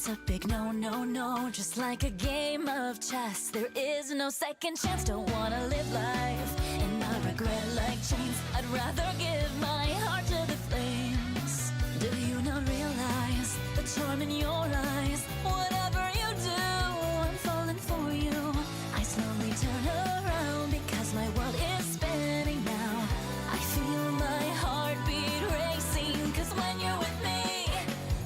It's a big no, no, no. Just like a game of chess, there is no second chance. Don't wanna live life and not regret like chains. I'd rather give my heart to the flames. Do you not realize the charm in your eyes? Whatever you do, I'm falling for you. I slowly turn around because my world is spinning now. I feel my heartbeat racing, cause when you're with me,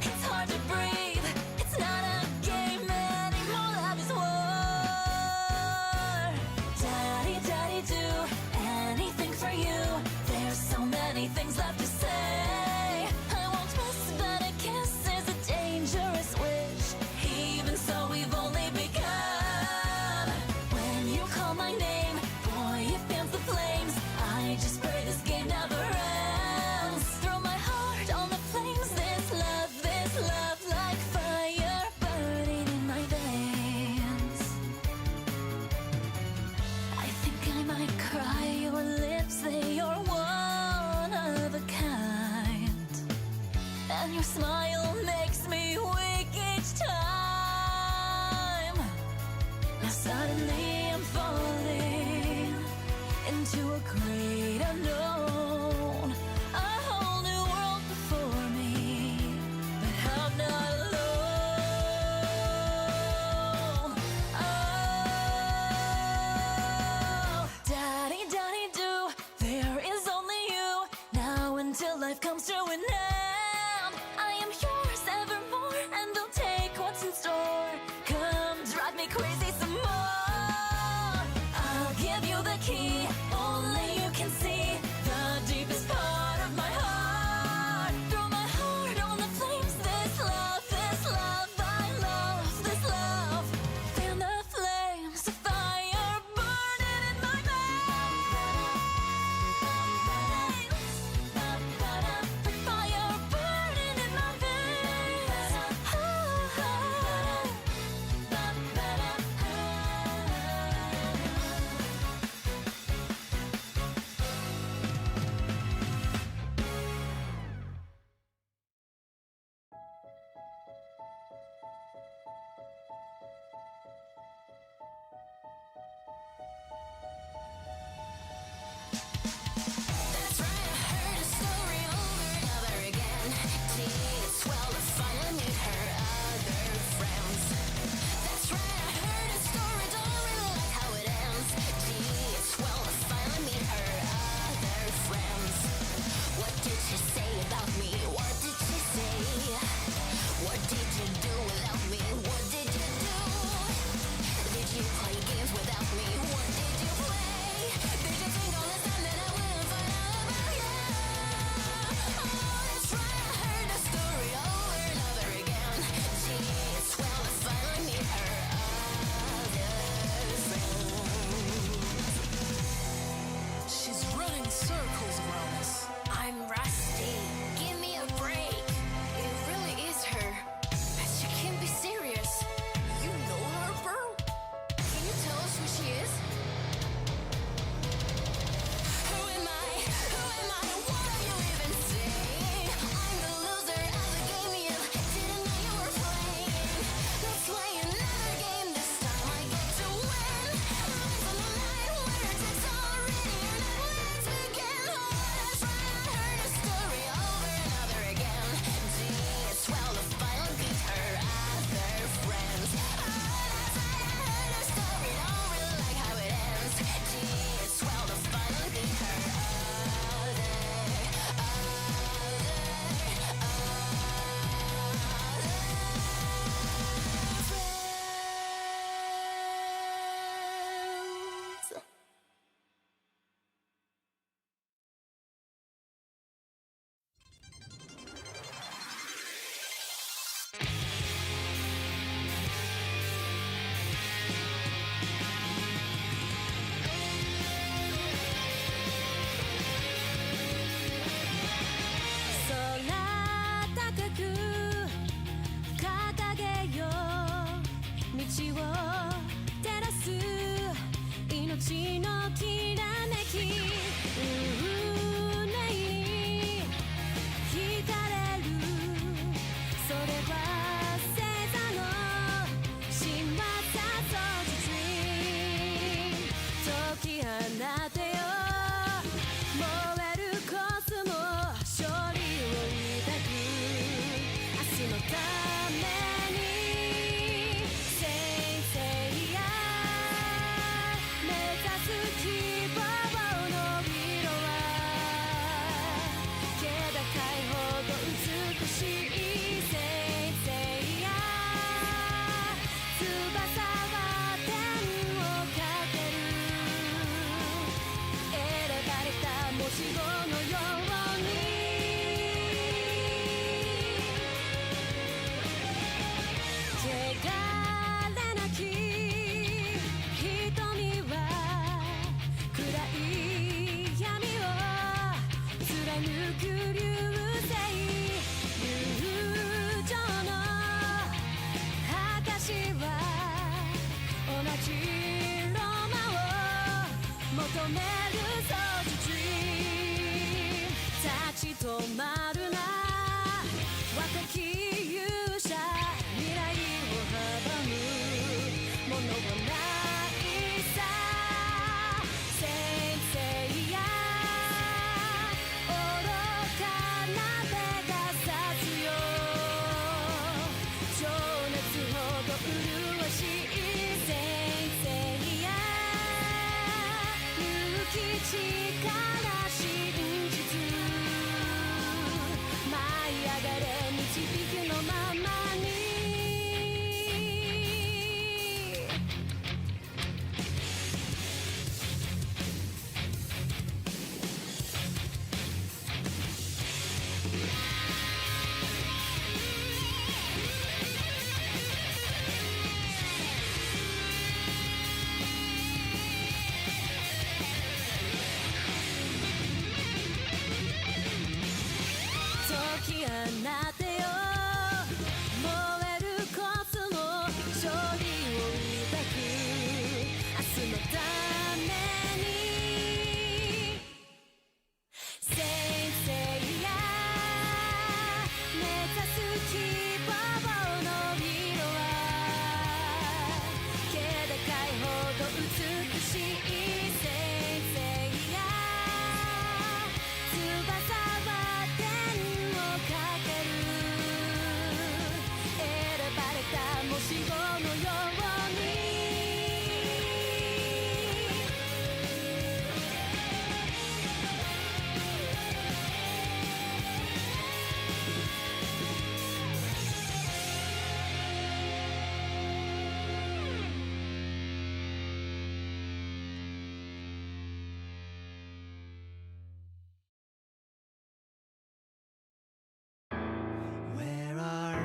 it's hard to breathe. It's not a game anymore, love is war. Daddy, daddy, do anything for you. There's so many things left to say. I won't miss, but a kiss is a dangerous wish. Even so, we've only begun. When you call my name, boy, it fans the flames. I just pray this game never ends. Throw my heart on the flames. This love like fire burning in my veins. I think I might cry. Your lips, they are one of a kind, and your smile makes me weak each time. Now suddenly I'm falling into a great unknown, a whole new world before me, but I'm not alone. Oh, daddy, daddy, do there is only you now until life comes to an end. I am yours evermore, and I'll take what's in store. Come drive me crazy some more. I'll give you the key. Only you can see the deepest part of my heart. Throw my heart on the flames. This love, I love this love. Fan the flames, a fire burning in my veins. The fire れ導くのままに解き放てよ燃えるコスモ勝利を抱く明日のために先生や目指す希望の色は気高いほど美しい先生や翼は天をかける選ばれた星5のようにWhere are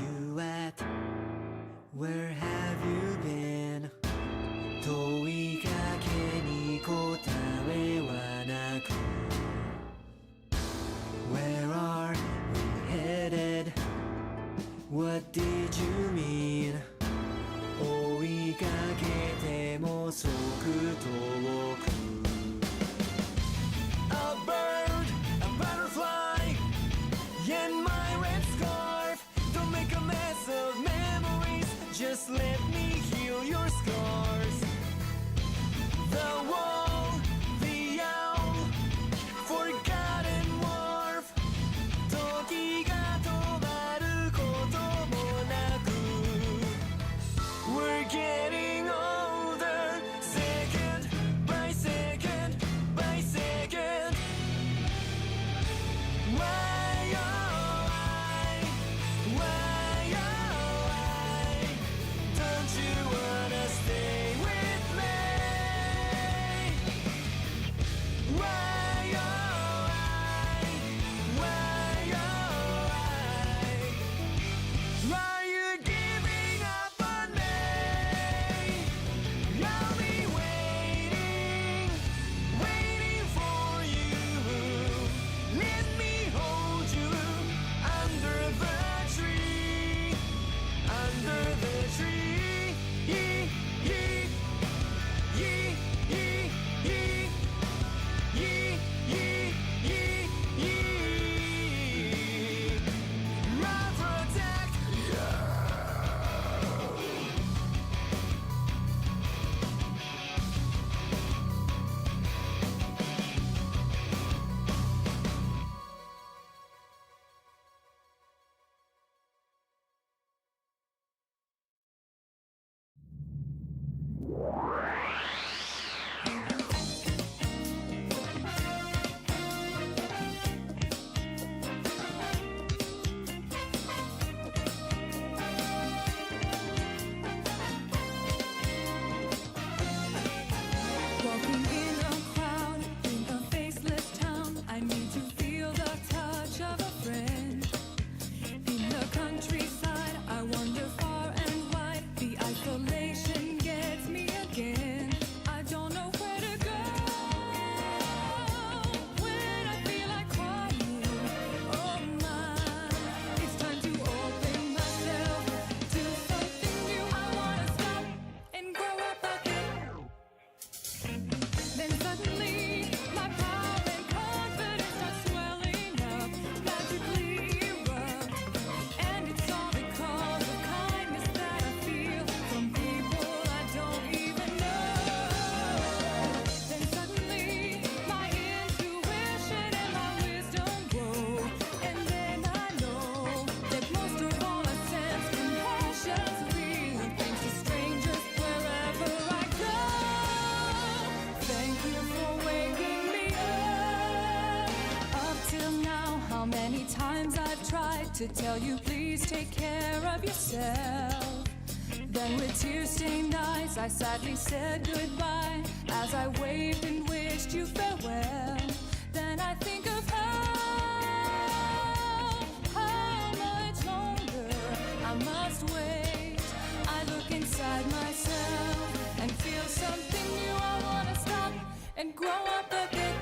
you at? Where have you been? 問いかけに答えはなく Where are we headed? What did you mean? 追いかけても即遠く A bird, a butterfly in my red scarf. Don't make a mess of memories. Just let me heal your scars. The wall, the owl, forgotten wharf. 時が止まることもなく How many times I've tried to tell you please take care of yourself. Then with tear-stained eyes I sadly said goodbye as I waved and wished you farewell. Then I think of how much longer I must wait. I look inside myself and feel something new. I wanna stop and grow up a bit.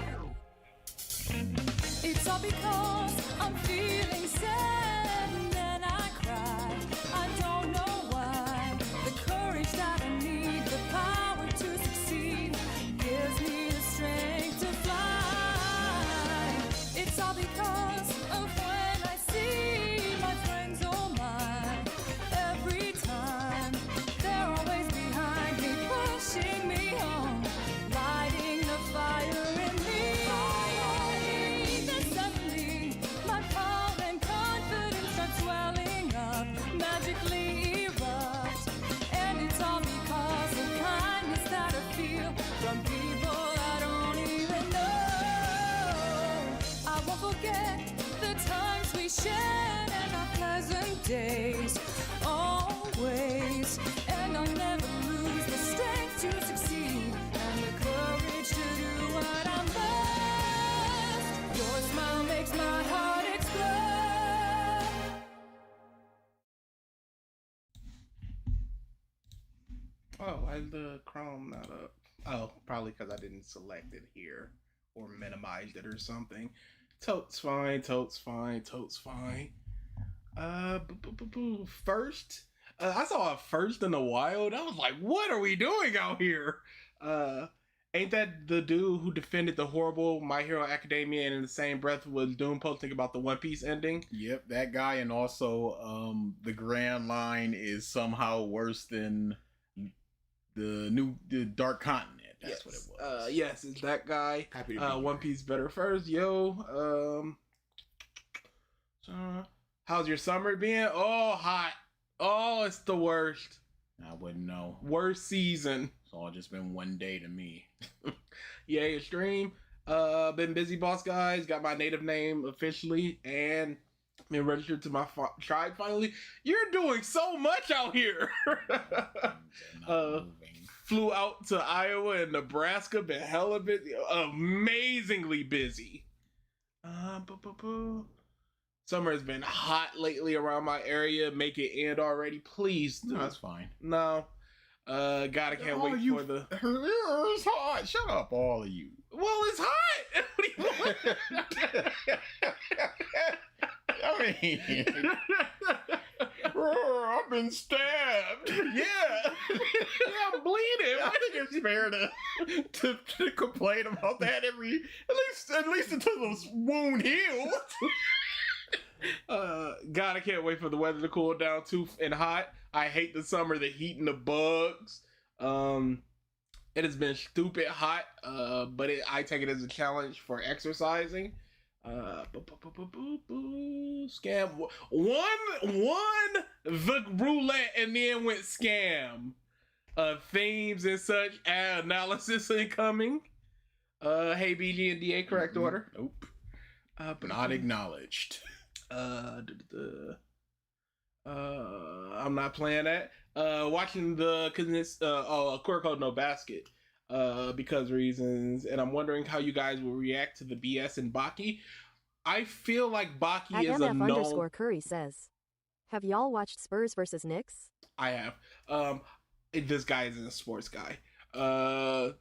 It's all because I'm feeling sad and then I cry. I don't know why. The courage that I need, the power to succeed, gives me the strength to fly. It's all because of when I see my friends, oh my. Every time they're always behind me, pushing me on, lighting the fire in me. Then suddenly my power and confidence start swelling up, magically erupt. And it's all because of kindness that I feel from people I don't even know. I won't forget the times we shared and our pleasant days, always. And I'll never lose the strength to succeed and the courage to do what I must. Your smile makes my heart explode. Oh, why is the Chrome not up? Oh, probably because I didn't select it here or minimized it or something. Totes fine, totes fine, totes fine. First, I saw a first in the wild. I was like, what are we doing out here? Ain't that the dude who defended the horrible My Hero Academia and in the same breath was Doom posting about the One Piece ending? Yep, that guy, and also the Grand Line is somehow worse than the Dark Continent. That's what it was. Yes, it's that guy. Happy to be One here. Piece better first, yo. How's your summer been? Oh, hot. Oh, it's the worst. I wouldn't know. Worst season. It's all just been one day to me. Yay, stream. Been busy, boss guys. Got my native name officially and been registered to my tribe finally. You're doing so much out here. Flew out to Iowa and Nebraska. Been hella busy. Amazingly busy. Summer has been hot lately around my area. Make it end already, please. No, that's fine. No. God, I can't wait for the... It's hot. Shut up, all of you. Well, it's hot. What do you want? I mean, I've been stabbed. Yeah. I'm bleeding. I think it's fair to complain about that at least until the wound heals. God, I can't wait for the weather to cool down too and hot. I hate the summer, the heat and the bugs. It has been stupid hot, but I take it as a challenge for exercising. Scam one the roulette and then went scam. Themes and such analysis incoming. Hey BG and DA, correct order? Nope. Not acknowledged. I'm not playing that. Watching the Core Code No Basket because reasons, and I'm wondering how you guys will react to the BS in Baki. I feel like Baki is a known... Curry says, have y'all watched Spurs versus Knicks? I have. This guy isn't a sports guy. I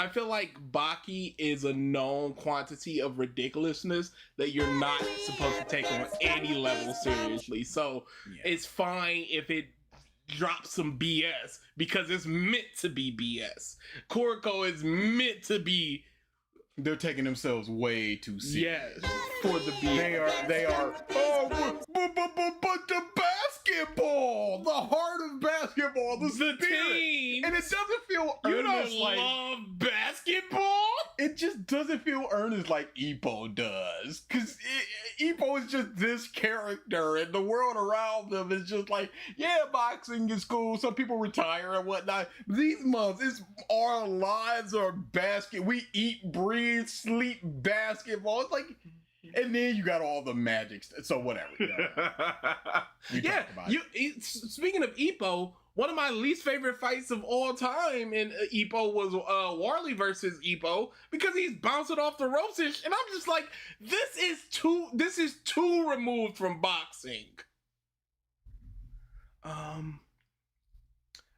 feel like Baki is a known quantity of ridiculousness that you're not supposed to take on any level seriously. So it's fine if it drops some BS because it's meant to be BS. Kuroko is meant to be. They're taking themselves way too serious. Yes, for the BS. They are. Oh, but the basketball, the heart of basketball, the spirit, team, and it doesn't feel you earnest don't like love basketball. It just doesn't feel earnest like Ippo does, because Ippo is just this character, and the world around them is just like, yeah, boxing is cool. Some people retire and whatnot. These months, our lives are basket. We eat, breathe, sleep basketball. It's like, And then you got all the magic. So whatever. You Yeah, talk about it. speaking of Ippo, one of my least favorite fights of all time in Ippo was Warley versus Ippo because he's bouncing off the ropes and I'm just like, this is too removed from boxing.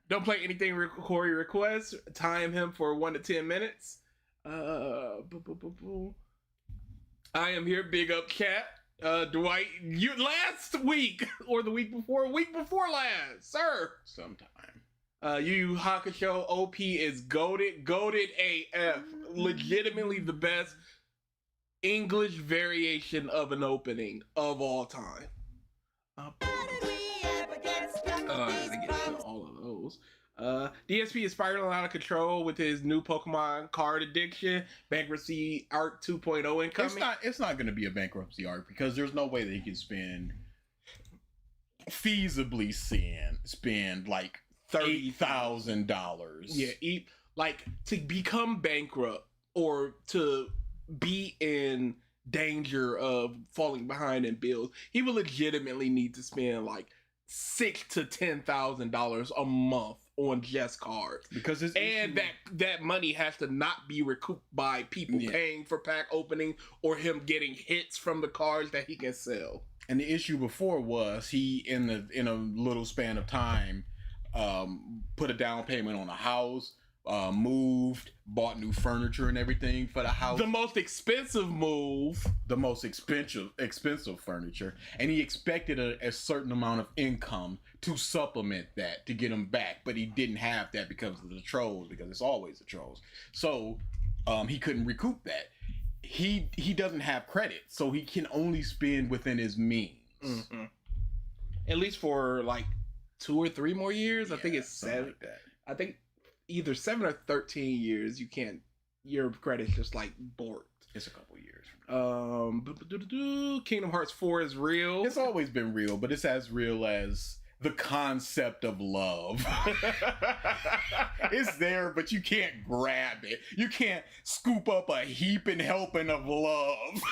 Don't play anything Corey requests. Time him for 1 to 10 minutes. I am here. Big up, chat. Dwight, you last week or the week before last, sir. Sometime. Yu Yu Hakusho OP is goated AF. Legitimately the best English variation of an opening of all time. I get to all of those. DSP is spiraling out of control with his new Pokemon card addiction. Bankruptcy Arc 2.0 incoming. It's not going to be a bankruptcy arc because there's no way that he can feasibly spend like $30,000. Yeah, like to become bankrupt or to be in danger of falling behind in bills, he will legitimately need to spend like $6,000 to $10,000 a month on just cards, because that money has to not be recouped by people paying for pack opening or him getting hits from the cards that he can sell. And the issue before was he in a little span of time put a down payment on a house, moved, bought new furniture and everything for the house. The most expensive furniture, and he expected a certain amount of income to supplement that to get him back, but he didn't have that because of the trolls, because it's always the trolls. So he couldn't recoup that. He doesn't have credit, so he can only spend within his means. Mm-hmm. At least for like 2 or 3 more years. I think it's 7. Like that. I think either 7 or 13 years. Your credit's just like borked. It's a couple years. Kingdom Hearts 4 is real. It's always been real, but it's as real as the concept of love. It's there, but you can't grab it. You can't scoop up a heaping helping of love.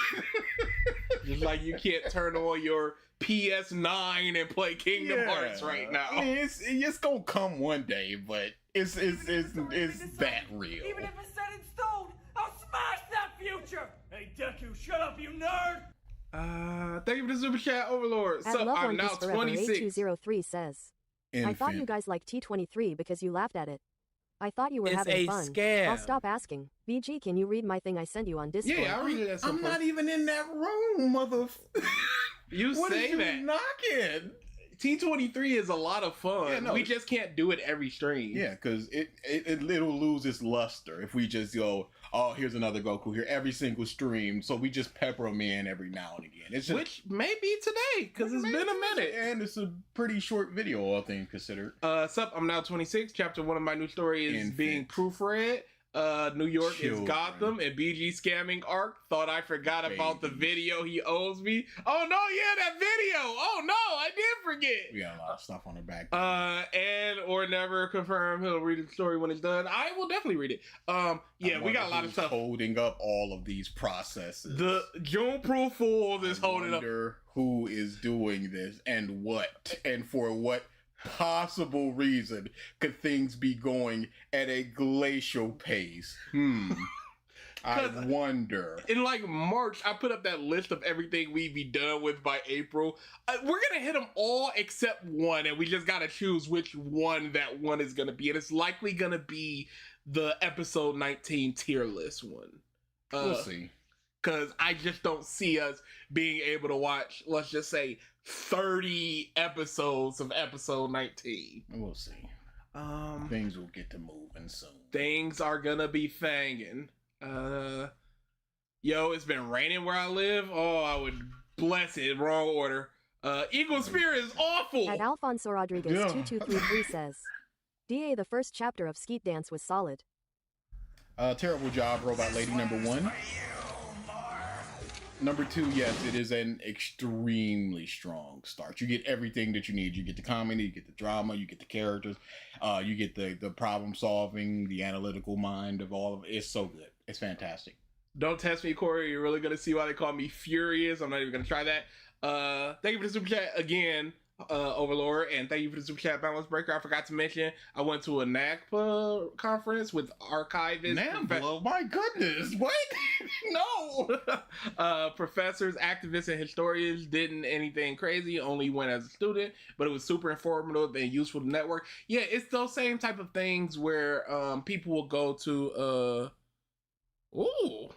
Just like you can't turn on your PS9 and play Kingdom Hearts right now. I mean, it's gonna come one day, but it's that real. Even if it's set in stone, I'll smash that future! Hey, Deku, shut up, you nerd! Thank you for the super chat, Overlord. At So Love I'm One now Kiss Forever 26. 8203 says, I thought you guys liked T23 because you laughed at it. I thought you were It's having a fun. scam. I'll stop asking. BG, can you read my thing I sent you on Discord? Yeah, I'll read it at some I'm point. not even in that room, mother. You What say is you that. knocking? T23 is a lot of fun. Yeah, no, we just can't do it every stream. Yeah, because it'll lose its luster if we just go, oh, here's another Goku here every single stream. So we just pepper them in every now and again. It's just, Which may be today, because it's been a minute. and it's a pretty short video, all things considered. Sup, I'm now 26. Chapter 1 of my new story is Infant. being proofread. New York Children. is Gotham, and BG scamming arc. Thought I forgot about the video he owes me. Oh no, yeah, that video. Oh no, I did forget. We got a lot of stuff on the back. And or never confirm he'll read the story when it's done. I will definitely read it. Yeah, we got a lot of stuff holding up all of these processes. The June Proof Fools is holding up. Who is doing this and what and for what possible reason could things be going at a glacial pace? I wonder. In like March, I put up that list of everything we'd be done with by April. We're gonna hit them all except one, and we just gotta choose which one that one is gonna be. And it's likely gonna be the episode 19 tier list one. We'll see. Because I just don't see us being able to watch, let's just say, 30 episodes of episode 19. We'll see. Things will get to moving soon. Things are gonna be fanging. Yo, it's been raining where I live. Oh, I would bless it. Wrong order. Eagle Spirit is awful. At Alfonso Rodriguez 2233 says, DA, the first chapter of Skeet Dance was solid. Terrible job, Robot Lady, number 1. Number 2, yes, it is an extremely strong start. You get everything that you need. You get the comedy, you get the drama, you get the characters, you get the problem solving, the analytical mind of all of it. It's so good. It's fantastic. Don't test me, Corey. You're really gonna see why they call me furious. I'm not even gonna try that. Thank you for the super chat again, Overlord, and thank you for the super chat, Balance Breaker. I forgot to mention I went to a NAGPA conference with archivists. NAGPA? My goodness, what? No. Professors, activists, and historians didn't anything crazy. Only went as a student, but it was super informative and useful to network. Yeah, it's those same type of things where people will go to. Ooh.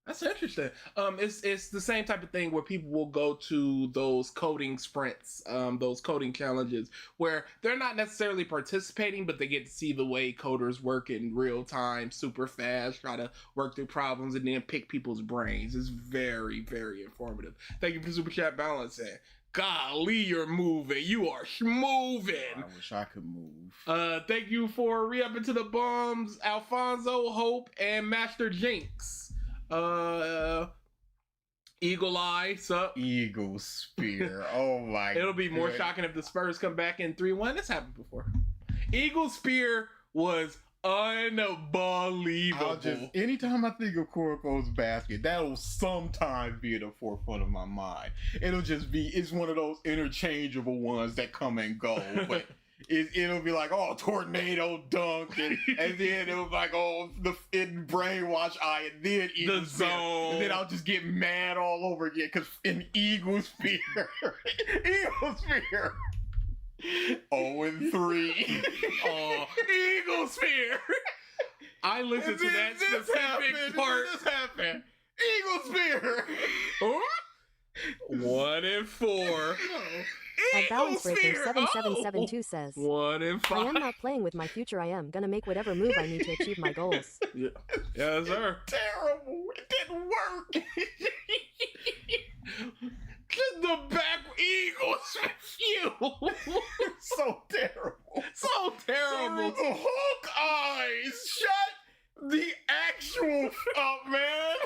That's interesting. It's the same type of thing where people will go to those coding sprints, those coding challenges, where they're not necessarily participating, but they get to see the way coders work in real time, super fast, try to work through problems, and then pick people's brains. It's very, very informative. Thank you for Super Chat Balancing. Golly, you're moving. You are moving. I wish I could move. Thank you for re-upping to the bums, Alfonso, Hope, and Master Jinx. Eagle Eye, sup? Eagle Spear. Oh my god. It'll be more shocking if the Spurs come back in 3-1. This happened before. Eagle Spear was unbelievable. Anytime I think of Kuroko's basket, that'll sometimes be at the forefront of my mind. It's one of those interchangeable ones that come and go, but it'll be like, oh, tornado dunk, and then it was like, oh, in brainwash eye, and then Eagle the Spear. zone. And then I'll just get mad all over again because in Eagle Spear, Eagle Spear. 0-3. Oh, Eagle Spear. I listened to that specific part. This happened. Eagle Spear. 1-4. And Balance Breaker 7772 says, 1-5. I am not playing with my future. I am gonna make whatever move I need to achieve my goals. Yeah. Yes, sir. Terrible. It didn't work. Just the back Eagles. Phew. So terrible. So terrible. The Hulk eyes. Shut the actual up, man.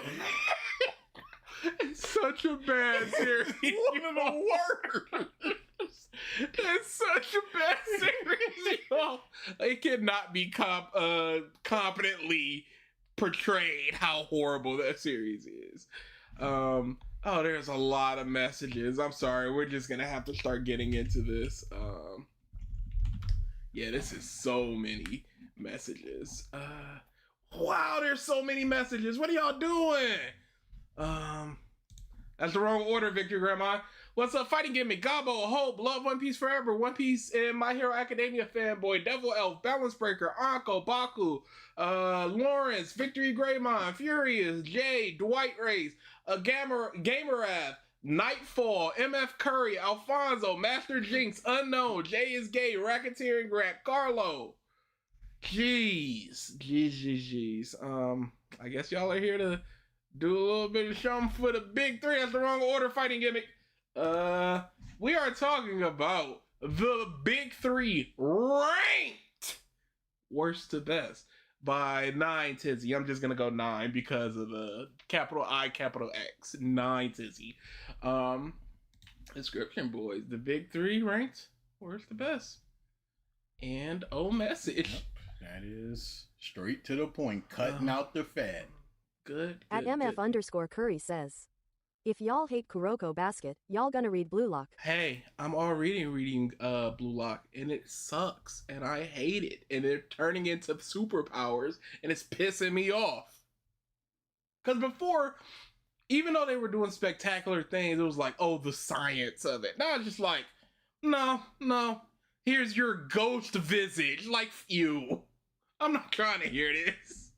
It's such a bad series. One of the worst. It's such a bad series. It cannot be competently portrayed how horrible that series is. Oh, there's a lot of messages. I'm sorry. We're just going to have to start getting into this. Yeah, this is so many messages. Wow, there's so many messages. What are y'all doing? That's the wrong order, Victor Grandma. What's up, Fighting Gimmick, Gabo, Hope, Love One Piece Forever, One Piece and My Hero Academia fanboy, Devil Elf, Balance Breaker, Anko, Baku, Lawrence, Victory Greymon, Furious, Jay, Dwight Race, Gamerath, Nightfall, MF Curry, Alfonso, Master Jinx, Unknown, Jay is Gay, Racketeering Rat, Carlo. Jeez. I guess y'all are here to do a little bit of something for the big three. That's the wrong order, Fighting Gimmick. We are talking about the big three ranked worst to best by IXTizzy. I'm just gonna go 9 because of the capital I, capital X. IXTizzy. Description, boys. The big three ranked worst to best. And message. Yep, that is straight to the point, cutting out the fat. Good. At MF_Curry says, if y'all hate Kuroko Basket, y'all gonna read Blue Lock. Hey, I'm already reading Blue Lock, and it sucks, and I hate it, and they're turning into superpowers, and it's pissing me off. Because before, even though they were doing spectacular things, it was like, oh, the science of it. Now it's just like, no, here's your ghost visage, like you. I'm not trying to hear this.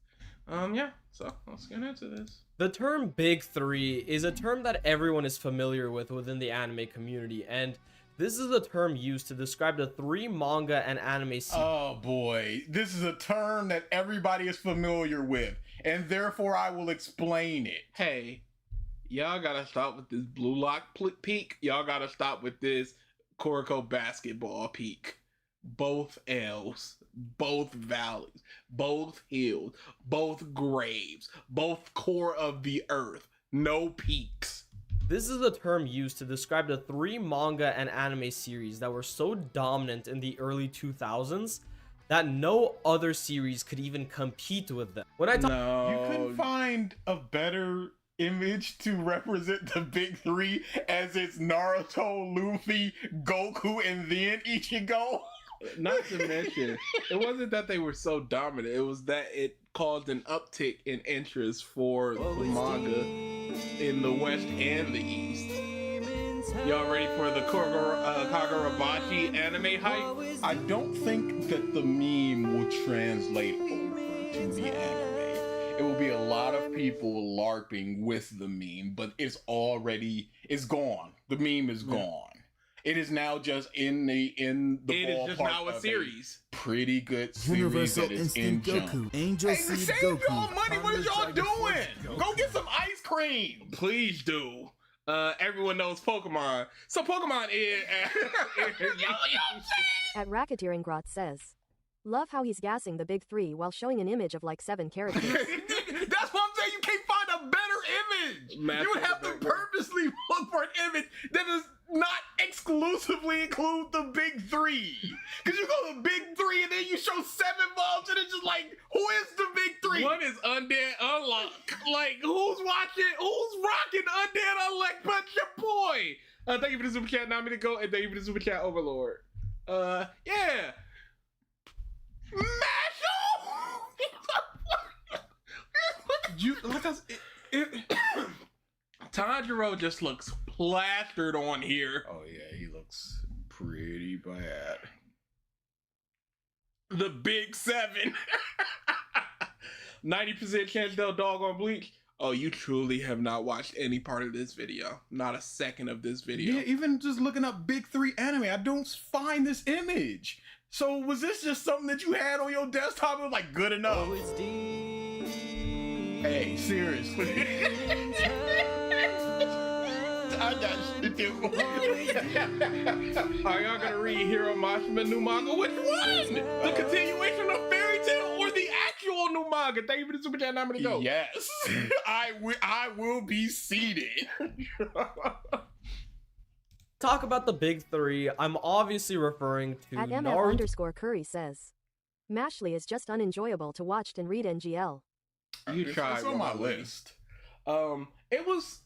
Yeah, so let's get into this. The term Big Three is a term that everyone is familiar with within the anime community, and this is the term used to describe the 3 manga and anime series. Oh boy, this is a term that everybody is familiar with, and therefore I will explain it. Hey, y'all gotta stop with this Blue Lock peak. Y'all gotta stop with this Kuroko basketball peak. Both L's, both valleys, both hills, both graves, both core of the earth, no peaks. This is the term used to describe the 3 manga and anime series that were so dominant in the early 2000s that no other series could even compete with them. When I talk You couldn't find a better image to represent the big three as it's Naruto, Luffy, Goku, and then Ichigo. Not to mention, it wasn't that they were so dominant. It was that it caused an uptick in interest for the manga in the West and the East. Y'all ready for the Kagurabachi anime hype? I don't think that the meme will translate over to the anime. It will be a lot of people LARPing with the meme, but it's gone. The meme is gone. It is now just in the It is just ballpark now a of series. Pretty good series Universal that is in Instinct Jump. Goku, Angel Hey, Seed save Goku. y'all money. What is y'all doing? Go get some ice cream. Please do. Everyone knows Pokemon. So Pokemon is... At Racketeering says, love how he's gassing the big three while showing an image of like 7 characters. That's what I'm saying. You can't find a better image. You would have to purposely look for an image that does not exclusively include the big three. Because you go to the big three and then you show 7 mobs and it's just like, who is the big three? One is Undead Unlock. Like, who's rocking Undead Unlock but your boy? Thank you for the super chat, Nami to go, and thank you for the super chat, Overlord. Yeah. Tanjiro just looks plastered on here. Oh yeah, he looks pretty bad. The big 7. 90% chance they'll dog on Bleach. Oh, you truly have not watched any part of this video. Not a second of this video. Yeah, even just looking up big three anime, I don't find this image. So was this just something that you had on your desktop and was like good enough? Hey, seriously. I got shit to do. Are y'all gonna read Hero Mashima new manga? Which one? The continuation of Fairy Tail or the actual new manga? Thank you for the super chat. Number to go. Yes, I will be seated. talk about the big three, I'm obviously referring to At MF_Curry says, Mashley is just unenjoyable to watch and read NGL. You tried. It's on my list. It was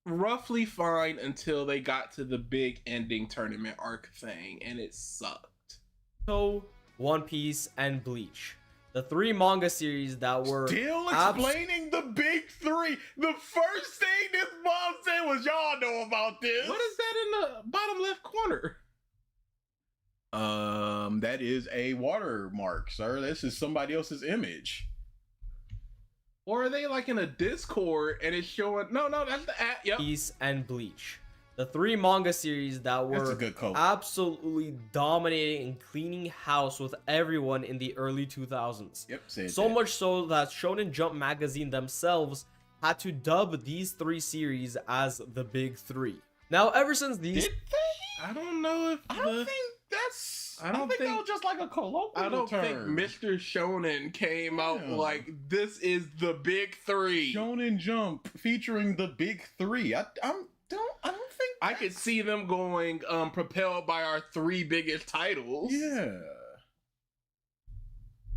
roughly fine until they got to the big ending tournament arc thing, and it sucked. So, One Piece and Bleach, the 3 manga series that were Still explaining the big three. The first thing this mom said was, y'all know about this. What is that in the bottom left corner? That is a watermark, sir. This is somebody else's image. Or are they like in a Discord and it's showing? No, that's the app. Yep. Piece and Bleach, the 3 manga series that That's were a good code. absolutely dominating and cleaning house with everyone in the early 2000s. Yep, said So that. much so that Shonen Jump magazine themselves had to dub these 3 series as the big 3. Now, ever since these, Did they? I don't know if I don't think that's. I I don't don't think think- that was just like a colloquial I don't think term. Mr. Shonen came out Yeah. like this is the big 3. Shonen Jump featuring the big 3. I don't think. I could see them going propelled by our 3 biggest titles. Yeah.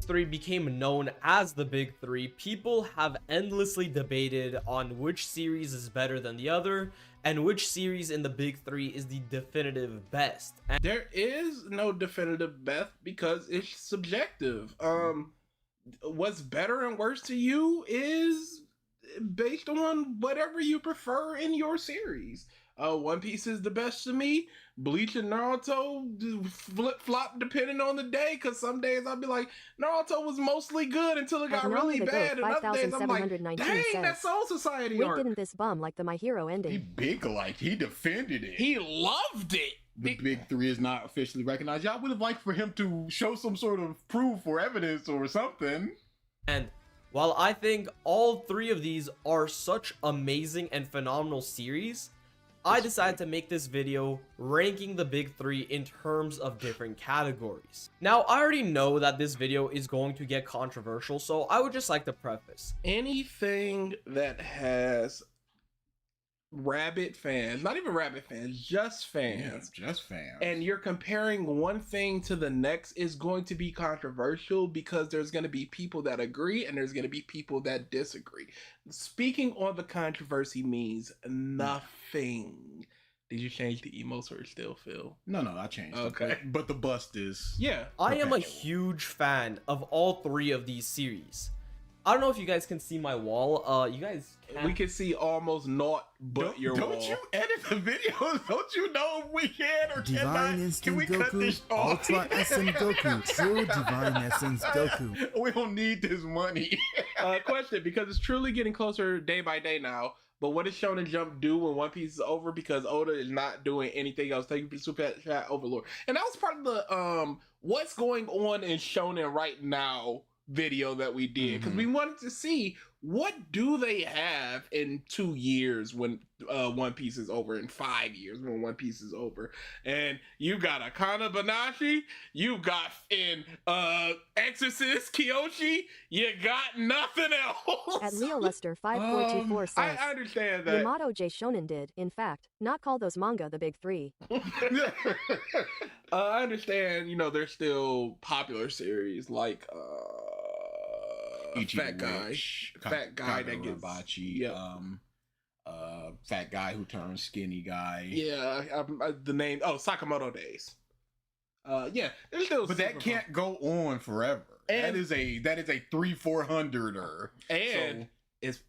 3 became known as the big 3, people have endlessly debated on which series is better than the other and which series in the big 3 is the definitive best. And There is no definitive best because it's subjective. What's better and worse to you is based on whatever you prefer in your series. One Piece is the best to me. Bleach and Naruto flip-flop depending on the day, because some days I'll be like, Naruto was mostly good until it got At really Nolly the bad, and Goat other days I'm like, 5719 dang, says, that Soul Society Wait, arc. didn't this bum like the My Hero He ending? big like he defended it. He loved it. The big 3 is not officially recognized. Y'all would have liked for him to show some sort of proof or evidence or something. And while I think all 3 of these are such amazing and phenomenal series, I decided to make this video ranking the big 3 in terms of different categories. Now, I already know that this video is going to get controversial, so I would just like to preface. Anything that has rabid fans, not even rabid fans, just fans. Yeah, just fans. And you're comparing one thing to the next is going to be controversial because there's going to be people that agree and there's going to be people that disagree. Speaking on the controversy means nothing. Did you change the emotes or still feel? No, I changed. Okay. It, but the bust is. Yeah. I am a perpetual. huge fan of all three of these series. I don't know if you guys can see my wall. You guys can. We can see almost naught but your wall. Don't you edit the videos? Don't you know if we can or Divine cannot? Can Instinct we cut Goku, this off? Ultra Essence Goku, True Divine Essence Goku. We don't need this money. Question, because it's truly getting closer day by day now. But what does Shonen Jump do when One Piece is over? Because Oda is not doing anything else. Thank you for the super chat, Overlord. And that was part of the what's going on in Shonen right now video that we did, because we wanted to see what do they have in 2 years when One Piece is over, in 5 years when One Piece is over. And you got Akana Banashi, you got in Exorcist Kyoshi, you got nothing else. At Leo Lester 5424 says, I understand that. Yamato J. Shonen did, in fact, not call those manga the big three. I understand, you know, there's still popular series like Fat Guy. Fat Guy that gets Bachi, Fat Guy who turns skinny guy. Yeah, the name. Oh, Sakamoto Days. Yeah, there's still. But that can't go on forever. And that is a 300-400er. And so, it's.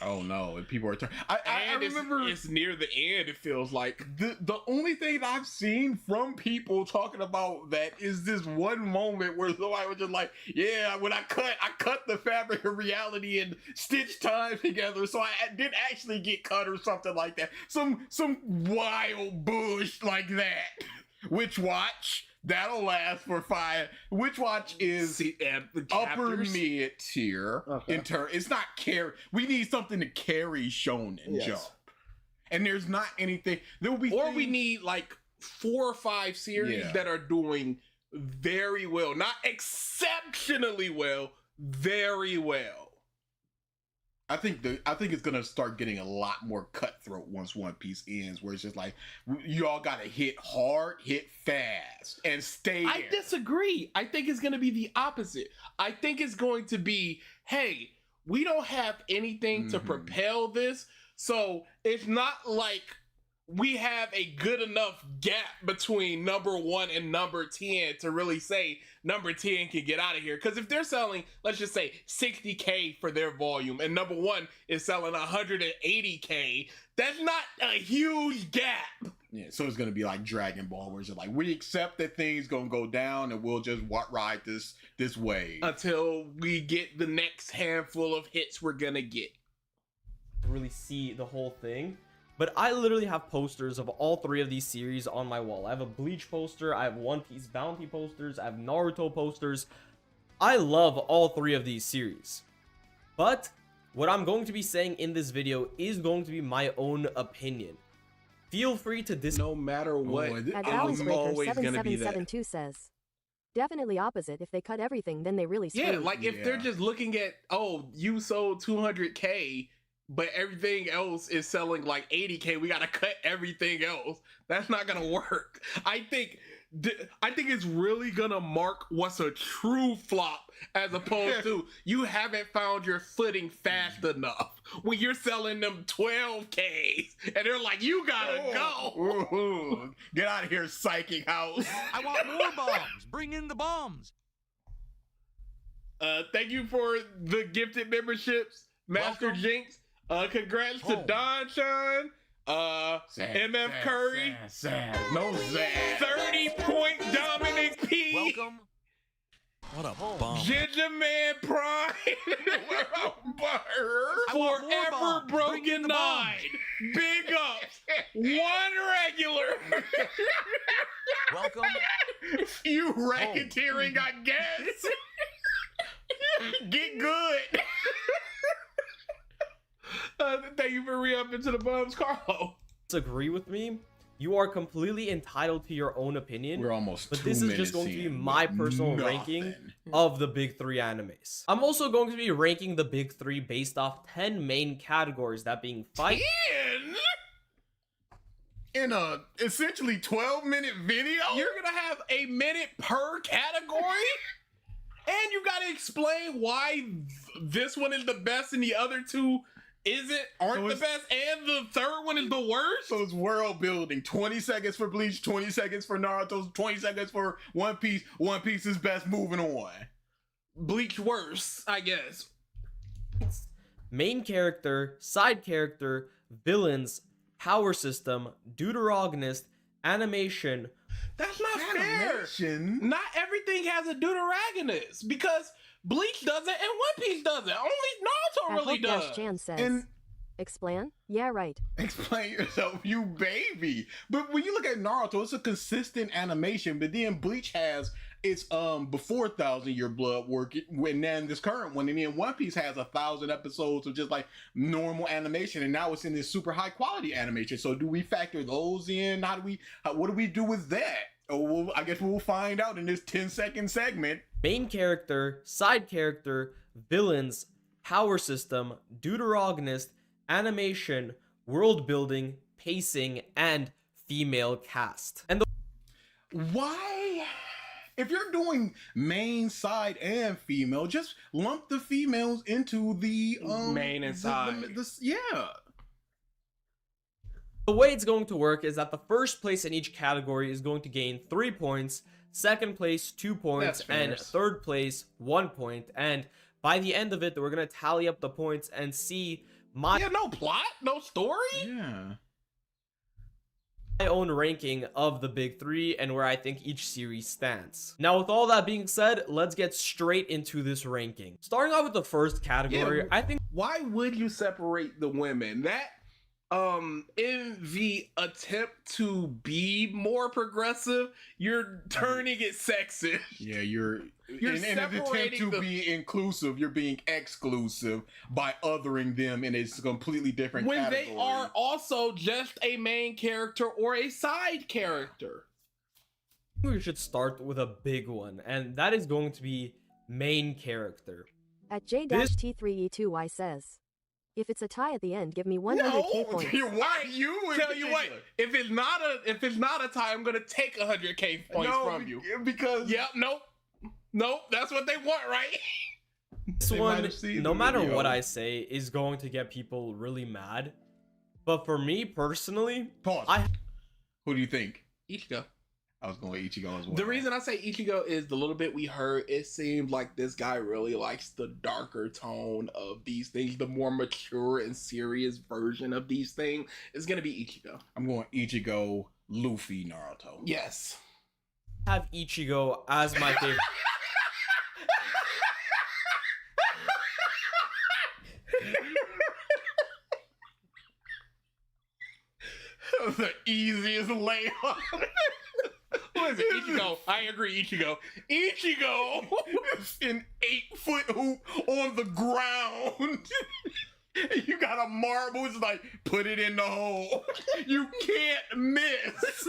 Oh no! And people are turning. I remember it's near the end. It feels like the only thing that I've seen from people talking about that is this one moment where somebody was just like, "Yeah, when I cut the fabric of reality and stitched time together, so I did actually get cut or something like that. Some wild bush like that." Witch Watch. That'll last for 5. Witch Watch is upper mid tier. Okay. In turn, it's not carry. We need something to carry Shonen Jump, and there's not anything. There will be, or we need like 4 or 5 series that are doing very well, not exceptionally well, very well. I think it's gonna start getting a lot more cutthroat once One Piece ends, where it's just like you all gotta hit hard, hit fast, and stay there. I disagree. I think it's gonna be the opposite. I think it's going to be, hey, we don't have anything to propel this, so it's not like we have a good enough gap between number 1 and number 10 to really say number 10 can get out of here. Because if they're selling, let's just say 60K for their volume and number 1 is selling 180K, that's not a huge gap. Yeah, so it's gonna be like Dragon Ball, where it's just like we accept that things gonna go down and we'll just ride this wave until we get the next handful of hits we're gonna get. Really see the whole thing. But I literally have posters of all 3 of these series on my wall. I have a Bleach poster, I have One Piece Bounty posters, I have Naruto posters. I love all 3 of these series. But what I'm going to be saying in this video is going to be my own opinion. Feel free to no matter what, At it's always gonna be that. 7772 says, definitely opposite. If they cut everything, then they really screwed. Yeah, like if they're just looking at, oh, you sold 200K, but everything else is selling like 80K, we gotta cut everything else. That's not gonna work. I think it's really gonna mark what's a true flop, as opposed to you haven't found your footing fast enough when you're selling them 12Ks and they're like, you gotta go. Ooh, get out of here, psychic house. I want more bombs. Bring in the bombs. Thank you for the gifted memberships, Master Welcome. Jinx. Congrats to Don Sean, MF Curry, no Zaz. 30-point Dominic P, Welcome. What a bomb. Ginger Man Prime, I want more Forever bombs. Bring in Broken the 9, bombs. Big Ups, One Regular, Welcome. You racketeering, I guess. Get good. Thank you for re-upping to the bums, Carlo. disagree with me, You are completely entitled to your own opinion. We're almost But 2 this is minutes just going to be in my with personal nothing. ranking of the big 3 animes. I'm also going to be ranking the big 3 based off 10 main categories, that being fight, In a essentially 12-minute video? You're gonna have a minute per category, and you gotta explain why this one is the best and the other two aren't the best, and the third one is the worst. So it's world building. 20 seconds for Bleach, 20 seconds for Naruto, 20 seconds for One Piece. One Piece is best, moving on. Bleach worse, I guess. main character, side character, villains, power system, deuteragonist, animation. That's not fair. Animation? Not everything has a deuteragonist because Bleach doesn't and One Piece doesn't. Only Naruto really does. Chan says, And explain? Yeah, right. explain yourself, you baby. But when you look at Naruto, it's a consistent animation, but then Bleach has its before 1,000-year blood work, and then this current one, and then One Piece has 1,000 episodes of just like normal animation, and now it's in this super high quality animation. So do we factor those in? What do we do with that? Oh, I guess we'll find out in this 10-second segment. Main character, side character, villains, power system, deuteragonist, animation, world building, pacing, and female cast. And Why? If you're doing main, side, and female, just lump the females into the Main and side. Yeah. the way it's going to work is that the first place in each category is going to gain 3 points, second place 2 points, That's fair. and third place 1 point. And by the end of it, we're going to tally up the points and see my Yeah, no plot, no story. Yeah. own ranking of the big 3 and where I think each series stands. Now, with all that being said, let's get straight into this ranking. Starting off with the first category, Yeah. I think Why would you separate the women? That in the attempt to be more progressive, you're turning it sexist. Yeah, you're in an attempt separating to the- be inclusive, you're being exclusive by othering them in a completely different When category. they are also just a main character or a side character. we should start with a big one, and that is going to be main character. At J-T3E2Y says, if it's a tie at the end, give me 100k points. Why you? in Tell you what, particular? if it's not a tie, I'm gonna take 100k points from you. because Yep, nope, that's what they want, right? This They one, might have seen no the matter video. what I say, is going to get people really mad. But for me personally, Pause. Who do you think? Ichigo. I was going with Ichigo as well. The reason I say Ichigo is the little bit we heard, it seemed like this guy really likes the darker tone of these things. The more mature and serious version of these things is going to be Ichigo. I'm going Ichigo, Luffy, Naruto. Yes. I have Ichigo as my favorite. The easiest layup. What is it? Ichigo. I agree, Ichigo. Ichigo! It's an 8-foot hoop on the ground. You got a marble, it's like, put it in the hole. You can't miss.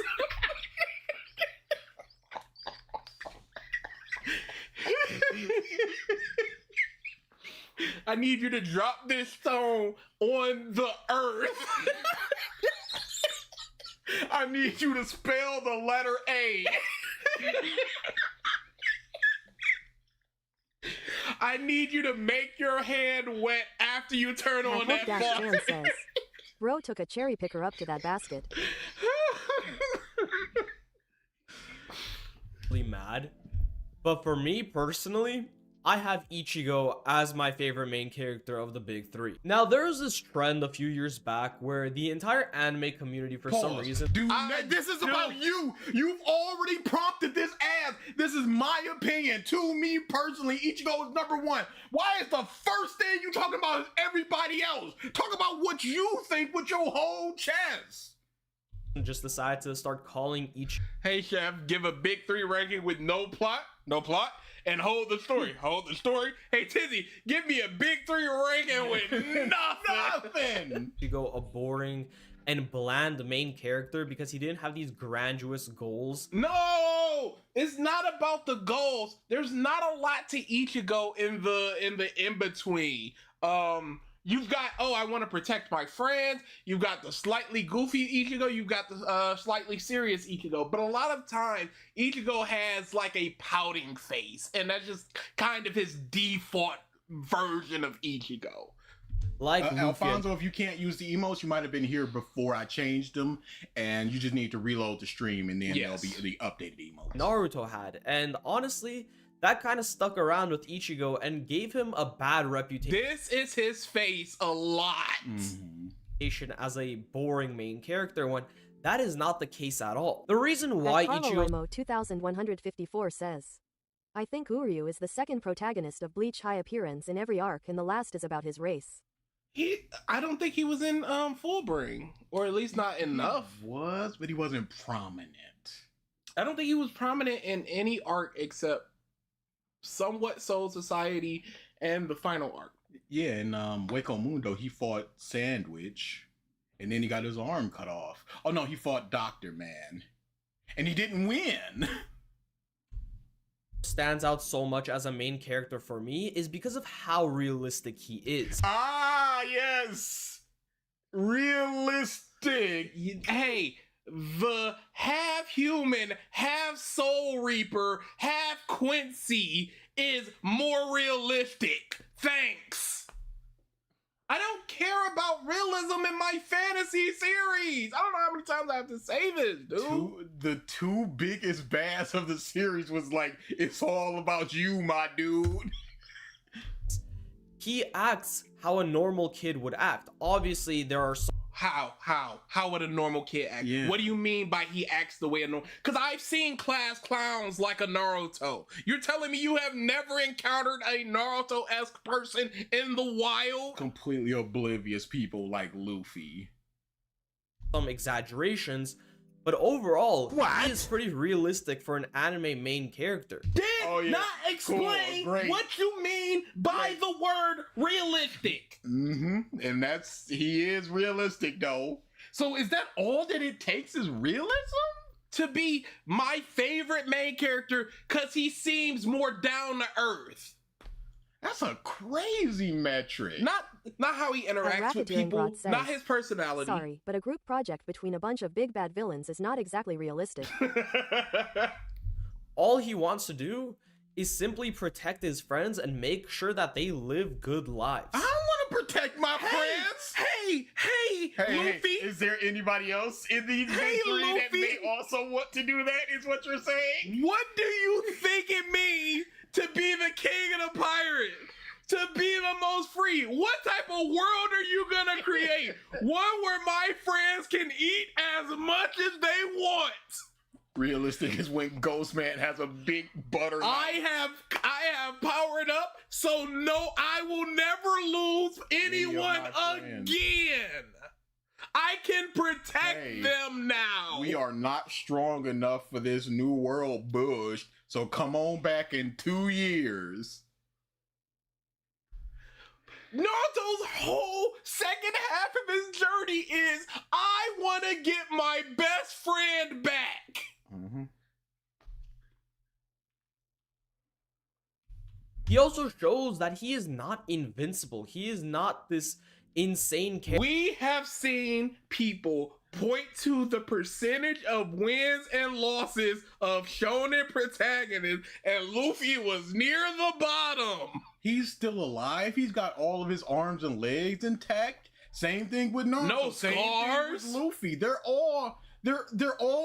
I need you to drop this stone on the earth. I need you to spell the letter A. I need you to make your hand wet after you turn At on that Chan faucet. says, bro took a cherry picker up to that basket. Really mad. But for me personally, I have Ichigo as my favorite main character of the big 3. Now, there was this trend a few years back where the entire anime community, for some Pause. reason, This is about you. You've already prompted this as. This is my opinion. To me personally, Ichigo is number 1. Why is the first thing you talking about is everybody else? Talk about what you think with your whole chest. just decided to start calling each Hey, chef, give a big 3 ranking with no plot, and hold the story. Hey, Tizzy, give me a big 3 ranking with nothing. Nothing. Ichigo a boring and bland main character because he didn't have these grandiose goals. No, it's not about the goals. There's not a lot to Ichigo in the in between. You've got, oh, I want to protect my friends. You've got the slightly goofy Ichigo. You've got the slightly serious Ichigo. But a lot of times, Ichigo has like a pouting face, and that's just kind of his default version of Ichigo. Like Alfonso, if you can't use the emotes, you might have been here before I changed them, and you just need to reload the stream, and then Yes. they'll be the updated emotes. Naruto had. And honestly, that kind of stuck around with Ichigo and gave him a bad reputation This is his face a lot. as a boring main character when that is not the case at all. The reason why At Ichigo... Carlo 2154 says, I think Uryu is the second protagonist of Bleach high appearance in every arc, and the last is about his race. I don't think he was in Fullbring, or at least not enough. He was, but he wasn't prominent. I don't think he was prominent in any arc except somewhat Soul Society and the final arc. Yeah, in Hueco Mundo, he fought Sandwich, and then he got his arm cut off. Oh no, he fought Dr. Man, and he didn't win. stands out so much as a main character for me is because of how realistic he is. Ah, yes, realistic. Hey, the half human, half Soul Reaper, half Quincy is more realistic. Thanks. I don't care about realism in my fantasy series. I don't know how many times I have to say this, dude. The two biggest bads of the series was like, it's all about you, my dude. He acts how a normal kid would act. Obviously, there are some How would a normal kid act? Yeah. What do you mean by he acts the way a normal? Because I've seen class clowns like a Naruto. You're telling me you have never encountered a Naruto-esque person in the wild? Completely oblivious people like Luffy. exaggerations, but overall, he is pretty realistic for an anime main character. Did Oh, yeah. not explain Cool, great. what you mean by the word realistic. And he is realistic though. So is that all that it takes is realism? To be my favorite main character because he seems more down to earth. That's a crazy metric. Not how he interacts with Racketeering people, Bot says, not his personality. Sorry, but a group project between a bunch of big bad villains is not exactly realistic. All he wants to do is simply protect his friends and make sure that they live good lives. I want to protect my friends. Hey, Luffy. Is there anybody else in these Hey, big three that Luffy. may also want to do that? Is what you're saying? What do you think it means to be the king of the pirates? To be the most free? What type of world are you gonna create? One where my friends can eat as much as they want. Realistic is when Ghostman has a big butter. I have powered up, so no, I will never lose anyone my friends. again. I can protect Hey, them now. We are not strong enough for this new world, Bush. So come on back in 2 years. Naruto's whole second half of his journey is, I want to get my best friend back. He also shows that he is not invincible. He is not this insane character. We have seen people point to the percentage of wins and losses of shonen protagonists, and Luffy was near the bottom. He's still alive. He's got all of his arms and legs intact. Same thing with Naruto. No Same thing scars. with Luffy. They're all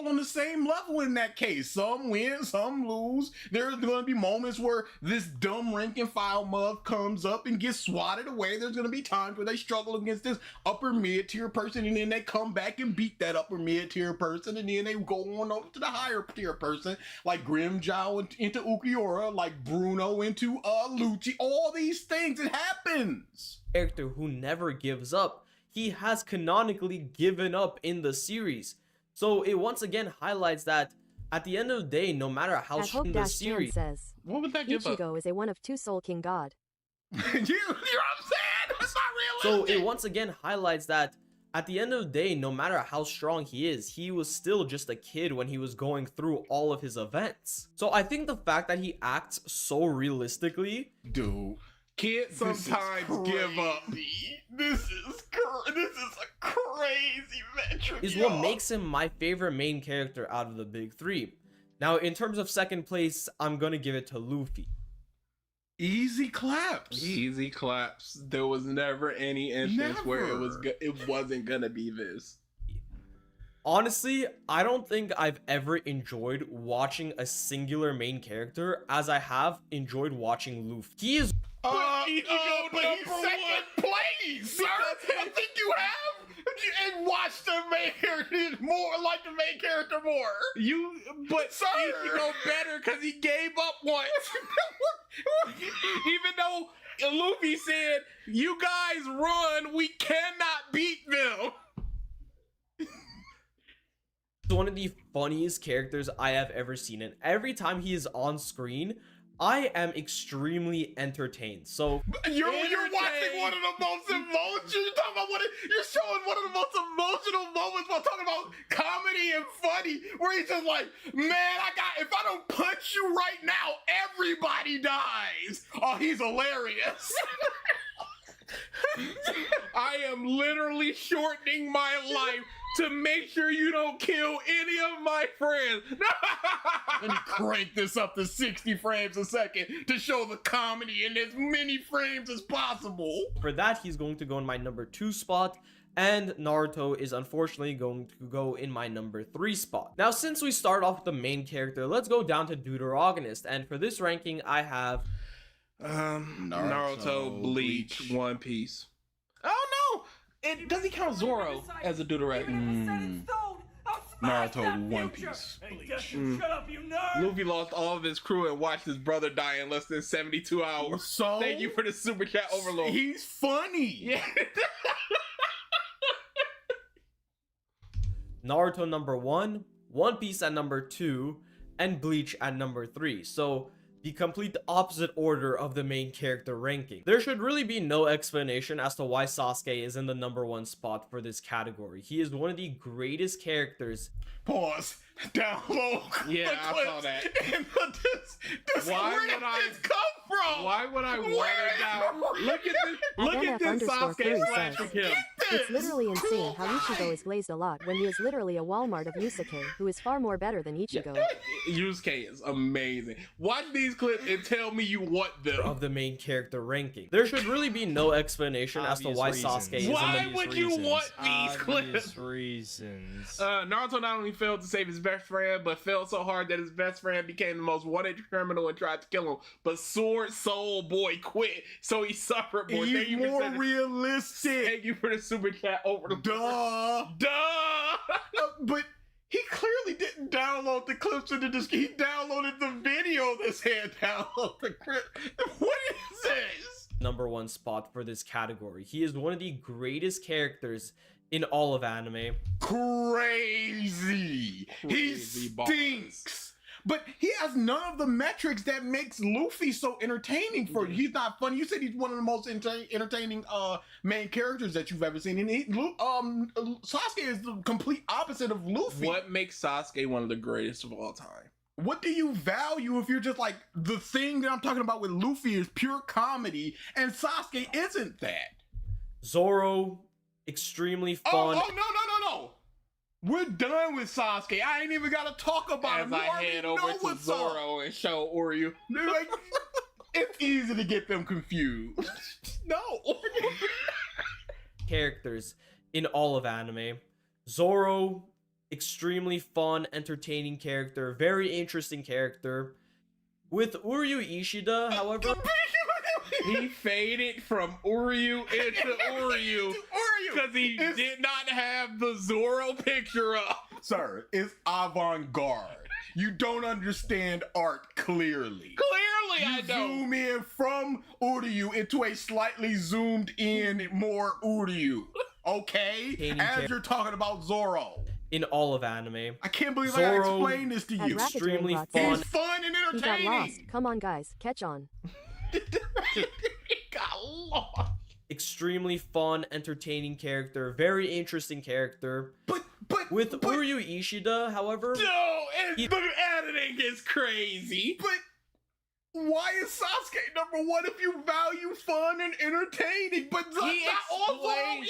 on the same level in that case. Some win, some lose. There's going to be moments where this dumb rank and file mug comes up and gets swatted away. There's going to be times where they struggle against this upper mid tier person, and then they come back and beat that upper mid tier person, and then they go on over to the higher tier person, like Grimmjow into Ukiura, like Bruno into Lucci. All these things, it happens. Character who never gives up. He has canonically given up in the series. So it once again highlights that at the end of the day, no matter how At strong the Hope-Jan series, says, What would that give up? Ichigo is a one of two Soul King God. You know what I'm saying? That's not so realistic. it once again highlights that At the end of the day, no matter how strong he is, he was still just a kid when he was going through all of his events. So I think the fact that he acts so realistically, Dude, Kids sometimes give up. This is a crazy metric. is what makes him my favorite main character out of the big three. Now, in terms of second place, I'm gonna give it to Luffy. Easy claps. Easy claps. There was never any instance where it wasn't gonna be this. Honestly, I don't think I've ever enjoyed watching a singular main character as I have enjoyed watching Luffy. He is But he's second place, sir. I think you have and watched the main character more, like the main character more. But Sir. Ichigo better because he gave up once. Even though Luffy said, "You guys run, we cannot beat them." one of the funniest characters I have ever seen, and every time he is on screen, I am extremely entertained. So You're watching one of the most emotional. You're showing one of the most emotional moments while talking about comedy and funny, where he's just like, man, if I don't punch you right now, everybody dies. Oh, he's hilarious. I am literally shortening my life to make sure you don't kill any of my friends. And crank this up to 60 frames a second to show the comedy in as many frames as possible. for that, he's going to go in my number 2 spot, and Naruto is unfortunately going to go in my number 3 spot. Now, since we start off with the main character, let's go down to Deuteragonist, and for this ranking, I have Naruto, Bleach, One Piece. Oh no! Does he count Zoro as a Deuteragonist? Naruto, One Piece, Bleach. Luffy lost all of his crew and watched his brother die in less than 72 hours. So Thank you for the super chat overload. he's funny. Yeah. Naruto number 1, One Piece at number 2, and Bleach at number 3. So the complete opposite order of the main character ranking. There should really be no explanation as to why Sasuke is in the number 1 spot for this category. He is one of the greatest characters. Pause. Download. Yeah, the I clips. saw that. And Why where did would I- this come from? Why would I water down? Look at this. Look at this NF_Curry Sasuke slash says, him. It's literally insane how Ichigo is glazed a lot when he is literally a Walmart of Yusuke, who is far more better than Ichigo. Yusuke is amazing. Watch these clips and tell me you want them. Of the main character ranking. There should really be no explanation as to why Sasuke is in Why the would you want these clips? Obvious reasons. Naruto not only failed to save his best friend, but failed so hard that his best friend became the most wanted criminal and tried to kill him. But Sword Soul Boy quit, so he suffered more. Thank He's you for more sending- realistic. Thank you for the super chat over the Duh. Duh. But he clearly didn't download the clips into this. He downloaded the video this had download the clip. What is this? number 1 spot for this category. He is one of the greatest characters in all of anime. Crazy. He Crazy balls. stinks. But he has none of the metrics that makes Luffy so entertaining for you. He's not funny. You said he's one of the most entertaining main characters that you've ever seen. And Sasuke is the complete opposite of Luffy. What makes Sasuke one of the greatest of all time? What do you value if you're just like, the thing that I'm talking about with Luffy is pure comedy and Sasuke isn't that? Zoro, extremely fun. No. We're done with Sasuke. I ain't even got to talk about As him. You I already head know over to what's up. Zoro and show Uryu. They're like, it's easy to get them confused. No. Characters in all of anime. Zoro, extremely fun, entertaining character, very interesting character. With Uryu Ishida, however, He faded from Uryu into Uryu because he did not have the Zoro picture up. Sir, it's avant-garde. You don't understand art clearly. Clearly, I You don't. zoom in from Uryu into a slightly zoomed in more Uryu. Okay? Painting As character. you're talking about Zoro. in all of anime. I can't believe I gotta Zoro explain this to At you. Rapid Extremely Rainbots, fun. He's fun and he got lost. entertaining. Come on, guys, catch on. He got lost. extremely fun, entertaining character, very interesting character. But With Uryu Ishida, however, no, he- the editing is crazy. But why is Sasuke number one if you value fun and entertaining? But that's not all Zoro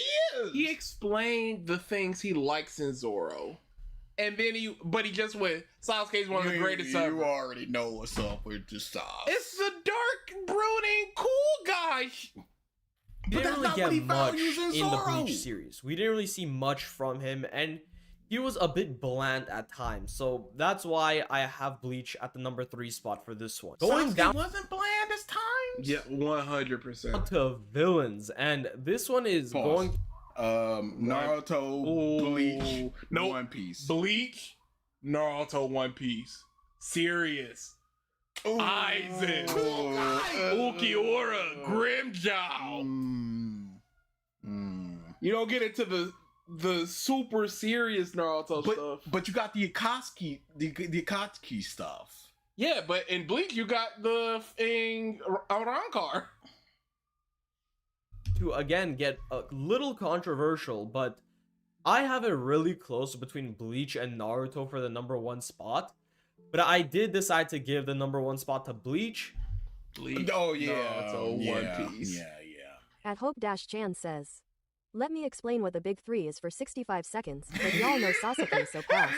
is. He explained the things he likes in Zoro. And then he just went, Sasuke's one of the greatest ever. You already know what's up with the Sasuke. It's the dark, brooding, cool guy. we But didn't that's really not get what he much values in in the Zoro. Bleach series. We didn't really see much from him, and he was a bit bland at times. So that's why I have Bleach at the number 3 spot for this one. Going Sasuke down wasn't bland as times. Yeah, 100%. to villains, and this one is Pause. going. Naruto, Ooh. Bleach, Nope. One Piece. Bleach, Naruto, One Piece. Serious. Ooh. Aizen. Ooh. Ukiura, Grimjaw. You don't get into the super serious Naruto stuff. But you got the Akatsuki stuff. Yeah, but in Bleach you got the thing Arankar. To again get a little controversial, but I have it really close between Bleach and Naruto for the number 1 spot. But I did decide to give the number 1 spot to Bleach. Bleach. Oh yeah, Naruto, yeah, One Piece. Yeah. At Hope-Chan says, let me explain what the big 3 is for 65 seconds, but y'all know Sasuke, so pass.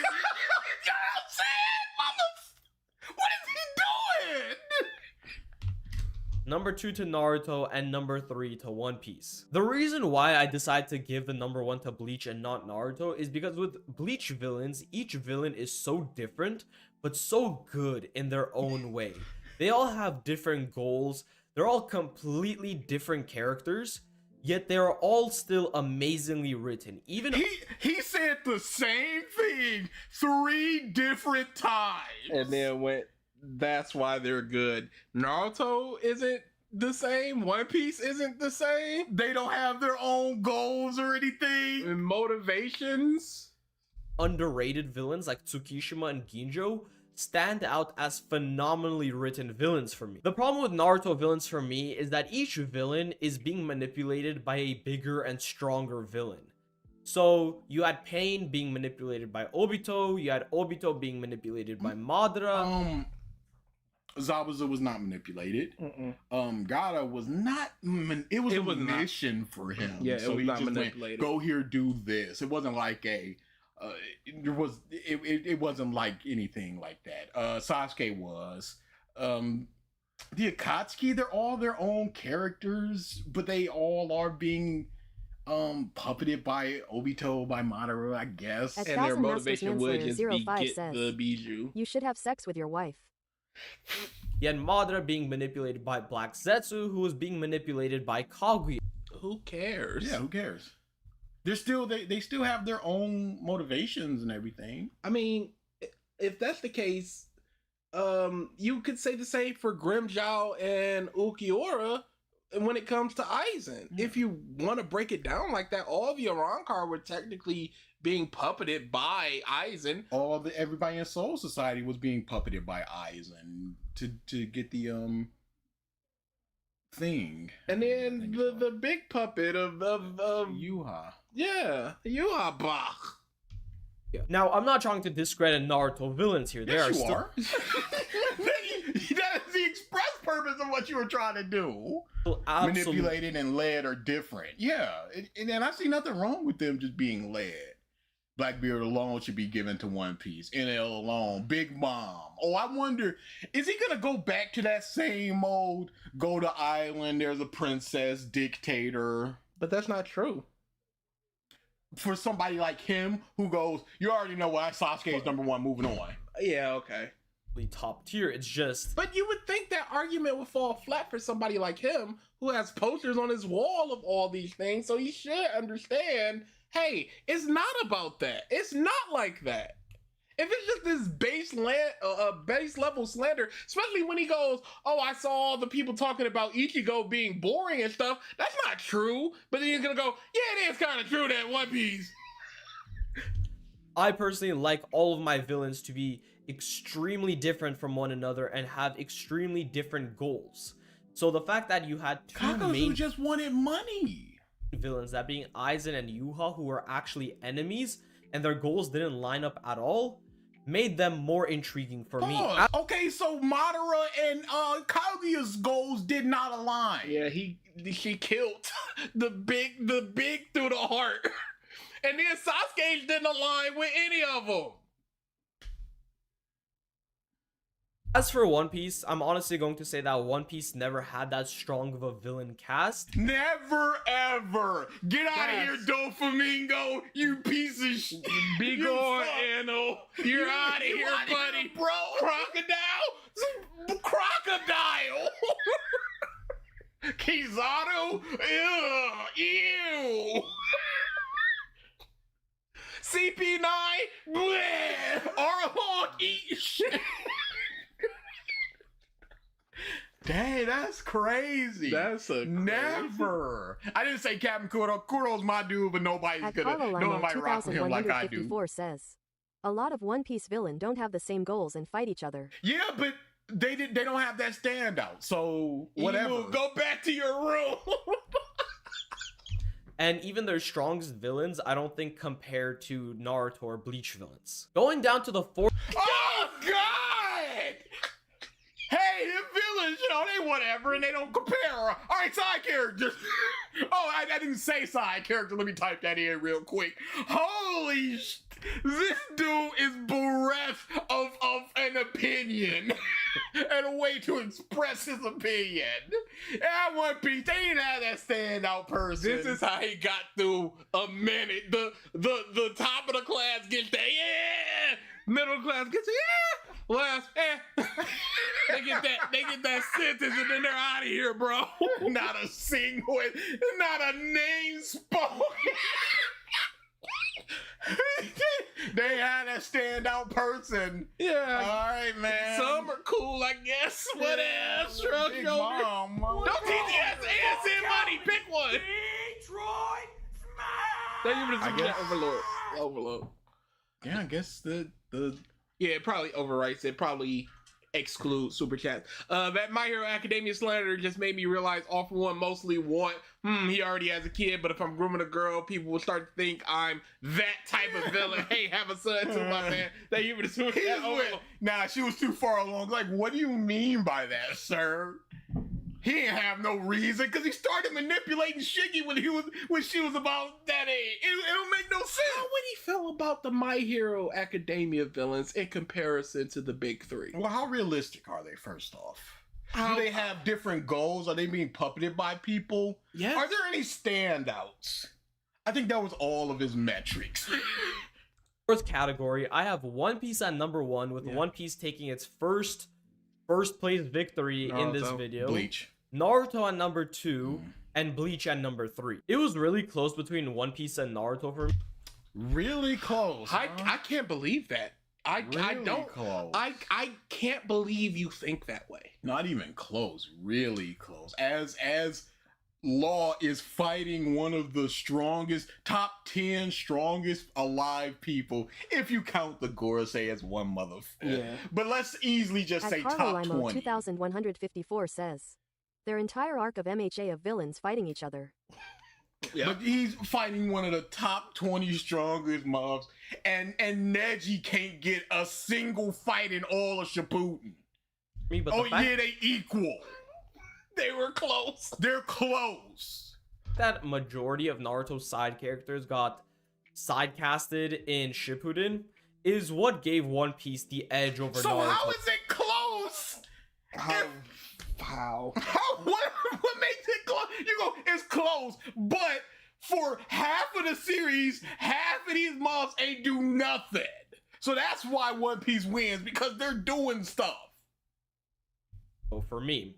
What is he doing? Number 2 to Naruto, and number 3 to One Piece. The reason why I decided to give the number 1 to Bleach and not Naruto is because with Bleach villains, each villain is so different, but so good in their own way. They all have different goals, they're all completely different characters, yet they're all still amazingly written. Even He said the same thing 3 different times. And then went, that's why they're good. Naruto isn't the same. One Piece isn't the same. They don't have their own goals or anything. And motivations. underrated villains like Tsukishima and Ginjo stand out as phenomenally written villains for me. The problem with Naruto villains for me is that each villain is being manipulated by a bigger and stronger villain. So you had Pain being manipulated by Obito, you had Obito being manipulated by Madara. Zabuza was not manipulated. Gaara was not. It was a mission for him. Yeah, it so was he not just manipulated. Went, go here, do this. It wasn't like a. It wasn't like anything like that. Sasuke was. The Akatsuki, they're all their own characters, but they all are being puppeted by Obito, by Madara, I guess. At And their 1000 motivation Masters would just be Manslayer 05 get says, the Bijou. you should have sex with your wife. You had Madara being manipulated by Black Zetsu, who was being manipulated by Kaguya. Who cares? Yeah, who cares? They're still they still have their own motivations and everything. I mean, if that's the case, you could say the same for Grimjaw and Ukiura when it comes to Aizen. If you want to break it down like that, all the Arankar were technically being puppeted by Aizen. Everybody in Soul Society was being puppeted by Aizen to get the thing. And then the big puppet of Yuha. yeah, Yuha Bach. Now, I'm not trying to discredit Naruto villains here. There Yes, are you still are. That's the express purpose of what you were trying to do. Manipulated and led are different. Yeah, and I see nothing wrong with them just being led. Blackbeard alone should be given to One Piece. NL alone. Big Mom. Oh, I wonder, is he gonna go back to that same mode? Go to island, there's a princess, dictator. But that's not true. For somebody like him who goes, you already know why Sasuke is number one, moving on. Yeah, okay. top tier. It's just But you would think that argument would fall flat for somebody like him who has posters on his wall of all these things, so he should understand, hey, it's not about that. It's not like that. If it's just this base level slander, especially when he goes, oh, I saw all the people talking about Ichigo being boring and stuff, that's not true. But then he's gonna go, yeah, it is kind of true that One Piece. I personally like all of my villains to be extremely different from one another and have extremely different goals. So the fact that you had two Kakazu main just wanted money. villains, that being Aizen and Yuha, who were actually enemies and their goals didn't line up at all, made them more intriguing for me. Pause. Okay, so Madara and Kaguya's goals did not align. Yeah, she killed the big through the heart. And then Sasuke didn't align with any of them. As for One Piece, I'm honestly going to say that One Piece never had that strong of a villain cast. Never ever get out of here, Doflamingo, you piece of shit. Be gone, Anno. You're out of here, outta buddy. bro. Crocodile. Kizaru, ew. CP9. Bleh. Arlong, eat shit. Dang, that's crazy. That's a never. I didn't say Captain Kuro. Kuro's my dude, but nobody's At gonna. Nobody rock with him like I do. 2154 says, a lot of One Piece villain don't have the same goals and fight each other. Yeah, but they don't have that standout. So whatever. Emu, go back to your room. And even their strongest villains, I don't think compare to Naruto or Bleach villains. Going down to the fourth. Oh God! Hey, the villains, they whatever, and they don't compare. All right, side characters. Oh, I didn't say side character. Let me type that in real quick. Holy sh! This dude is bereft of an opinion and a way to express his opinion. At One Piece, they didn't have that standout person. This is how he got through a minute. The top of the class gets the yeah. Middle class gets the yeah. Last they get that sentence and then they're out of here, bro. Not a single, not a name spoken. They had a standout person. Yeah. All right, man. Some are cool, I guess. What else? Shrug Big your Mom. Don't TTS ASN money. Pick one. Thank you for the I super chat, guess- Overload. Yeah, I guess the Yeah, it probably overwrites it. Probably exclude super chats. That My Hero Academia slander just made me realize All For One mostly want, he already has a kid, but if I'm grooming a girl, people will start to think I'm that type of villain. Hey, have a son too, my man. Thank you for the super chat. Overload. Nah, she was too far along. Like, what do you mean by that, sir? He didn't have no reason because he started manipulating Shiggy when she was about that age. It don't make no sense. How would he feel about the My Hero Academia villains in comparison to the big three? Well, how realistic are they, first off? Do they have different goals? Are they being puppeted by people? Yes. Are there any standouts? I think that was all of his metrics. Fourth category, I have One Piece at number 1, with One Piece taking its first place victory in this Naruto. video. Bleach. Naruto at number 2 and Bleach at number 3. It was really close between One Piece and Naruto for me. Really close. I can't believe that. I don't. Close. I can't believe you think that way. Not even close. Really close. As Law is fighting one of the strongest, top 10 strongest alive people, if you count the Gorosei as one motherfucker. Yeah. But let's easily just At say top Carlo 20. 2154 says, their entire arc of MHA of villains fighting each other. Yeah. But he's fighting one of the top 20 strongest mobs, and Neji can't get a single fight in all of Shippuden. But the Oh fact yeah, they equal. They were close. They're close. that majority of Naruto's side characters got sidecasted in Shippuden is what gave One Piece the edge over So Naruto. how is it close? How? What makes it close? You go, it's close, but for half of the series, half of these mobs ain't do nothing. So that's why One Piece wins, because they're doing stuff. For me.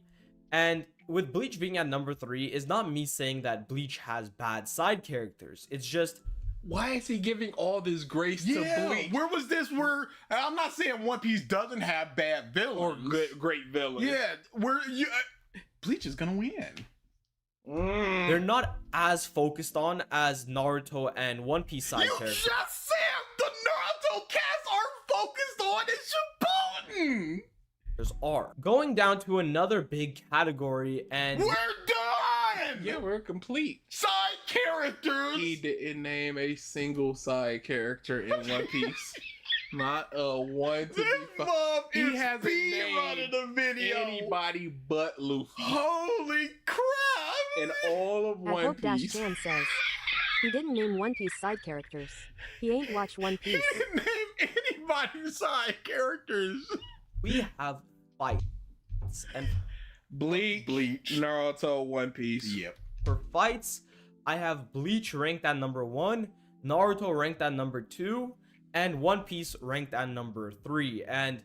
And with Bleach being at number 3 is not me saying that Bleach has bad side characters. It's just Why is he giving all this grace to Bleach? Where was this? Where I'm not saying One Piece doesn't have bad villains Or great villains. Yeah, Bleach is gonna win. they're not as focused on as Naruto and One Piece side You characters. just said the Naruto cast are focused on in Shippuden. characters are. Going down to another big category, and We're done! Yeah, we're complete. Side characters! He didn't name a single side character in One Piece. Not a one to This be mom He is hasn't speed named running the video. anybody but Luffy Holy crap! in all of At One Hope Dash Piece. Chan says, he didn't name One Piece side characters. He ain't watched One He Piece. didn't name anybody's side characters. we have fights. And Bleach, Naruto, One Piece. Yep. for fights, I have Bleach ranked at number 1, Naruto ranked at number 2, and One Piece ranked at number 3. And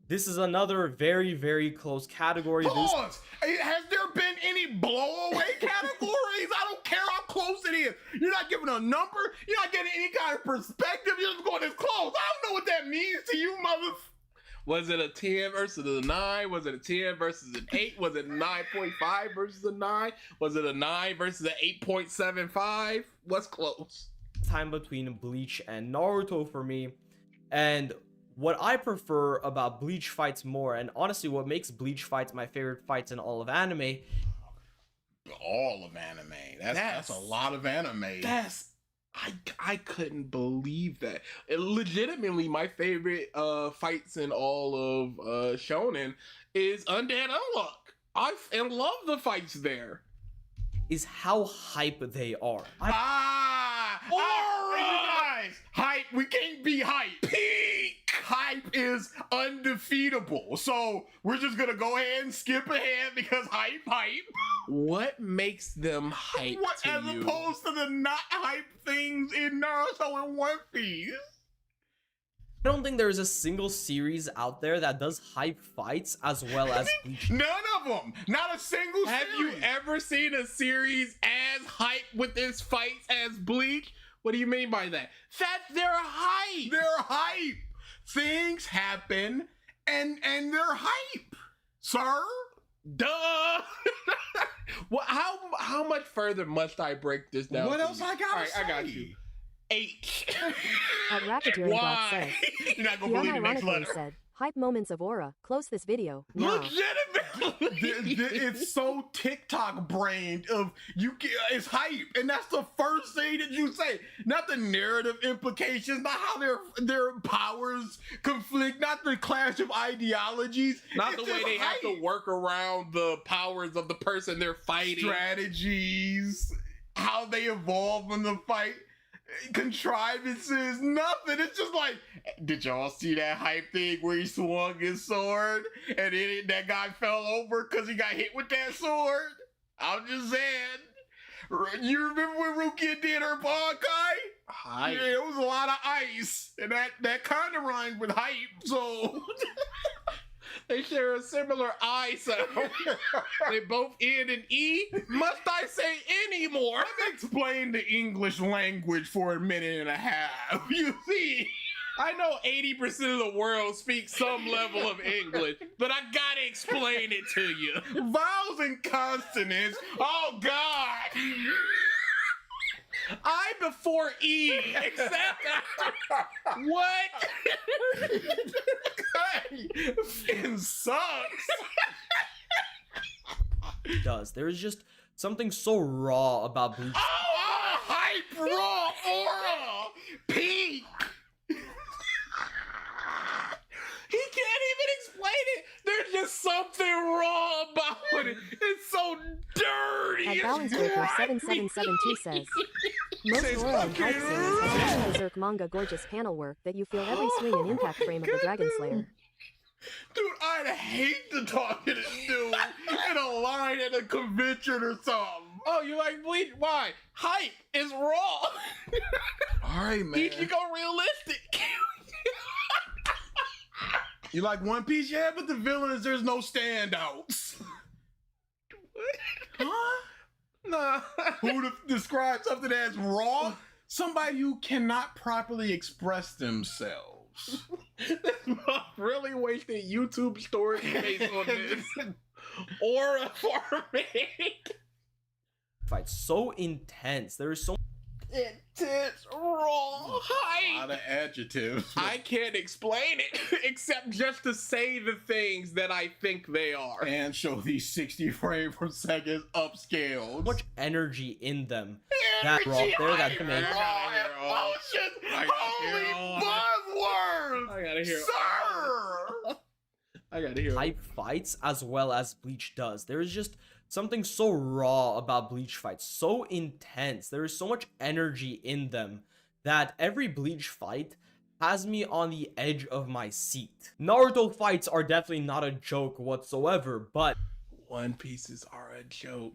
this is another very, very close category. Pause! Has there been any blowaway categories? I don't care how close it is. You're not giving a number. You're not getting any kind of perspective. You're just going this close. I don't know what that means to you, mother. Was it a 10 versus a 9? Was it a 10 versus an 8? Was it 9.5 versus a 9? Was it a 9 versus an 8.75? What's close? Time between Bleach and Naruto for me. And what I prefer about Bleach fights more, and honestly what makes Bleach fights my favorite fights in all of anime, All of anime. That's a lot of anime. I couldn't believe that. Legitimately, my favorite fights in all of Shonen is Undead Unluck. I love the fights there. is how hype they are. Guys, hype. We can't be hype. Peak hype is undefeatable. So we're just gonna go ahead and skip ahead because hype. What makes them hype What to as you? opposed to the not hype things in Naruto and One Piece? I don't think there's a single series out there that does hype fights as well as Bleach. None of them. Not a single Have you series. ever seen a series as hype with its fights as Bleach? What do you mean by that? They're hype. They're hype. Things happen and they're hype. Sir? Duh. Well, how much further must I break this down? What for else you? I gotta All right, say? I got you. H. At Racketeering Bot Why? says, You're not he gonna believe the next unironically letter. said, hype moments of aura, close this video, now. Legitimately. It's so TikTok brained of it's hype, and that's the first thing that you say. Not the narrative implications, not how their powers conflict, not the clash of ideologies, Not It's the way just they have hype. to work around the powers of the person they're fighting. Strategies, how they evolve in the fight, contrivances, nothing. It's just like, did y'all see that hype thing where he swung his sword and then that guy fell over because he got hit with that sword? I'm just saying. You remember when Rukia did her Bankai? Hype. Yeah, it was a lot of ice, and that kind of rhymes with hype. So They share a similar I sound. They both end in E. Must I say any more? let me explain the English language for a minute and a half. You see. I know 80% of the world speaks some level of English, but I gotta explain it to you. Vowels and consonants. Oh God! I before E, except after. What? It sucks. It does. There is just something so raw about Bleach. Oh, hype raw aura peak. He can't even explain it. There's just something wrong about it. It's so dirty. At It's Balancebreaker grimy. 7772 says, most aura and hype scenes have such Berserk manga gorgeous panel work that you feel every swing and impact frame of the Dragon Slayer. Dude, I'd hate to talk to this dude in a line at a convention or something. Oh, you like Bleach? Why? Hype is raw. All right, man. You should go realistic. You like One Piece? Yeah, but the villains, there's no standouts. Huh? Nah. Who describes something as raw? Somebody who cannot properly express themselves. Really wasted YouTube storage space on this. Aura farming. Fight so intense. There is so intense, raw, A lot hype. of adjectives. I can't explain it except just to say the things that I think they are. And show these 60 frames per second upscales. much energy in them that raw there that can make Holy buzzwords! I gotta hear Sir! I gotta hear hype fights as well as Bleach does. There is just something so raw about Bleach fights, so intense. There is so much energy in them that every Bleach fight has me on the edge of my seat. Naruto fights are definitely not a joke whatsoever, but One Pieces are a joke.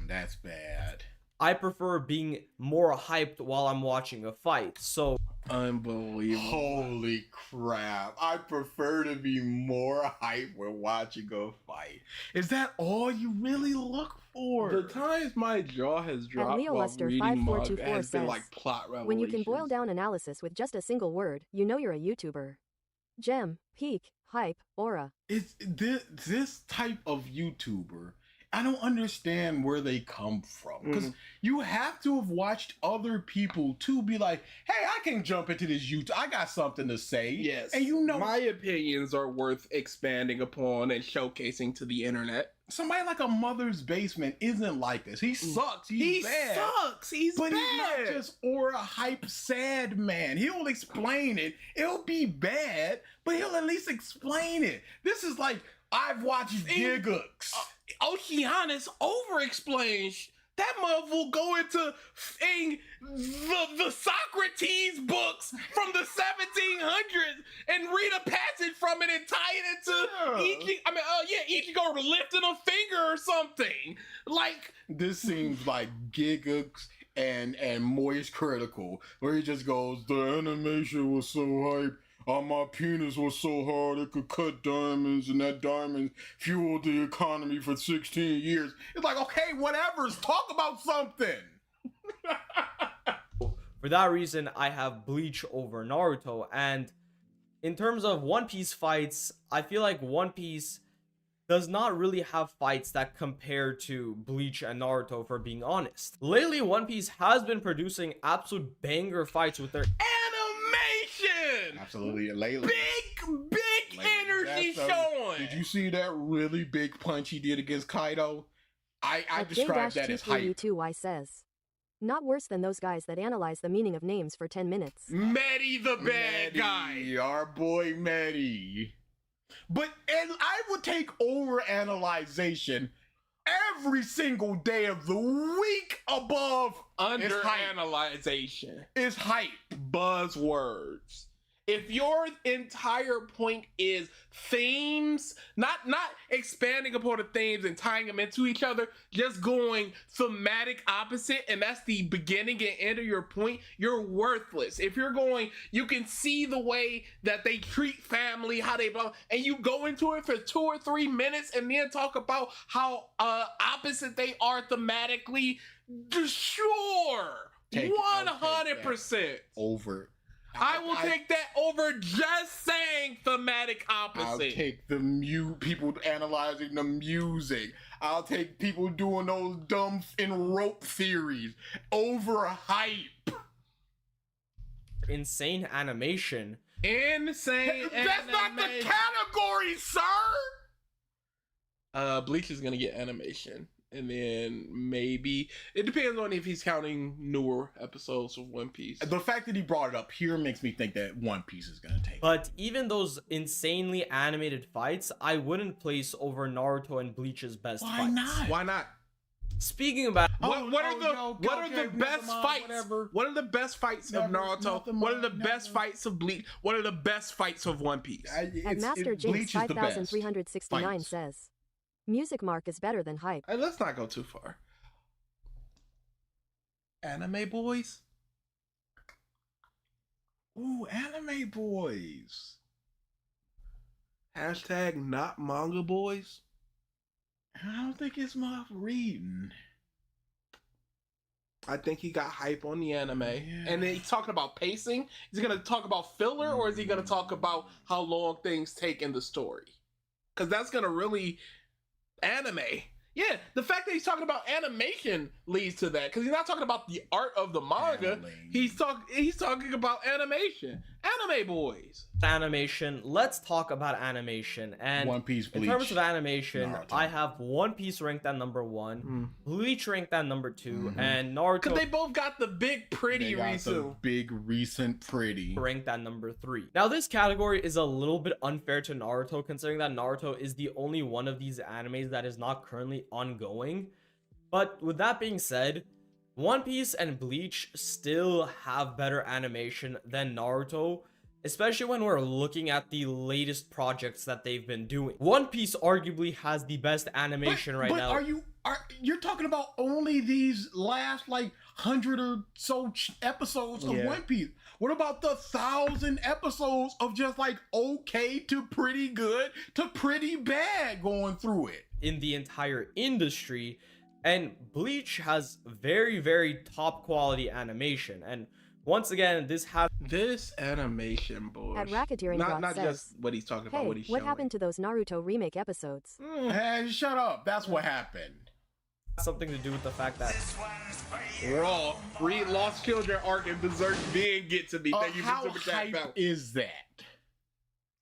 That's bad. I prefer being more hyped while I'm watching a fight. So Unbelievable. Holy crap. I prefer to be more hype when watching a fight. Is that all you really look for? The times my jaw has dropped Leo while Lester reading manga 5424 has been says, like plot revelations. When you can boil down analysis with just a single word, you know you're a YouTuber. Gem, peak, hype, aura. It's this type of YouTuber. I don't understand where they come from, because you have to have watched other people to be like, hey, I can jump into this YouTube. I got something to say. Yes. And you know, my opinions are worth expanding upon and showcasing to the internet. somebody like a Mother's Basement isn't like this. He sucks. He's bad. sucks. He's But bad. he's not just aura hype sad man. He'll explain it. It'll be bad, but he'll at least explain it. This is like, I've watched Gigooks. Oceanus over-explains. That mother will go into the Socrates books from the 1700s and read a passage from it and tie it into Ichigo lifting a finger or something. Like, This seems like Gigooks and Moist Critical, where he just goes, the animation was so hype. My penis was so hard it could cut diamonds, and that diamond fueled the economy for 16 years. It's like, okay, whatever. Talk about something. for that reason, I have Bleach over Naruto. And in terms of One Piece fights, I feel like One Piece does not really have fights that compare to Bleach and Naruto, for being honest. Lately, One Piece has been producing absolute banger fights with their animation! Absolutely, Layla. Big energy showing! Did you see that really big punch he did against Kaido? I described that as hype. J-232Y says, not worse than those guys that analyze the meaning of names for 10 minutes. Medi the bad guy! Our boy Medi. But and I would take over-analyzation every single day of the week above Under-analyzation. is hype. Buzzwords. If your entire point is themes, not expanding upon the themes and tying them into each other, just going thematic opposite, and that's the beginning and end of your point, you're worthless. If you're going, you can see the way that they treat family, how they blah, and you go into it for 2 or 3 minutes and then talk about how opposite they are thematically, sure. Take 100%. Over. I will take that over just saying thematic opposite. I'll take the people analyzing the music. I'll take people doing those dumb rope theories over hype. insane animation. Insane. That's not the category, sir. Bleach is gonna get animation, and then maybe it depends on if he's counting newer episodes of One Piece. The fact that he brought it up here makes me think that One Piece is gonna take it. But even those insanely animated fights, I wouldn't place over Naruto and Bleach's best Why fights. not? Why not? Speaking about What are the best fights? Whatever. What are the best fights of Naruto? nothing What are the mind, best never. fights of Bleach? What are the best fights of One Piece? At Master Jinx Bleach is the best 5369 fights. says, music mark is better than hype. Hey, let's not go too far. Anime boys? Ooh, anime boys. Hashtag not manga boys? I don't think it's my reading. I think he got hype on the anime. Yeah. And then he's talking about pacing. Is he going to talk about filler, or is he going to talk about how long things take in the story? Because that's going to really anime. Yeah, the fact that he's talking about animation leads to that, because he's not talking about the art of the manga. He's talking about animation. Anime boys. Animation. Let's talk about animation. And One Piece, in Bleach, terms of animation, Naruto. I have One Piece ranked at number 1, Bleach ranked at number 2, and Because Naruto they both got the big pretty They got the Risu. big recent pretty. ranked at number 3. Now, this category is a little bit unfair to Naruto, considering that Naruto is the only one of these animes that is not currently ongoing. But with that being said, One Piece and Bleach still have better animation than Naruto, especially when we're looking at the latest projects that they've been doing. One Piece arguably has the best animation right now. But you're talking about only these last like 100 or so episodes of One Piece? What about the 1,000 episodes of just like okay to pretty good to pretty bad going through it? In the entire industry, and Bleach has very, very top quality animation. And once again, This animation, boy. At Racketeering not Bot just says, what he's talking about, Hey, what he's what showing. happened to those Naruto remake episodes? Hey, shut up. That's what happened. something to do with the fact that Raw, read Lost Children arc and Berserk didn't get to me. Thank you for How Super Chat hype Bell. is that?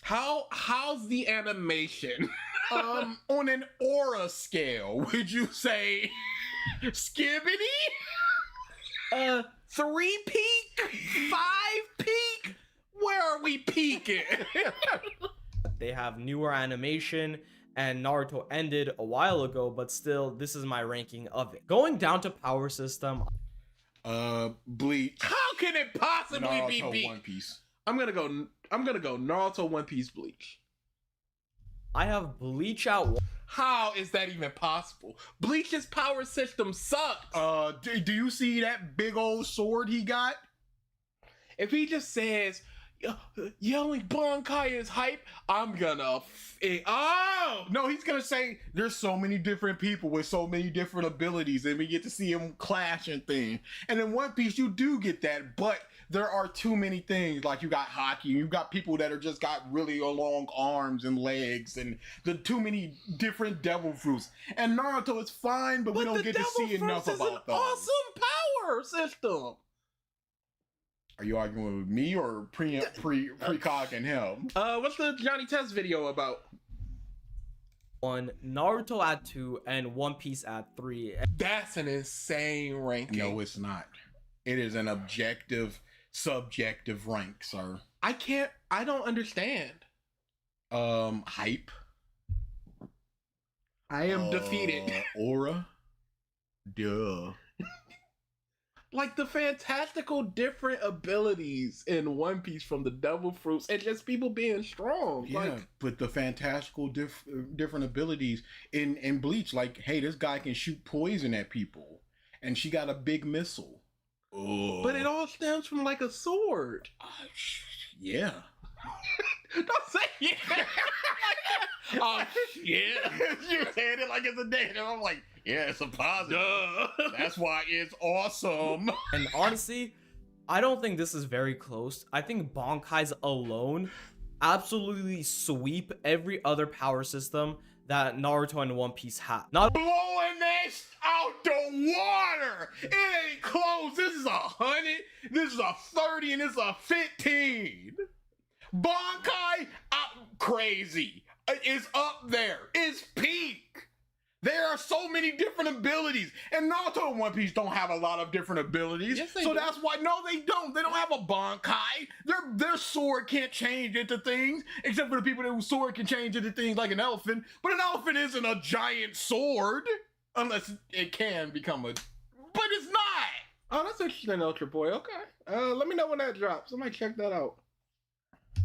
How's the animation? On an aura scale, would you say skibbity? 3 peak? 5 peak? Where are we peaking? they have newer animation, and Naruto ended a while ago, but still, this is my ranking of it. Going down to power system, Bleach. How can it possibly be Naruto, beat? One Piece. I'm gonna go Naruto, One Piece, Bleach. I have Bleach out. How is that even possible? Bleach's power system sucks. Do you see that big old sword he got? If he just says, yelling Bankai is hype, I'm gonna No, he's gonna say there's so many different people with so many different abilities, and we get to see him clash and things. And in One Piece, you do get that, but there are too many things. Like you got hockey, you got people that are just got really long arms and legs, and the too many different devil fruits. And Naruto is fine, but we don't get to see enough about those. Awesome power system. Are you arguing with me or Precog and him? What's the Johnny Test video about? 1, Naruto at 2, and One Piece at 3. That's an insane ranking. No, it's not. It is an objective, subjective rank, sir. I don't understand. Hype. I am defeated. Aura. Duh. Like the fantastical different abilities in One Piece from the devil fruits and just people being strong. Yeah, Like, but the fantastical different abilities in Bleach, like, hey, this guy can shoot poison at people, and she got a big missile. Ugh. but it all stems from like a sword. Yeah. Don't say yeah. Oh yeah. You said it like it's a negative. I'm like, yeah, it's a positive. Duh. That's why it's awesome. And honestly, I don't think this is very close. I think Bankai's alone absolutely sweep every other power system that Naruto and One Piece have. Not Blowing this out the water. It ain't close. This is 100. This is a 30, and this is a 15. Bankai, crazy. It's up there. It's peak. There are so many different abilities, and Naruto and One Piece don't have a lot of different abilities. Yes, they so do. that's why they don't. They don't have a Bankai. Their sword can't change into things, except for the people whose sword can change into things like an elephant. But an elephant isn't a giant sword, unless it can become a. But it's not. Oh, that's interesting, Ultra Boy. Okay. Let me know when that drops. I might check that out.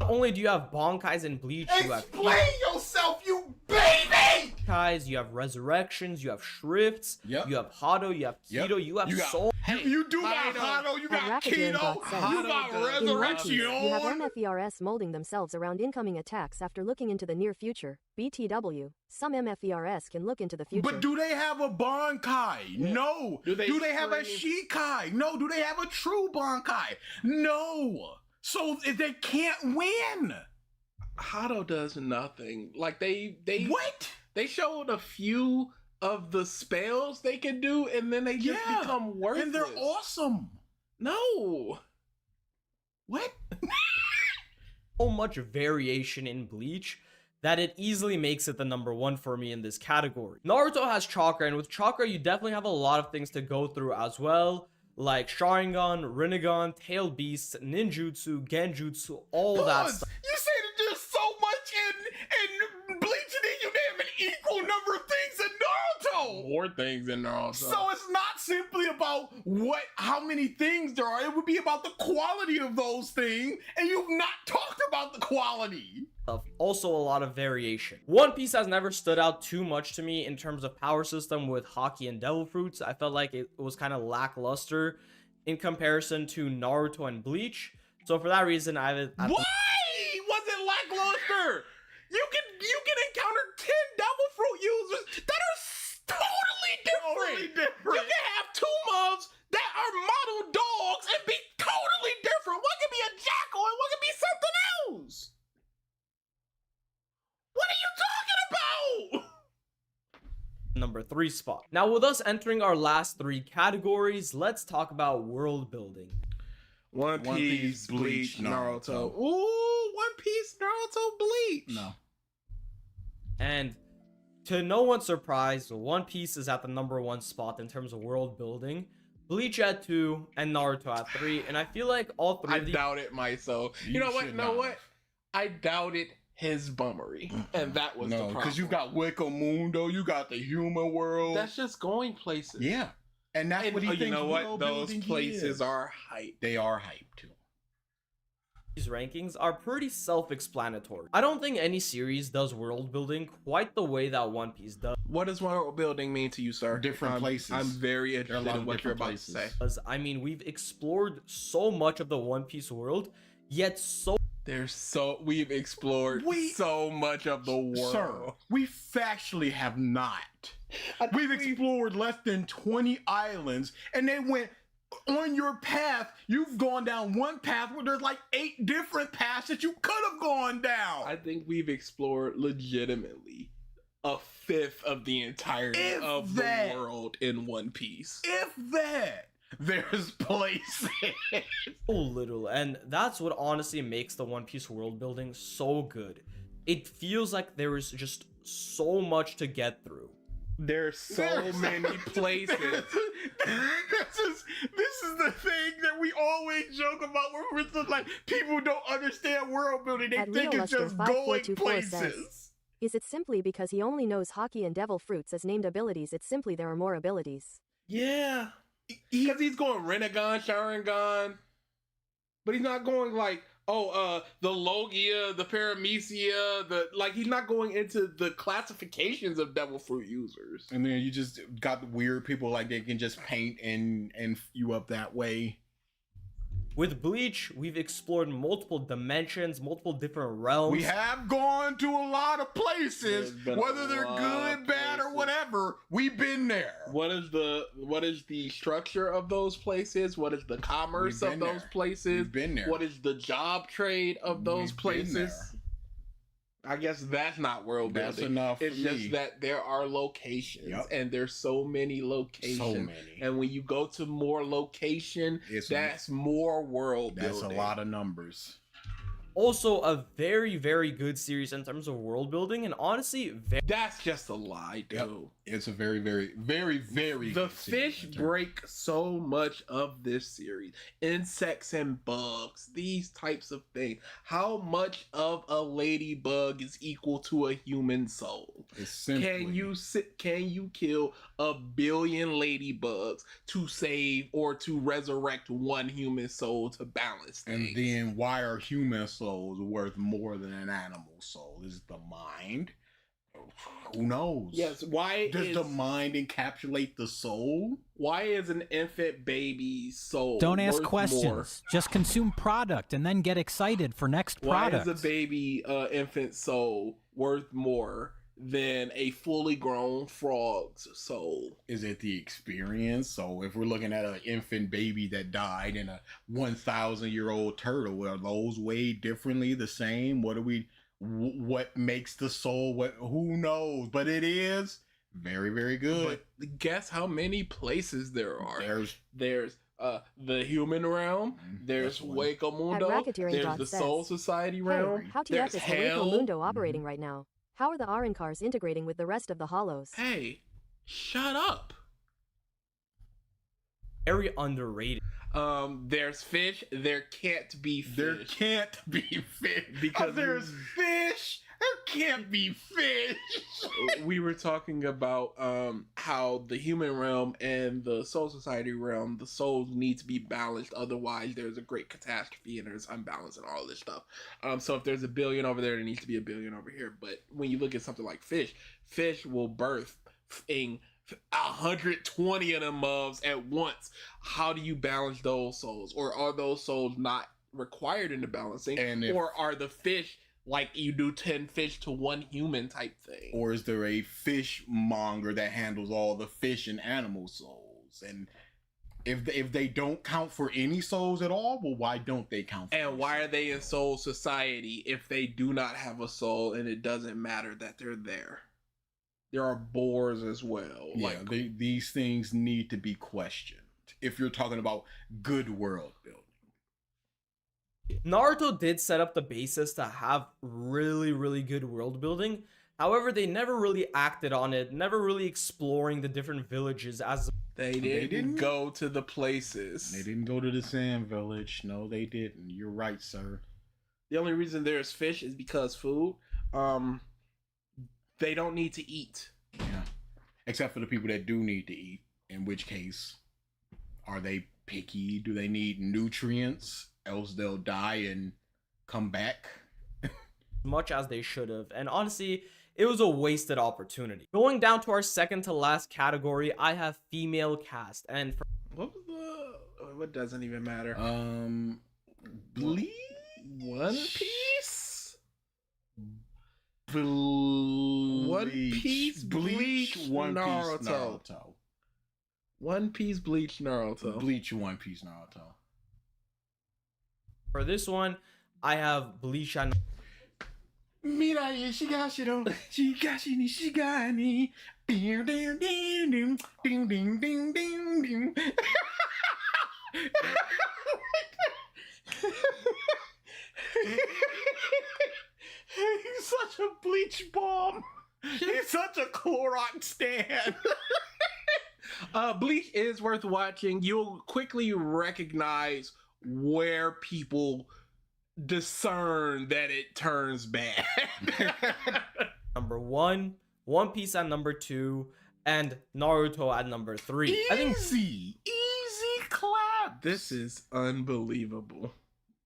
only do you have Bankais and Bleach, you have Explain yourself, you baby! Bankais, you have Resurrections, you have Shrifts, Yep. you have Hado, you have Yep. Keto, you have You got- Soul. You do got Hado. Hado, you got At Racketeering Keto, Bot says, you got Hado does. In One Piece, you have Resurrection. MFERS molding themselves around incoming attacks after looking into the near future. BTW. Some MFERS can look into the future. But do they have a Bankai? No. Do Do they they have a scream- Shikai? No. Do they have a true Bankai? No. So they can't win. Hado does nothing. Like they What? they showed a few of the spells they can do, and then they just become worthless. And they're awesome. No. What? So much variation in Bleach that it easily makes it the number one for me in this category. Naruto has chakra, and with chakra, you definitely have a lot of things to go through as well, like Sharingan, Rinnegan, Tail Beasts, Ninjutsu, Genjutsu, all that stuff. You say that there's so much in Bleach, and then you name an equal number of things in Naruto. More things in Naruto. So it's not simply about how many things there are. It would be about the quality of those things, and you've not talked about the quality. Also a lot of variation. One Piece has never stood out too much to me in terms of power system with Haki and Devil Fruits. I felt like it was kind of lackluster in comparison to Naruto and Bleach. So for that reason, I have Why was it lackluster? You can encounter 10 Devil Fruit users that are totally different. You can have 2 mobs that are model dogs and be totally different. One can be a jackal and one can be something else. What are you talking about? number 3 spot. Now with us entering our last 3 categories, let's talk about world building. One Piece, Bleach, Naruto. Ooh, One Piece, Naruto, Bleach. No. And to no one's surprise, One Piece is at the number 1 spot in terms of world building, Bleach at 2, and Naruto at 3. And I feel like all 3 I of these... doubt it myself. You know what? I doubted his bummery, and that was the problem. Because you got Wakamundo, you got the human world. That's just going places. Yeah. And that's what he thinks. You know what? world Those building places is. are hype. They are hype too. These rankings are pretty self-explanatory. I don't think any series does world building quite the way that One Piece does. What does world building mean to you, sir? Different places. I'm very There are a interested lot in of what you're about different to say. Because, I mean, we've explored so much of the One Piece world, yet We've explored so much of the world. Sir, we factually have not. We've explored less than 20 islands, and they went on your path. You've gone down one path where there's like 8 different paths that you could have gone down. I think we've explored legitimately 1/5 of the entirety of the world in One Piece. If that. There's places. so little, and that's what honestly makes the One Piece world building so good. It feels like there is just so much to get through. There's so many places. This is the thing that we always joke about, where we're just like, people don't understand world building. They think it's just going places. Is it simply because he only knows Haki and Devil Fruits as named abilities? It's simply there are more abilities. Yeah. Because he's going Rinnegan, Sharingan, but he's not going like, the Logia, the Paramecia, he's not going into the classifications of Devil Fruit users. And then you just got the weird people, like they can just paint and you up that way. With Bleach, we've explored multiple dimensions, multiple different realms. We have gone to a lot of places, whether they're good, bad, or whatever. We've been there. What is the structure of those places? What is the commerce of those places? We've been there. What is the job trade of those places? I guess that's not world building. That's enough. It's just that there are locations, and there's so many locations. So many. And when you go to more location, that's more world building. That's a lot of numbers. Also, a very, very good series in terms of world building, and honestly, that's just a lie, dude. Yep. It's a very, very, very, very the fish break so much of this series. Insects and bugs, these types of things. How much of a ladybug is equal to a human soul? It's simply... Can you kill 1 billion ladybugs to save or to resurrect one human soul to balance things? And then why are human souls worth more than an animal soul? Is it the mind? Who knows? Yes, does the mind encapsulate the soul? Why is an infant baby soul Don't ask worth questions. More? Just consume product and then get excited for next product. Why is a baby infant soul worth more than a fully grown frog's soul? Is it the experience? So if we're looking at an infant baby that died and a 1,000-year-old turtle, are those weighed differently, the same? What makes the soul? Who knows? But it is Very, very good. But guess how many places there are? There's the human realm, there's that's one. Hueco At Mundo, Racketeering there's God the says, Soul Society Hey, realm, how TF there's is Hueco hell. Mundo operating right now? How are the Arin cars integrating with the rest of the hollows? Hey, shut up. Very underrated. There's fish. There can't be fish. There can't be fish Because there's fish. There can't be fish. We were talking about how the human realm and the soul society realm, the souls need to be balanced, otherwise there's a great catastrophe and there's unbalance and all this stuff. So if there's a billion over there needs to be a billion over here. But when you look at something like fish will birth in 120 of them mobs at once. How do you balance those souls? Or are those souls not required in the balancing? Or are the fish like you do 10 fish to 1 human type thing? Or is there a fishmonger that handles all the fish and animal souls? And if they don't count for any souls at all, well, why don't they count for And why are they in soul society if they do not have a soul and it doesn't matter that they're there? There are boars as well. Yeah, Like these things need to be questioned if you're talking about good world building. Naruto did set up the basis to have really good world building. However, they never really acted on it, never really exploring the different villages as they didn't go to the places. They didn't go to the sand village. No, they didn't. You're right, sir. The only reason there's fish is because food. They don't need to eat. Yeah. Except for the people that do need to eat, in which case, are they picky? Do they need nutrients? Else they'll die and come back. much as they should have. And honestly, it was a wasted opportunity. Going down to our second to last category, I have female cast. And for What was the... What doesn't even matter. Bleach? One Piece? One Piece, Bleach, One Piece, Naruto. Naruto. One Piece, Bleach, Naruto. Bleach, One Piece, Naruto. for this one, I have Bleach and Mira, Shigashiro, Shigashi ni Shigani. Ding ding ding ding ding ding ding ding ding. He's such a Bleach bomb. He's such a Clorox stand. Bleach is worth watching. You'll quickly recognize where people discern that it turns bad. number 1, One Piece at number 2, and Naruto at number 3. I think Easy clap. This is unbelievable.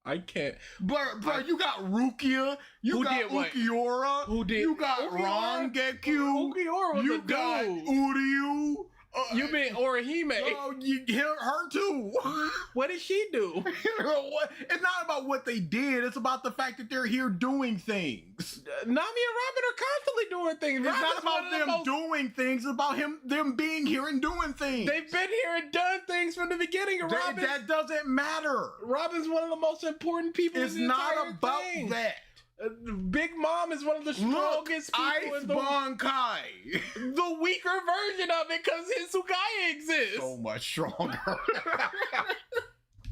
I can't. Bro, you got Rukia, you Who got did what? Ukiora, Who did? you got Ukiora- Rangeku, Ukiora was you a got dude. Uryu. You mean Orihime? Oh, her too. What did she do? It's not about what they did. It's about the fact that they're here doing things. Nami and Robin are constantly doing things. It's Robin's not one about of the them most- doing things. It's about them being here and doing things. They've been here and done things from the beginning. That doesn't matter. Robin's one of the most important people. It's in the not entire about thing. that. Big Mom is one of the Look, strongest people Ice in the Bankai. the weaker version of it because his Sukaya exists. So much stronger.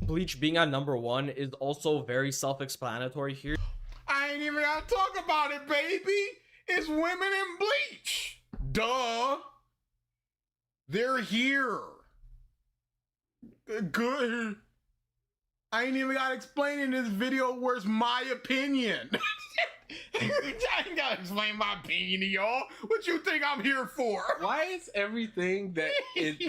Bleach being at number 1 is also very self-explanatory here. I ain't even gotta talk about it, baby. It's women in Bleach. Duh. They're here. Good. I ain't even gotta explain in this video where's my opinion. I ain't gotta explain my opinion to y'all. What you think I'm here for? Why is everything that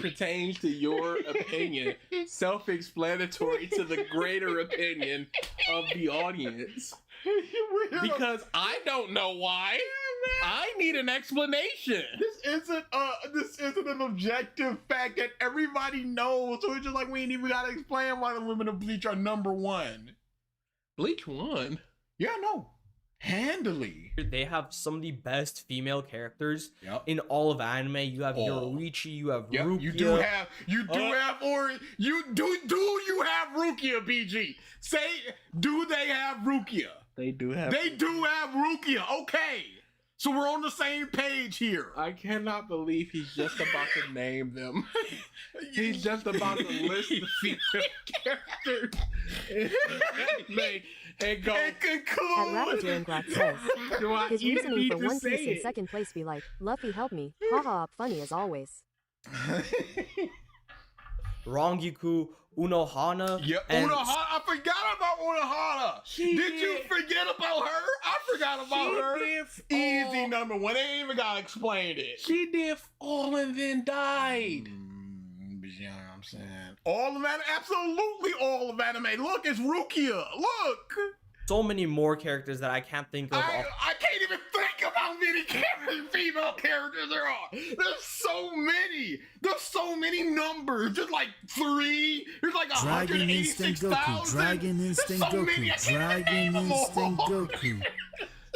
pertains to your opinion self-explanatory to the greater opinion of the audience? Because I don't know why. I need an explanation. This isn't an objective fact that everybody knows. So it's just like we ain't even gotta explain why the women of Bleach are number 1. Bleach won. Yeah, no. Handily. They have some of the best female characters Yep. in all of anime. You have Oh. Yoruichi, you have Yep, Rukia. you do have you have Rukia, BG. Say, do they have Rukia? They do have. They do have Rukia. Okay. So we're on the same page here. I cannot believe he's just about to name them. He's just about to list the female characters and go At conclude. Rabbit says, Do I his even reasoning need for to One say Piece in it? second place be like, Luffy help me, haha, funny as always. Rangiku, Unohana, Yeah, and Unohana. I forgot about Unohana. Did you forget about her? I forgot about her. Easy number one. They ain't even gotta explain it. She did all and then died. You know what I'm saying? All of anime, absolutely all of anime. Look, it's Rukia. Look. so many more characters that I can't think of. I can't even think of how many female characters there are. There's so many. There's so many numbers. There's like 3. There's like Dragon Instinct 186,000. Goku. Dragon Instinct There's so many, I Goku. can't even name Dragon them all. Instinct Goku.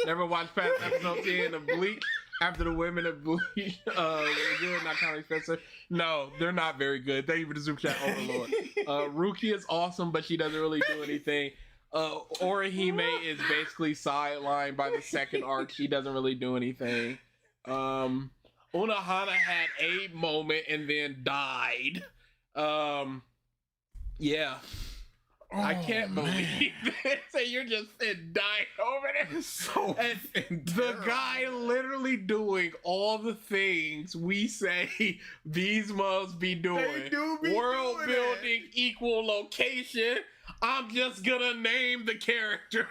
Never watched past episode 10 of Bleach after the women of Bleach. Good, not counting Spencer. No, they're not very good. Thank you for the super chat, Overlord. Rukia is awesome, but she doesn't really do anything. Orihime is basically sidelined by the second arc. She doesn't really do anything. Unohana had a moment and then died. Yeah. I can't believe this. And you're just dying over there. So And the guy literally doing all the things we say these must be doing. They do be World doing building, equal location. I'm just gonna name the characters.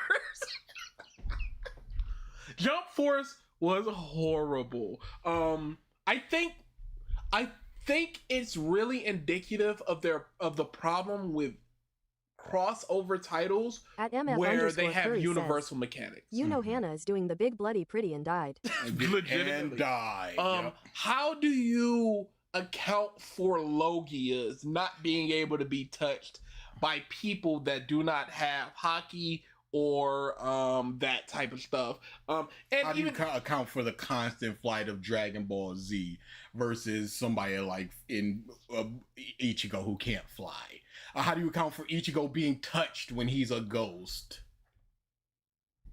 Jump Force was horrible. I think it's really indicative of the problem with crossover titles At MF where they have Curry universal mechanics. You know Hannah is doing the big bloody pretty and died. Legitimately. And died. How do you account for Logias not being able to be touched by people that do not have hockey or that type of stuff? And How do you account for the constant flight of Dragon Ball Z versus somebody like in Ichigo who can't fly? How do you account for Ichigo being touched when he's a ghost?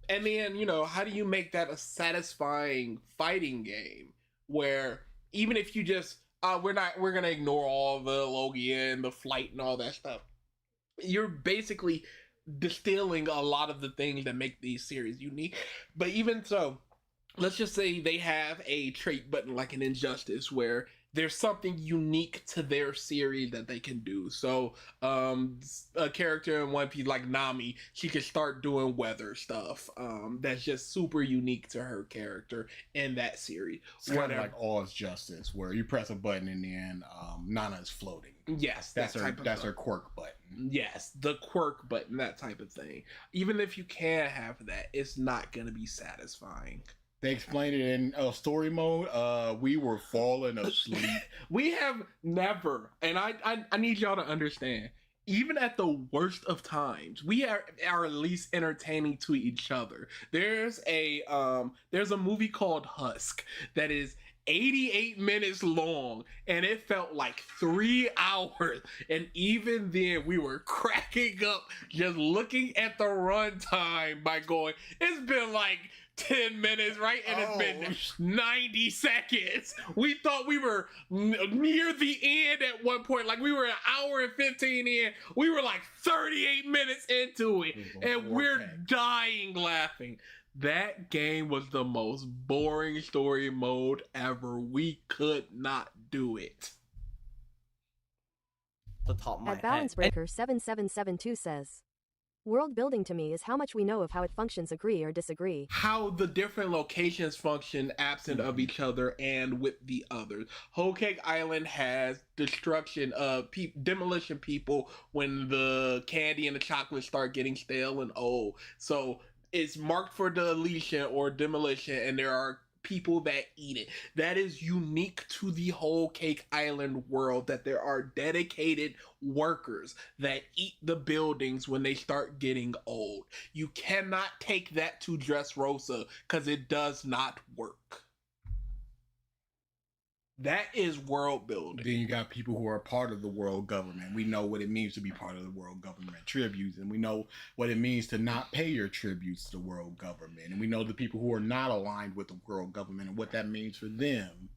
And then, how do you make that a satisfying fighting game where even if you just we're gonna ignore all the Logia and the flight and all that stuff, you're basically distilling a lot of the things that make these series unique. But even so, let's just say they have a trait button like an Injustice where there's something unique to their series that they can do. So a character in One Piece like Nami, she can start doing weather stuff that's just super unique to her character in that series. It's kind of like All's Justice, where you press a button and then Nana is floating. Yes, that's her quirk button. Yes, the quirk button, that type of thing. Even if you can have that, it's not going to be satisfying. They explained it in story mode. We were falling asleep. We have never, and I need y'all to understand, even at the worst of times, we are at least entertaining to each other. There's a movie called Husk that is 88 minutes long, and it felt like 3 hours, and even then we were cracking up just looking at the runtime by going, it's been like 10 minutes, right? And it's been 90 seconds. We thought we were near the end at one point. Like we were an hour and 15 in. We were like 38 minutes into it. And we're dying laughing. That game was the most boring story mode ever. We could not do it. The top of my At Balance Breaker 7772 says, world building to me is how much we know of how it functions, agree or disagree. How the different locations function absent of each other and with the others. Whole Cake Island has destruction of demolition people when the candy and the chocolate start getting stale and old. So it's marked for deletion or demolition, and there are people that eat it. That is unique to the Whole Cake Island world, that there are dedicated workers that eat the buildings when they start getting old. You cannot take that to Dressrosa because it does not work. That is world building. Then you got people who are part of the world government. We know what it means to be part of the world government tributes, and we know what it means to not pay your tributes to the world government. And we know the people who are not aligned with the world government and what that means for them.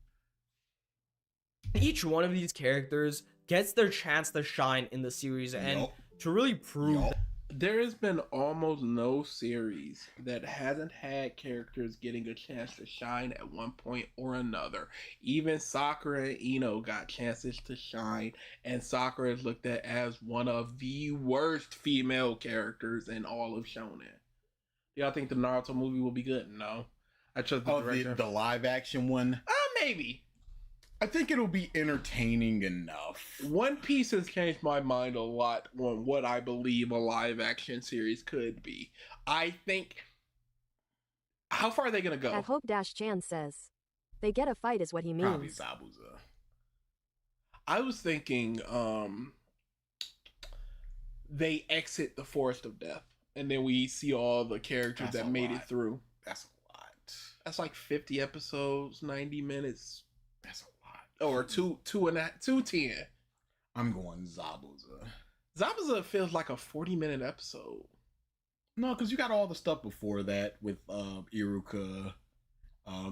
Each one of these characters gets their chance to shine in the series and Yup. to really prove Yup. There has been almost no series that hasn't had characters getting a chance to shine at one point or another. Even Sakura and Ino got chances to shine, and Sakura is looked at as one of the worst female characters in all of shonen. Y'all think the Naruto movie will be good? No. I trust the director. The live action one? Maybe. I think it'll be entertaining enough. One Piece has changed my mind a lot on what I believe a live action series could be. I think. How far are they going to go? At Hope-Chan says, they get a fight is what he Probably means. Zabuza. I was thinking they exit the Forest of Death, and then we see all the characters That's that a made lot. it through. That's a lot. That's like 50 episodes, 90 minutes. That's a lot. Or 210. I'm going Zabuza. Zabuza feels like a 40-minute episode. No, because you got all the stuff before that with Iruka,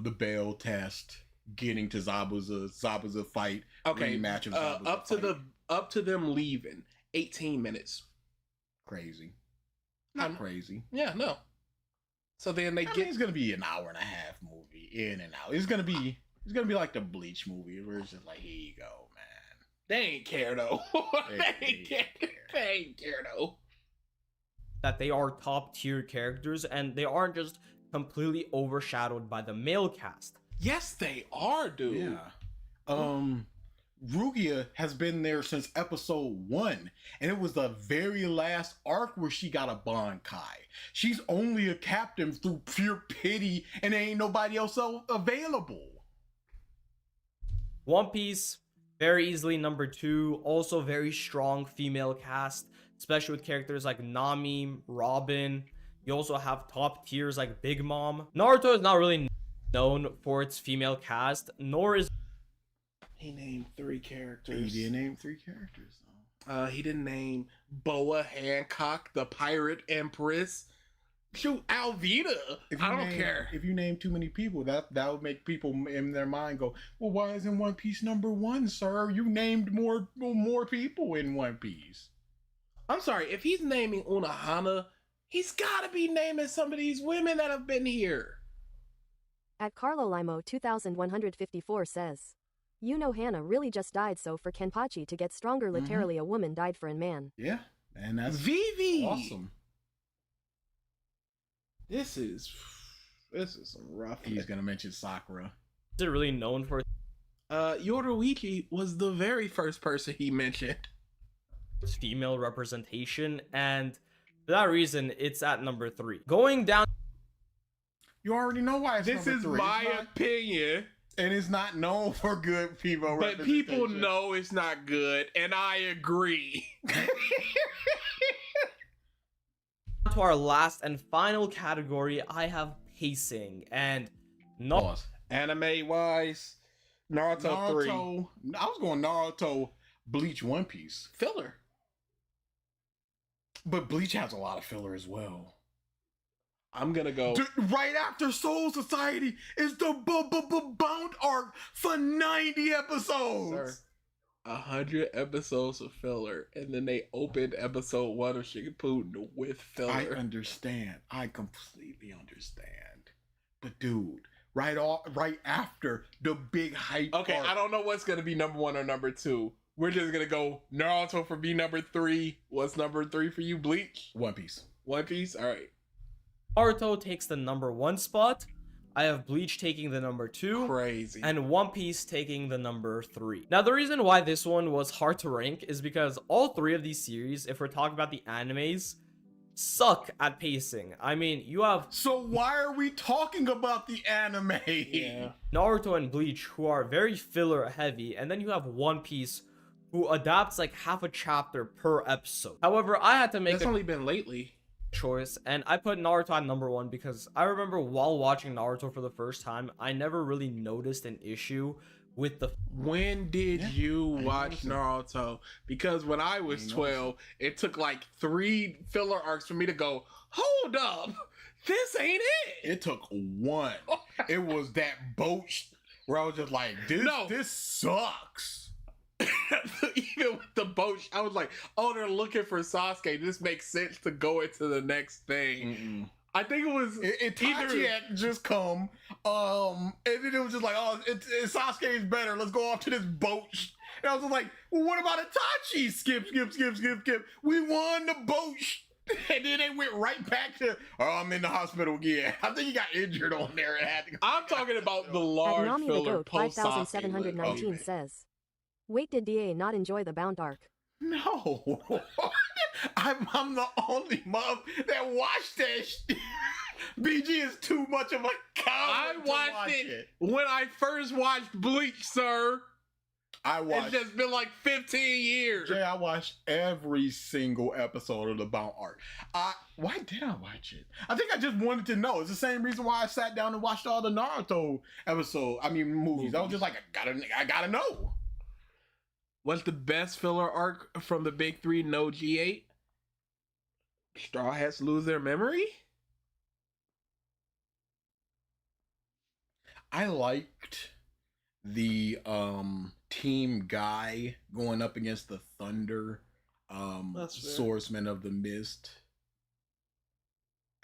the Bell test, getting to Zabuza fight, Okay, rematch of Zabuza up to them leaving, 18 minutes. crazy. Not crazy. Yeah, no. So then they I mean, it's gonna be an hour and a half movie, in and out. It's gonna be like the Bleach movie, where it's just like, here you go, man. They ain't care though. They They ain't care though. that they are top tier characters and they aren't just completely overshadowed by the male cast. Yes, they are, dude. Yeah. Rugia has been there since episode 1, and it was the very last arc where she got a Bankai. She's only a captain through pure pity, and there ain't nobody else available. One Piece, very easily number 2. Also very strong female cast, especially with characters like Nami, Robin. You also have top tiers like Big Mom. Naruto is not really known for its female cast, nor is He named 3 characters. He did name 3 characters, though. He didn't name Boa Hancock, the pirate empress. Shoot, Alvida. I don't care. If you name too many people, that would make people in their mind go, well, why isn't One Piece number 1, sir? You named more people in One Piece. I'm sorry, if he's naming Unohana, he's got to be naming some of these women that have been here. At Carlo Limo 2154 says, you know Hannah really just died, so for Kenpachi to get stronger, literally a woman died for a man. Yeah, and that's Vivi. awesome. This is some rough. He's gonna mention Sakura. it really known for Yoruichi was the very first person he mentioned. its female representation, and for that reason, it's at number 3. Going down, You already know why it's This number is 3. my It's not- opinion, and it's not known for good female but people representation. know it's not good, and I agree. to our last and final category, I have pacing, and no, Anime wise, Naruto 3. I was going Naruto, Bleach, One Piece. Filler. But Bleach has a lot of filler as well. I'm gonna go. Right after Soul Society is the Bound arc for 90 episodes. Sir, 100 episodes of filler, and then they opened episode 1 of Shippuden with filler. I understand. I completely understand. But dude, right after the big hype. Okay, arc, I don't know what's gonna be number 1 or number 2. We're just gonna go Naruto for me number 3. What's number 3 for you, Bleach? One Piece. One Piece? Alright. Naruto takes the number 1 spot. I have Bleach taking the number 2. Crazy. And One Piece taking the number 3. Now, the reason why this one was hard to rank is because all 3 of these series, if we're talking about the animes, suck at pacing. I mean, you have So why are we talking about the anime? Yeah. Naruto and Bleach, who are very filler heavy, and then you have One Piece, who adapts like half a chapter per episode. However, I had to make That's a only been lately. choice, and I put Naruto at number 1 because I remember while watching Naruto for the first time, I never really noticed an issue with the When did you watch notice it. Naruto? Because when I was 12, it took like 3 filler arcs for me to go, hold up, this ain't it. It took one. It was that boat where I was just like, this sucks. Even with the boat, I was like, oh, they're looking for Sasuke. This makes sense to go into the next thing. I think it was Itachi had just come, and then it was just like, oh, Sasuke is better. Let's go off to this boat. And I was just like, well, what about Itachi? Skip. We won the boat. And then they went right back to, oh, I'm in the hospital again. I think he got injured on there and had to go. I'm talking about the At large Nami the filler Goat post 5719 says, wait, did DA not enjoy the Bound arc? No. I'm the only mom that watched that shit. BG is too much of a coward. I watched it when I first watched Bleach, sir. It's just been like 15 years. Jay, I watched every single episode of the Bound arc. Why did I watch it? I think I just wanted to know. It's the same reason why I sat down and watched all the Naruto movies. I was just like, I gotta know. What's the best filler arc from the big 3 no G8? Straw Hats lose their memory? I liked the Team Guy going up against the Thunder Swordsman of the Mist.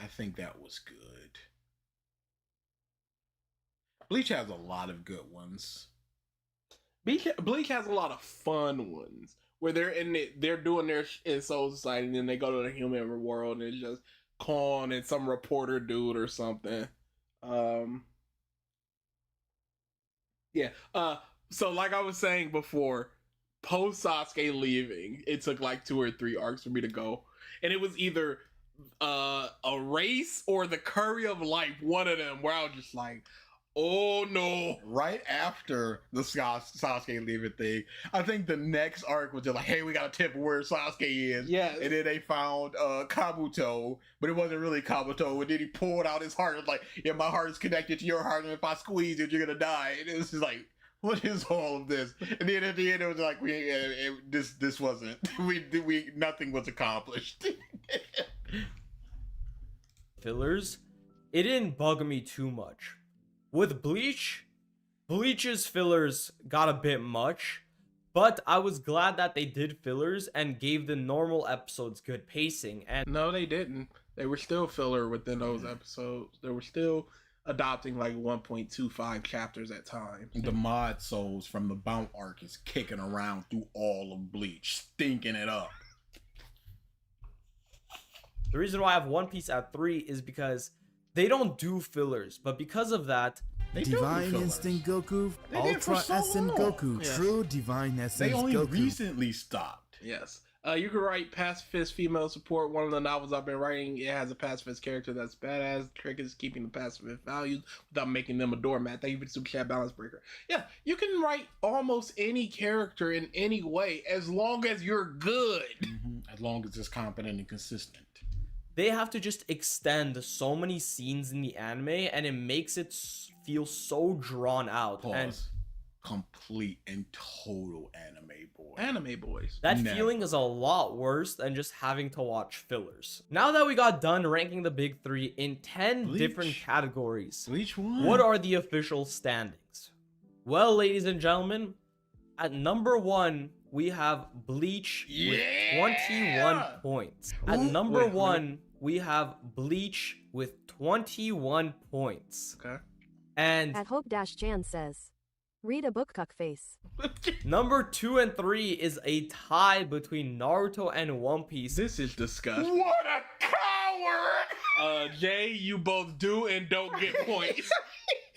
I think that was good. Bleach has a lot of good ones. Bleach has a lot of fun ones where they're doing their in Soul Society, and then they go to the human world, and it's just Kon and some reporter dude or something. So like I was saying before, post Sasuke leaving, it took like 2 or 3 arcs for me to go, and it was either a race or the Curry of Life, one of them, where I was just like, oh no. Right after the Sasuke leaving thing, I think the next arc was just like, hey, we got a tip of where Sasuke is. Yeah. And then they found Kabuto, but it wasn't really Kabuto. And then he pulled out his heart. It was like, yeah, my heart is connected to your heart, and if I squeeze it, you're gonna die. And it was just like, what is all of this? And then at the end, it was like, this wasn't. Nothing was accomplished. fillers, it didn't bug me too much. With Bleach's fillers got a bit much, but I was glad that they did fillers and gave the normal episodes good pacing. And no, they didn't. They were still filler within those episodes. They were still adopting like 1.25 chapters at times. The mod souls from the Bound arc is kicking around through all of Bleach, stinking it up. the reason why I have One Piece at 3 is because they don't do fillers, but because of that, Divine Instinct Goku, Ultra Essence Goku, Yeah. True Divine Essence They only Goku. recently stopped. Yes. You can write pacifist female support. One of the novels I've been writing, it has a pacifist character that's badass. The trick is keeping the pacifist values without making them a doormat. Thank you for the Super Chat Balance Breaker. Yeah, you can write almost any character in any way as long as you're good. As long as it's competent and consistent. they have to just extend so many scenes in the anime, and it makes it feel so drawn out. Pause. And Complete and total anime boy. Anime boys. that Never. feeling is a lot worse than just having to watch fillers. Now that we got done ranking the big 3 in 10 Bleach. different categories, Bleach one. what are the official standings? Well, ladies and gentlemen, at number 1, we have Bleach with 21 points. At number Wait, 1, we have Bleach with 21 points. Okay. And At Hope-Chan says, read a book, cuckface. number 2 and 3 is a tie between Naruto and One Piece. This is disgusting. What a coward! Jay, you both do and don't get points.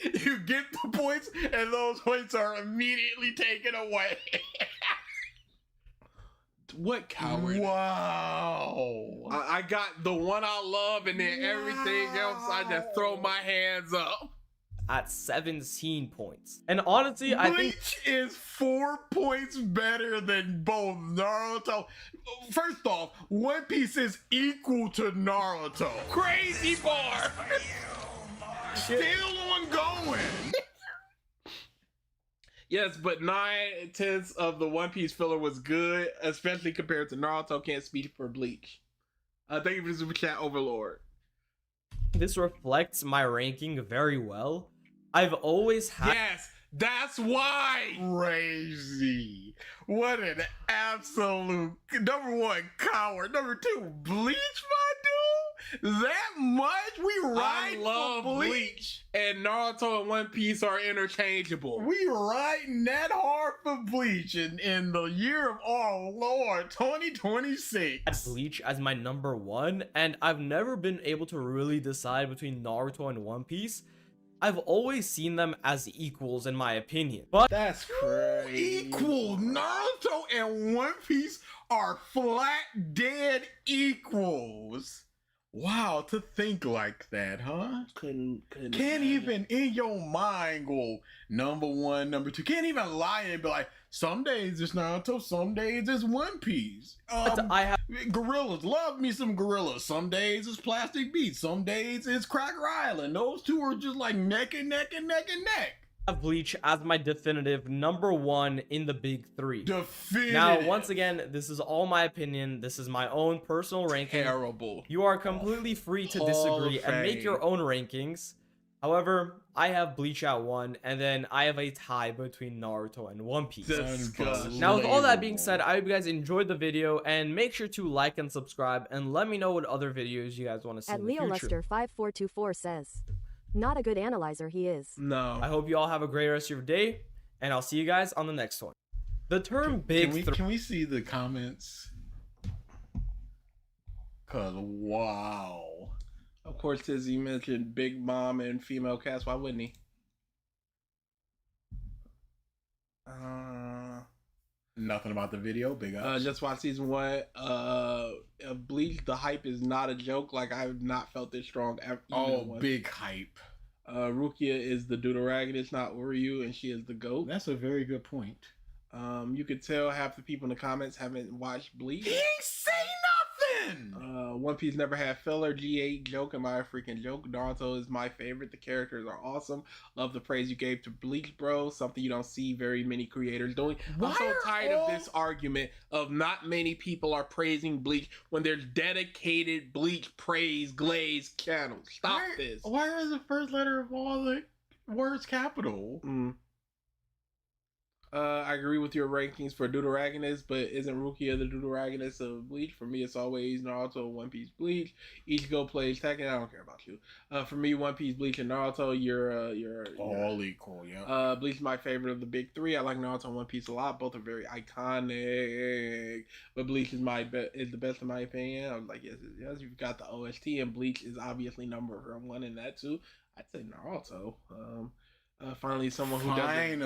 You get the points, and those points are immediately taken away. What coward? Wow. I got the one I love, and then everything else, I just throw my hands up. At 17 points. And honestly, I think Bleach is 4 points better than both Naruto. First off, One Piece is equal to Naruto. Crazy bar. Still ongoing. Yes, but 9/10 of the One Piece filler was good, especially compared to Naruto. Can't speak for Bleach. Thank you for the super chat, Overlord. This reflects my ranking very well. I've always had. Yes, that's why. Crazy. What an absolute number one coward. Number two, Bleach, my dude. That much we ride I love for Bleach, and Naruto and One Piece are interchangeable. We riding that hard for Bleach in the year of our Lord 2026. Bleach as my number one, and I've never been able to really decide between Naruto and One Piece. I've always seen them as equals in my opinion. But That's crazy. Equal. Naruto and One Piece are flat dead equals. Wow, to think like that, huh? Couldn't Can't imagine. even in your mind go number one, number two. Can't even lie and be like, some days it's Naruto, some days it's One Piece. I have Gorillas, love me some gorillas. Some days it's Plastic Beach, some days it's Cracker Island. Those two are just like neck and neck and neck and neck. Bleach as my definitive number one in the big three. Definitive. Now, once again, this is all my opinion. This is my own personal ranking. Terrible. You are completely free to Hall disagree of and make Fame. your own rankings. However, I have Bleach at 1, and then I have a tie between Naruto and One Piece. Disgusting. Now, with all that being said, I hope you guys enjoyed the video, and make sure to like and subscribe, and let me know what other videos you guys want to see At in the Leo future. Lester 5424 says, not a good analyzer he is. No. I hope you all have a great rest of your day, and I'll see you guys on the next one. The term big three. Can we see the comments? Cause wow. Of course, Tizzy mentioned Big Mom and female cast. Why wouldn't he? Nothing about the video. Big ups. Just watch season 1. Bleach. The hype is not a joke. Like, I've not felt this strong ever. Big hype. Rukia is the deuteragonist, not Uryu, and she is the GOAT. That's a very good point. You could tell half the people in the comments haven't watched Bleach. He ain't say nothing. One Piece never had filler. G8 joke, am I a freaking joke? Naruto is my favorite. The characters are awesome. Love the praise you gave to Bleach, bro. Something you don't see very many creators doing. I'm so tired of this argument of not many people are praising Bleach when there's dedicated Bleach praise glaze channels. Stop this. Why is the first letter of all the words capital? I agree with your rankings for Deuteragonist, but isn't Rukia the Deuteragonist of Bleach? For me, it's always Naruto, One Piece, Bleach. Ichigo plays Tekken. I don't care about you. For me, One Piece, Bleach, and Naruto, you're all equal. Yeah. Bleach is my favorite of the big three. I like Naruto and One Piece a lot. Both are very iconic, but Bleach is the best in my opinion. I was like, yes. You've got the OST, and Bleach is obviously number one in that too. I'd say Naruto. Finally, someone who doesn't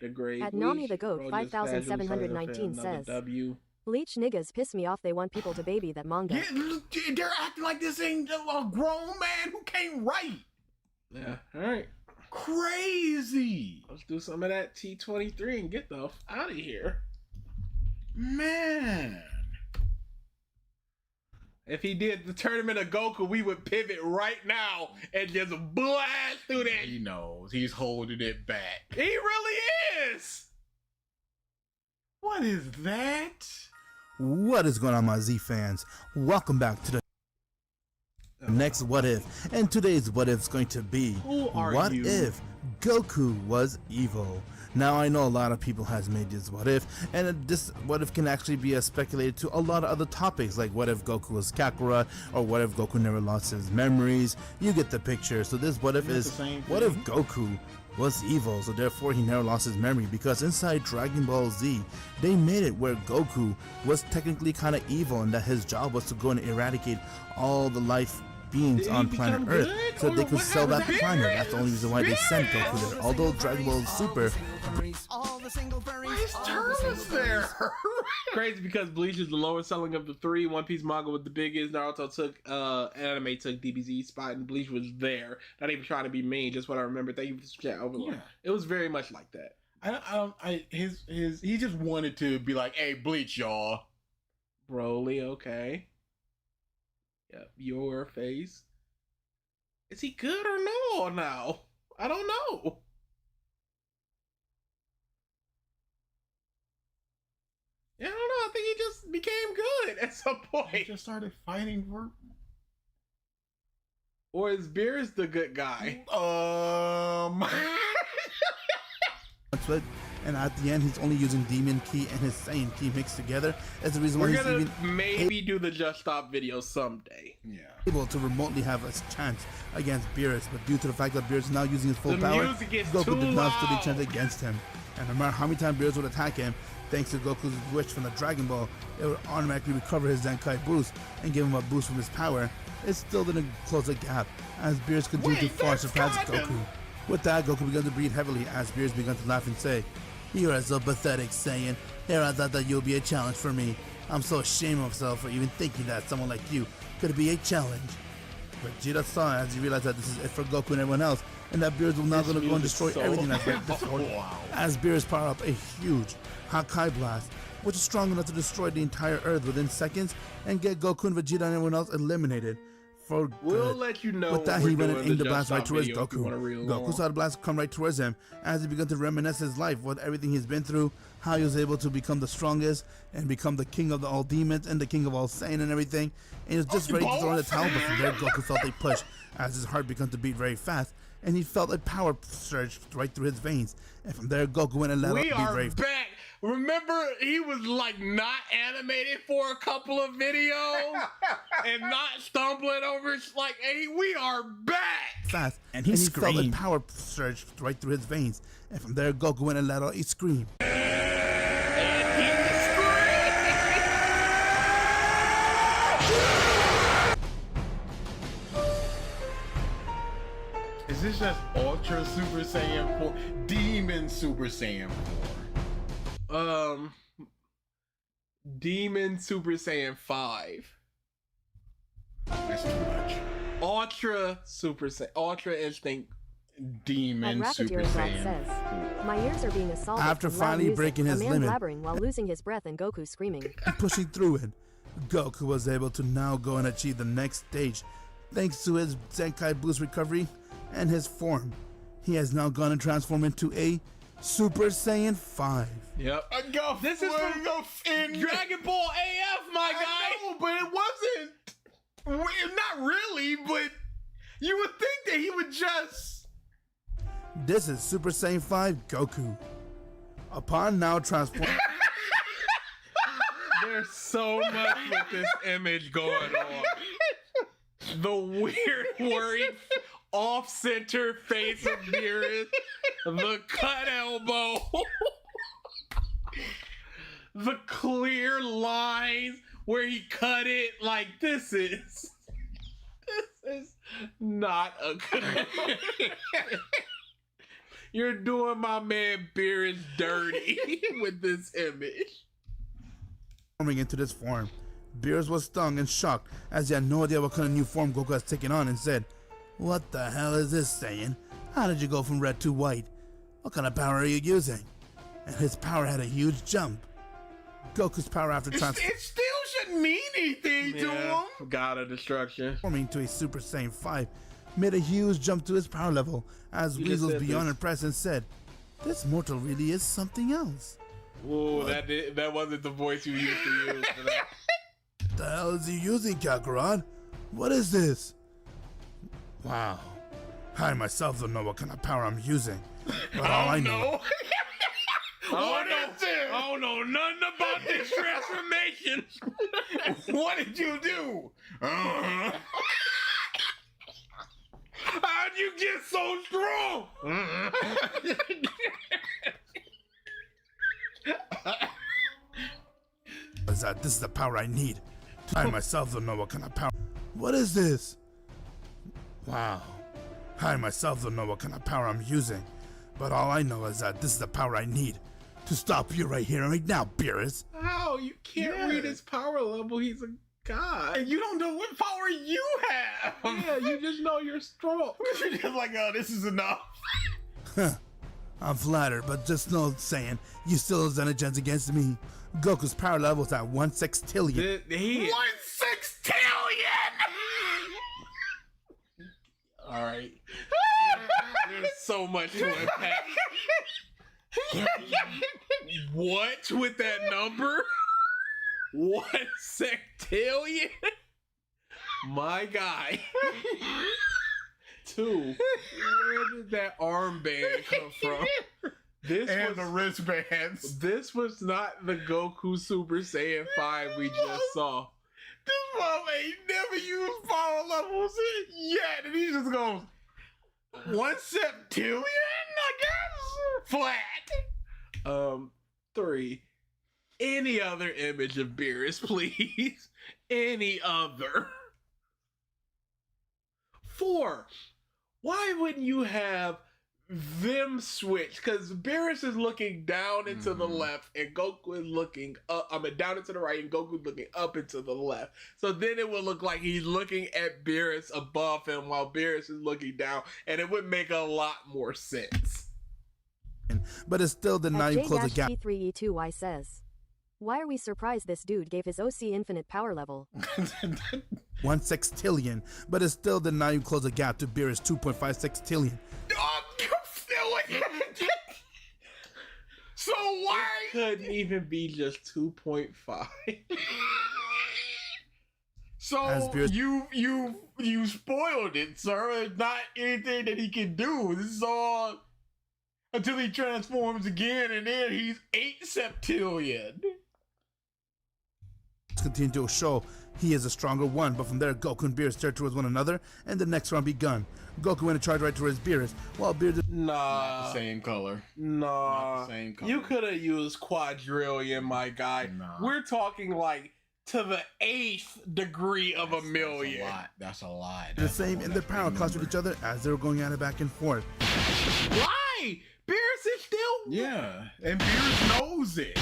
degrade. At Bleach. Nami the Goat Bro, just 5719 another says, W. Bleach niggas piss me off, they want people to baby that manga. Yeah, they're acting like this ain't a grown man who can't write. Yeah, all right. Crazy. Let's do some of that T23 and get the f out of here. Man. If he did the tournament of Goku, we would pivot right now and just blast through that. He knows. He's holding it back. He really is. What is that? What is going on, my Z fans? Welcome back to the next What If. And today's What If is going to be, Who are what you? if Goku was evil? Now, I know a lot of people has made this What If, and this What If can actually be speculated to a lot of other topics, like what if Goku was Kakarot, or what if Goku never lost his memories. You get the picture. So this What If is, what if Goku was evil, so therefore he never lost his memory? Because inside Dragon Ball Z, they made it where Goku was technically kind of evil, and that his job was to go and eradicate all the life beings on planet Earth, so they could sell that planet. That's the only reason why they sent Goku there. Although Dragon Ball Super, Why is Turles there? Crazy because Bleach is the lowest selling of the three. One Piece manga was the biggest. Naruto took anime took DBZ's spot, and Bleach was there. Not even trying to be mean, just what I remember. Thank you for the chat, Overlord. Yeah. It was very much like that. He just wanted to be like, hey, Bleach, y'all. Broly, okay. Yep, your face. Is he good or no now? I don't know. became good at some He point. just started fighting for. Or is Beerus the good guy? But and at the end, he's only using Demon Key and his Saiyan Key mixed together. As the reason why We're he's gonna even maybe do the Just Stop video someday. Yeah. able to remotely have a chance against Beerus. But due to the fact that Beerus is now using his full The power, music is Goku too did not stand a loud. chance against him. And no matter how many times Beerus would attack him, thanks to Goku's wish from the Dragon Ball, it would automatically recover his Zenkai boost and give him a boost from his power. It still didn't close the gap as Beerus continued to far surpass Goku. With that, Goku began to breathe heavily as Beerus began to laugh and say, "You are so pathetic, Saiyan. Here I thought that you'll be a challenge for me. I'm so ashamed of myself for even thinking that someone like you could be a challenge." Vegeta saw as he realized that this is it for Goku and everyone else, and that Beerus will now going to go and destroy everything that's right before. As Beerus power up a huge Hakai Blast, which is strong enough to destroy the entire Earth within seconds and get Goku and Vegeta and everyone else eliminated for We'll good. let you know. With that, when he we're went and doing aimed the Just blast right Stop towards video if you wanna Goku. read Goku along. saw the blast come right towards him as he began to reminisce his life with everything he's been through, how he was able to become the strongest and become the king of all demons and the king of all Saiyan and everything. And he was just ready to throw in the towel, but from there Goku felt a push as his heart began to beat very fast, and he felt a power surge right through his veins. And from there Goku went and let We up beat are very back. Remember, he was like not animated for a couple of videos and not stumbling over. Like, hey, we are back. fast, And he felt a screamed. power surge right through his veins. And from there Goku went and let out a scream. Is this just Ultra Super Saiyan 4? Demon Super Saiyan 4. Demon Super Saiyan 5. That's too much. Ultra Super Saiyan. Ultra Instinct. Demon And Super Racketeer God Saiyan says, 4. "My ears are being assaulted." After from loud finally music, breaking his a man limit. blabbering while losing his breath and Goku screaming. And pushing through it, Goku was able to now go and achieve the next stage thanks to his Zenkai boost recovery and his form. He has now gone and transformed into a Super Saiyan 5. Yep. This is from Dragon Ball AF, my guy. I know, but it wasn't. Not really, but you would think that he would just. This is Super Saiyan 5 Goku. Upon now transforming. There's so much with this image going on. The weird, worried, off-center face of Beerus, the cut elbow, the clear lines where he cut it. Like, this is not a good. You're doing my man Beerus dirty with this image. Into this form, Beerus was stung and shocked as he had no idea what kind of new form Goku has taken on and said, "What the hell is this, Saiyan? How did you go from red to white? What kind of power are you using?" And his power had a huge jump. Goku's power after It still shouldn't mean anything to him. God of Destruction. transforming to a Super Saiyan 5 made a huge jump to his power level as You just Weasel's said beyond this. impressed and said, "This mortal really is something else. Whoa, that wasn't the voice you used to use for that. What the hell is he using, Kakarot? What is this? Wow. I myself don't know what kind of power I'm using. But all I know What is this? I don't know nothing about this transformation. What did you do? How'd you get so strong? is that this is the power I need. I myself don't know what kind of power. What is this? Wow. I myself don't know what kind of power I'm using. But all I know is that this is the power I need to stop you right here and right now, Beerus. How? You can't read his power level. He's a god. And you don't know what power you have. Yeah, you just know you're strong. You're just like, oh, this is enough. I'm flattered, but just know, Saiyan, you still have a chance against me. Goku's power level is at 1/6 1/6 trillion. All right. There's so much to unpack. What with that number? 1 sextillion? My guy. 2, where did that armband come from? This And was the wristbands. This was not the Goku Super Saiyan 5 we just saw. This mom ain't never used power levels yet. And he just goes, 1 septillion, I guess? Flat. 3. Any other image of Beerus, please. Any other. 4. Why wouldn't you have them switch? Because Beerus is looking down into the left and Goku is looking up. I mean, down into the right and Goku's looking up into the left. So then it would look like he's looking at Beerus above him while Beerus is looking down, and it would make a lot more sense. But it's still did not even close the gap. J-P3E2Y says, why are we surprised this dude gave his OC infinite power level? 1 sextillion, but it still did not even close the gap to Beerus 2.5 sextillion. So why? It couldn't even be just 2.5. So As Beerus- you spoiled it, sir. It's not anything that he can do. This is all until he transforms again, and then he's 8 septillion. Continue to show he is a stronger one, but from there Goku and Beerus tear towards one another, and the next round begun. Goku went to charge right towards Beerus, while Beerus Nah. The same color. Nah. Not the same color. You could have used quadrillion, my guy. Nah. We're talking like to the 8th degree of a million. That's a lot. the same in their power clash with each other as they were going at it back and forth. Why? Beerus is still. Yeah, and Beerus knows it.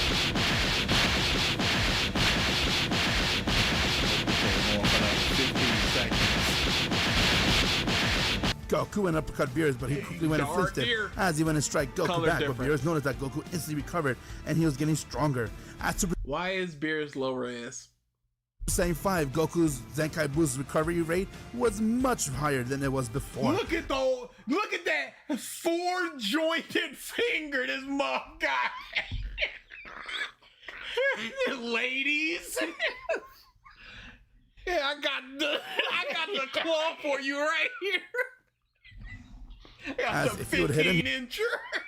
Goku went uppercut Beerus, but he quickly went and Dark flinched it here. as he went and strike Goku Color back. different. But Beerus noticed that Goku instantly recovered, and he was getting stronger. At Super Why is Beerus lower S? Saiyan 5, Goku's Zenkai Boost recovery rate was much higher than it was before. Look at that 4-jointed finger this mom got. Ladies. Yeah, I got the claw for you right here. I got As the if you would hit him, 15-incher.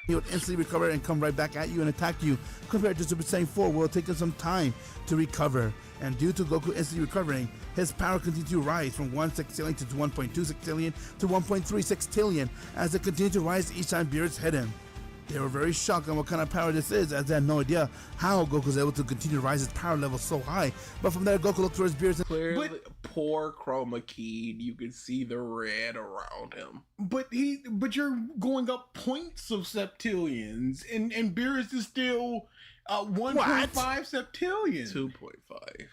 he would instantly recover and come right back at you and attack you. Compared to Super Saiyan 4, will take him some time to recover. And due to Goku instantly recovering, his power continued to rise from 1 sextillion to 1.2 sextillion to 1.3 sextillion as it continued to rise each time Beerus hit him. They were very shocked on what kind of power this is, as they had no idea how Goku was able to continue to rise his power level so high. But from there, Goku looked towards Beerus and Clearly, poor chroma keyed. You can see the red around him. But you're going up points of septillions, and Beerus is still 1.5 septillion. 2.5.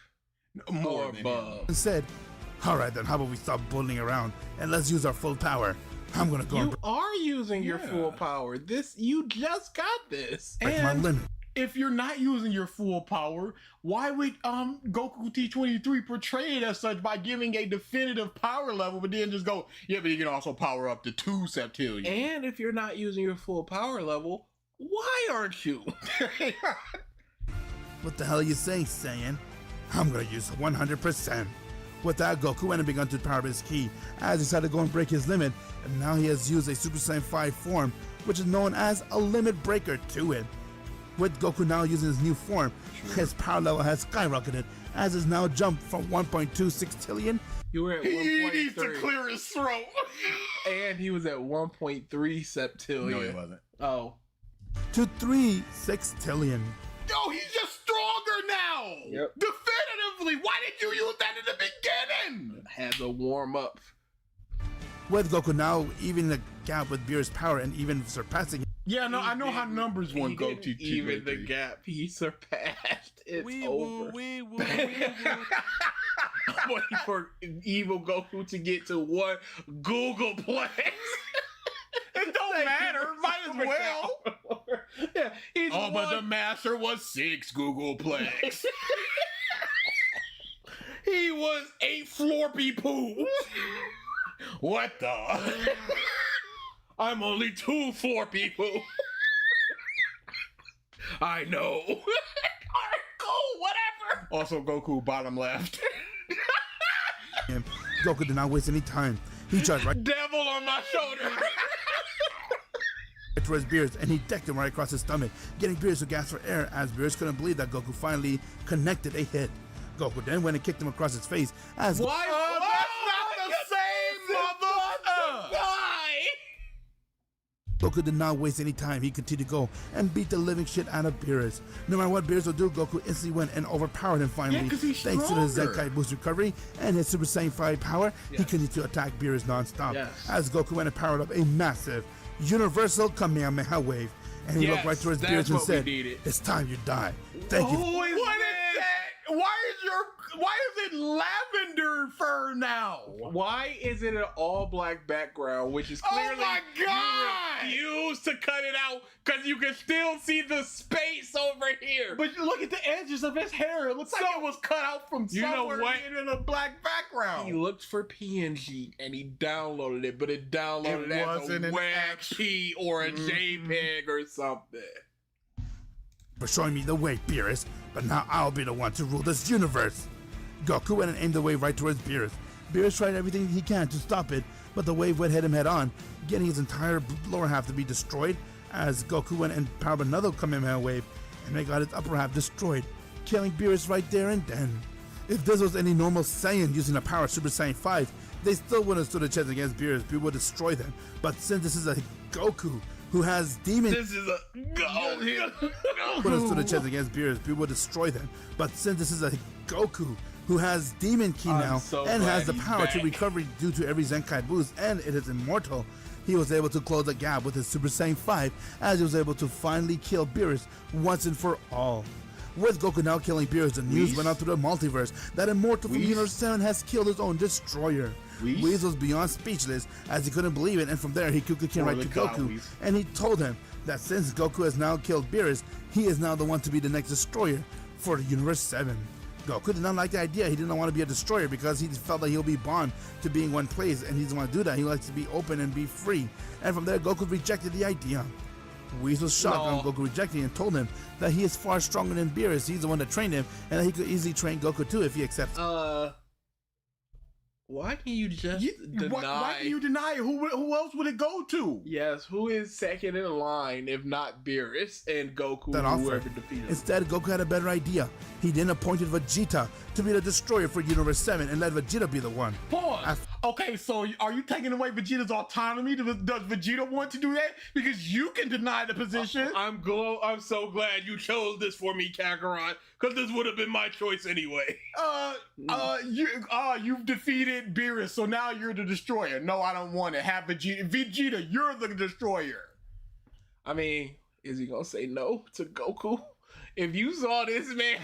More Or than above. him. said, "Alright then, how about we stop bullying around and let's use our full power. I'm gonna go and You are using your Yeah. full power. You just got this. break my And limit." if you're not using your full power, why would Goku T23 portray it as such by giving a definitive power level, but then just go, yeah, but you can also power up to 2 septillion. And if you're not using your full power level, why aren't you? What the hell are you saying, Saiyan? I'm gonna use 100%. With that, Goku went and began to power up his ki, as he decided to go and break his limit, and now he has used a Super Saiyan 5 form, which is known as a limit breaker to it. With Goku now using his new form, his power level has skyrocketed, as is now jumped from 1.2 sextillion You were at He needs to 1.3. clear his throat. And he was at 1.3 septillion. No, he wasn't. Oh. to 3 sextillion. No, he's just stronger now. Yep. Definitively. Why did you use that in the beginning? Had to warm up. With Goku now even the gap with Beerus' power and even surpassing him. Yeah, no, I know how numbers He one go didn't to. even the gap he surpassed. It's over. I'm waiting for evil Goku to get to one Googleplex. It don't matter. Might as well. Yeah, he's Oh, but the one. master was 6 Googleplex. He was 8 Florpy Poo. What the? I'm only 2 Florpy Poo. I know. Alright, cool, whatever. Also, Goku bottom left. him. Goku did not waste any time. He charged right Devil on my shoulder. towards Beerus, and he decked him right across his stomach, getting Beerus to gasp for air as Beerus couldn't believe that Goku finally connected a hit. Goku then went and kicked him across his face as Why? That's not the same mother. Goku did not waste any time. He continued to go and beat the living shit out of Beerus. No matter what Beerus would do, Goku instantly went and overpowered him finally. Yeah, 'cause he's thanks to the stronger. Zenkai boost recovery and his Super Saiyan 5 power, he continued to attack Beerus non-stop. Yes. As Goku went and powered up a massive universal Kamehameha wave. And he looked right towards that's Beerus and what we said, needed. "It's time you die. Thank you." What is that? Why is it lavender fur now? Why is it an all-black background, which is clearly my God! you refuse to cut it out because you can still see the space over here. But you look at the edges of his hair. It looks like it was cut out from You know somewhere what? in a black background. He looked for PNG and he downloaded it, but it downloaded It as wasn't a an WebP or a JPEG or something. For showing me the way, Beerus, but now I'll be the one to rule this universe. Goku went and aimed the wave right towards Beerus. Beerus tried everything he can to stop it, but the wave would hit him head on, getting his entire lower half to be destroyed as Goku went and powered another Kamehameha wave and they got his upper half destroyed, killing Beerus right there and then. If this was any normal Saiyan using the power of Super Saiyan 5, they still wouldn't have stood a chance against Beerus. Beerus would destroy them. But since this is a Goku who has demon, This is a go. would have stood a chance against Beerus, we would destroy them. But since this is a Goku who has Demon Ki I'm now so and has glad the he's power to back. recover due to every Zenkai boost, and it is immortal, he was able to close the gap with his Super Saiyan 5 as he was able to finally kill Beerus once and for all. With Goku now killing Beerus, the news went out through the multiverse that Immortal from Universe 7 has killed his own destroyer. Whis was beyond speechless as he couldn't believe it, and from there he quickly came right to Goku and he told him that since Goku has now killed Beerus, he is now the one to be the next destroyer for Universe 7. Goku did not like the idea. He did not want to be a destroyer because he felt that he'll be bound to being one place, and he doesn't want to do that. He likes to be open and be free. And from there, Goku rejected the idea. Whis was shocked on Goku rejecting and told him that he is far stronger than Beerus. He's the one that trained him, and that he could easily train Goku too if he accepts. Why can you just deny? Why can you deny it? Who else would it go to? Yes, who is second in line if not Beerus and Goku, That or offer. whoever defeated him? Instead, Goku had a better idea. He then appointed Vegeta to be the destroyer for Universe 7 and let Vegeta be the one. Pause. Okay, so are you taking away Vegeta's autonomy? Does Vegeta want to do that? Because you can deny the position. I'm so glad you chose this for me, Kakarot, because this would have been my choice anyway. You've defeated Beerus, so now you're the destroyer. No, I don't want it. Have Vegeta. Vegeta, you're the destroyer. I mean, is he gonna say no to Goku? If you saw this man,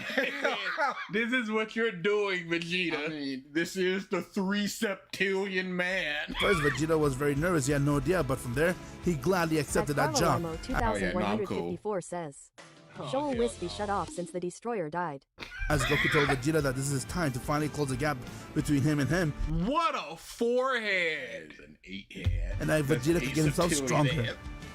this is what you're doing, Vegeta. I mean, this is the 3 septillion man. First, Vegeta was very nervous. He had no idea, but from there, he gladly accepted that job. Carlo 2154 says, Shoal Wispy shut off since the destroyer died. As Goku told Vegeta that this is his time to finally close the gap between him and him, What a forehead! An 8 hand. and that Vegeta could get himself stronger.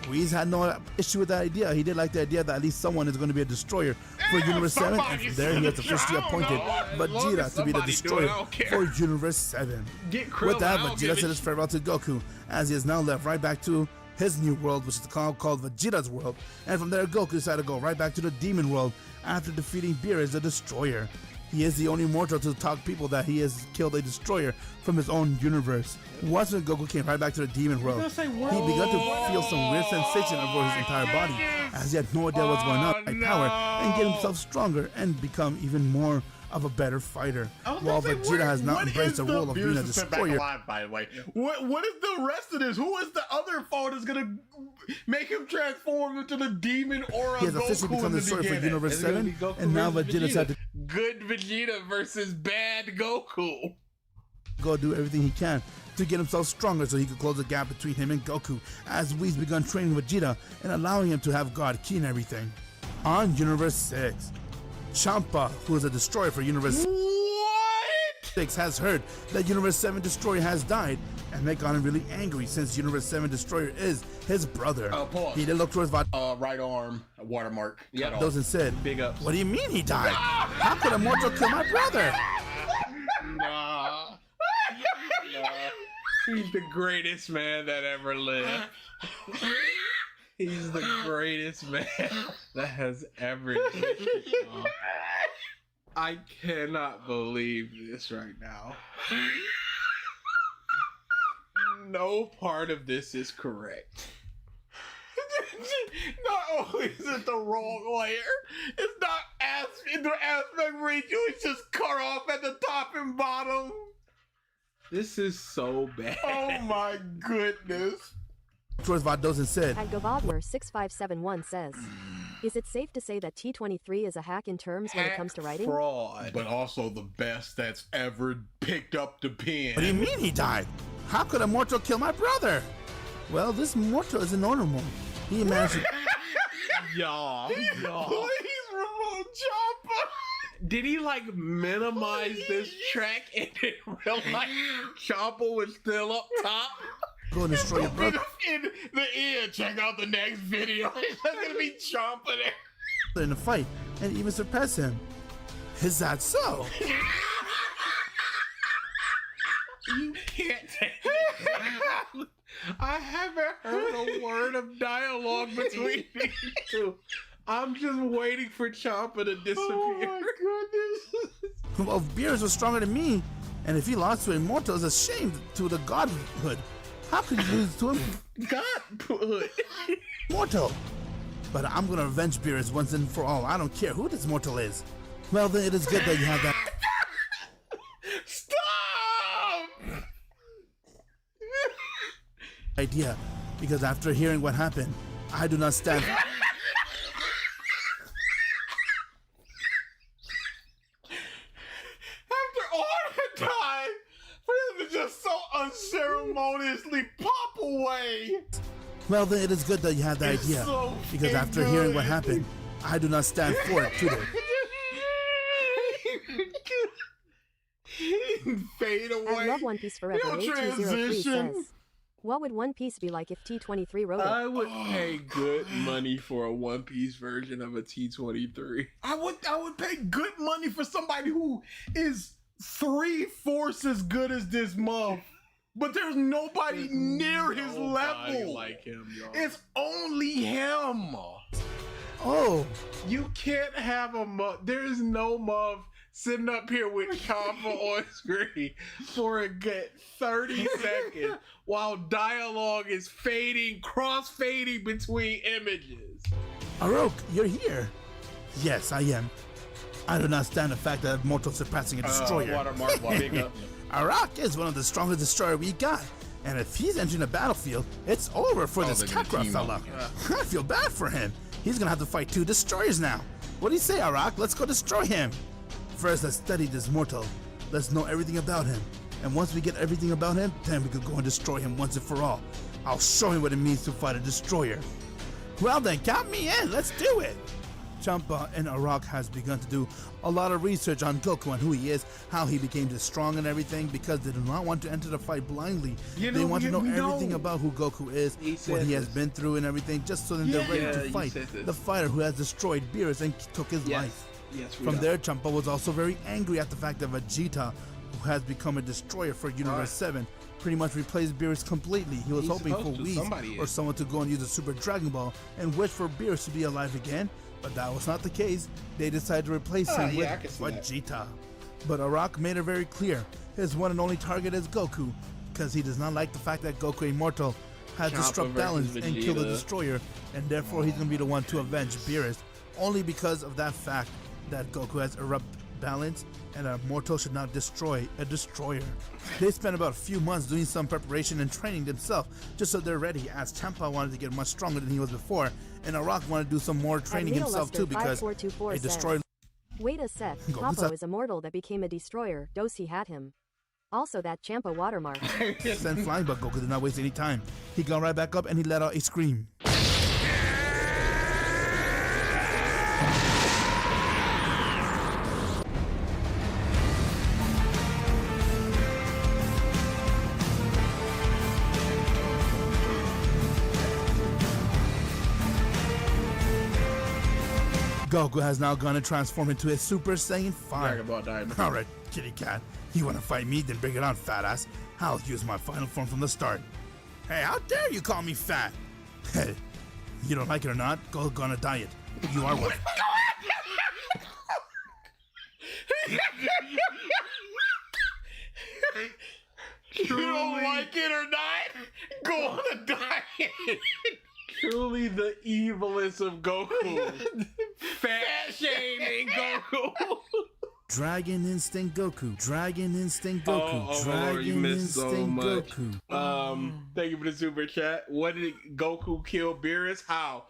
Whis had no issue with that idea. He did like the idea that at least someone is going to be a destroyer for Universe 7, and from there he has officially appointed Vegeta to be the destroyer for Universe 7. With that, Vegeta said his farewell to Goku, as he is now left right back to his new world, which is called Vegeta's world, and from there Goku decided to go right back to the demon world after defeating Beerus the destroyer. He is the only mortal to talk people that he has killed a destroyer from his own universe. Once when Goku came right back to the demon world, he began to feel some weird sensation over his entire body, as he had no idea what's going on by power, and get himself stronger and become even more of a better fighter. While Vegeta has now embraced the role of being a destroyer. Alive, by the way, what is the rest of this? Who is the other foe that's gonna make him transform into the demon or a He has officially Goku become in the the destroyer for beginning? Universe It's gonna 7, be Goku and now versus Vegeta had to Good Vegeta versus bad Goku. go do everything he can to get himself stronger so he could close the gap between him and Goku, as Whis begun training Vegeta and allowing him to have God Ki and everything. On Universe 6, Champa, who is a destroyer for Universe What? Six has heard that Universe 7 Destroyer has died, and they got him really angry since Universe 7 Destroyer is his brother. Pause. He then looked towards Right arm, watermark. Yep. cut Vados off. and said, Big ups. "What do you mean he died? How could a mortal kill my brother?" Nah. He's the greatest man that ever lived. He's the greatest man that has ever existed. I cannot believe this right now. No part of this is correct. Not only is it the wrong layer, it's not the aspect ratio is just cut off at the top and bottom. This is so bad. Oh my goodness. Towards Vados and said, At Gavadmer6571 says, "Is it safe to say that T23 is a hack in terms when it comes to writing?" Fraud. But also the best that's ever picked up the pen. "What do you mean he died? How could a mortal kill my brother?" Well, this mortal is an normal. He managed to... Y'all. Please remove Jumper. Did he like minimize this track and then realize Chopper was still up top? go and destroy your brother In the end, check out the next video. It's just gonna be Jumper there. in a fight and even surpass him. Is that so? You can't take it. I haven't heard a word of dialogue between these two. I'm just waiting for Chopper to disappear. Oh my goodness. Well, Beerus was stronger than me, and if he lost to Immortal, it's a shame to the godhood. How could you lose to him? Godhood. Mortal. But I'm gonna avenge Beerus once and for all. I don't care who this mortal is. Well, then it is good that you have that Stop! idea, because after hearing what happened, I do not stand. After all the time, for him to just so unceremoniously pop away. Well, then it is good that you have that It's idea, so because after hearing what ignorant. happened, I do not stand for it today. Fade I away. love One Piece Forever. No 8203 transition. says, "What would One Piece be like if T23 wrote it?" I would pay good money for a One Piece version of a T23. I would pay good money for somebody who is 3/4 as good as this month. But there's nobody near his Nobody level. like him, y'all. It's only him. Oh, You can't have a month. There is no month sitting up here with Chopper on screen for a good 30 seconds while dialogue is fading, cross-fading between images. Arok, you're here. Yes, I am. I do not stand the fact that Mortal surpassing a destroyer. Watermark, big up. Arak is one of the strongest destroyer we got. And if he's entering the battlefield, it's over for this they're gonna Kakra team fella. up. I feel bad for him. He's gonna have to fight 2 destroyers now. What do you say, Arak? Let's go destroy him. First, let's study this mortal. Let's know everything about him. And once we get everything about him, then we could go and destroy him once and for all. I'll show him what it means to fight a destroyer. Well then, count me in. Let's do it. Champa and Arak has begun to do a lot of research on Goku and who he is, how he became this strong and everything, because they do not want to enter the fight blindly. You They know, want to know we everything know. about who Goku is, He what said he has this. been through and everything, just so that they're ready Yeah, to you fight said this. the fighter who has destroyed Beerus and took his life. Yes, we From know. there, Champa was also very angry at the fact that Vegeta, who has become a destroyer for Universe 7, pretty much replaced Beerus completely. He was He's hoping for supposed to. Whis Somebody or is. someone to go and use the Super Dragon Ball and wish for Beerus to be alive again, but that was not the case. They decided to replace him yeah, I can see with that. Vegeta. But Arak made it very clear his one and only target is Goku, because he does not like the fact that Goku Immortal has Chopper disrupt versus balance and kill the Vegeta. destroyer, and therefore he's going to be the one to avenge Beerus, only because of that fact that Goku has erupt balance and a mortal should not destroy a destroyer. They spent about a few months doing some preparation and training themselves just so they're ready, as Champa wanted to get much stronger than he was before, and Arak wanted to do some more training Needle himself too, Luster because 5424 a says, destroyer "Wait a sec, Go, Capo what's is a mortal that became a destroyer, dose he had him. Also that Champa watermark." sent flying, but Goku did not waste any time. He got right back up and he let out a scream. Goku has now gone and transformed into a Super Saiyan 5. Dragon Ball Diamond. Alright, kitty cat. You wanna fight me? Then bring it on, fat ass. I'll use my final form from the start. Hey, how dare you call me fat? Hey, you don't like it or not, go on a diet. You are one. You don't like it or not? Go on a diet. Truly the evilest of Goku. Fat shaming Goku. Dragon Instinct Goku. Dragon Instinct Goku. Oh, Dragon you missed so Instinct much. Goku. Thank you for the super chat. What did Goku kill Beerus? How?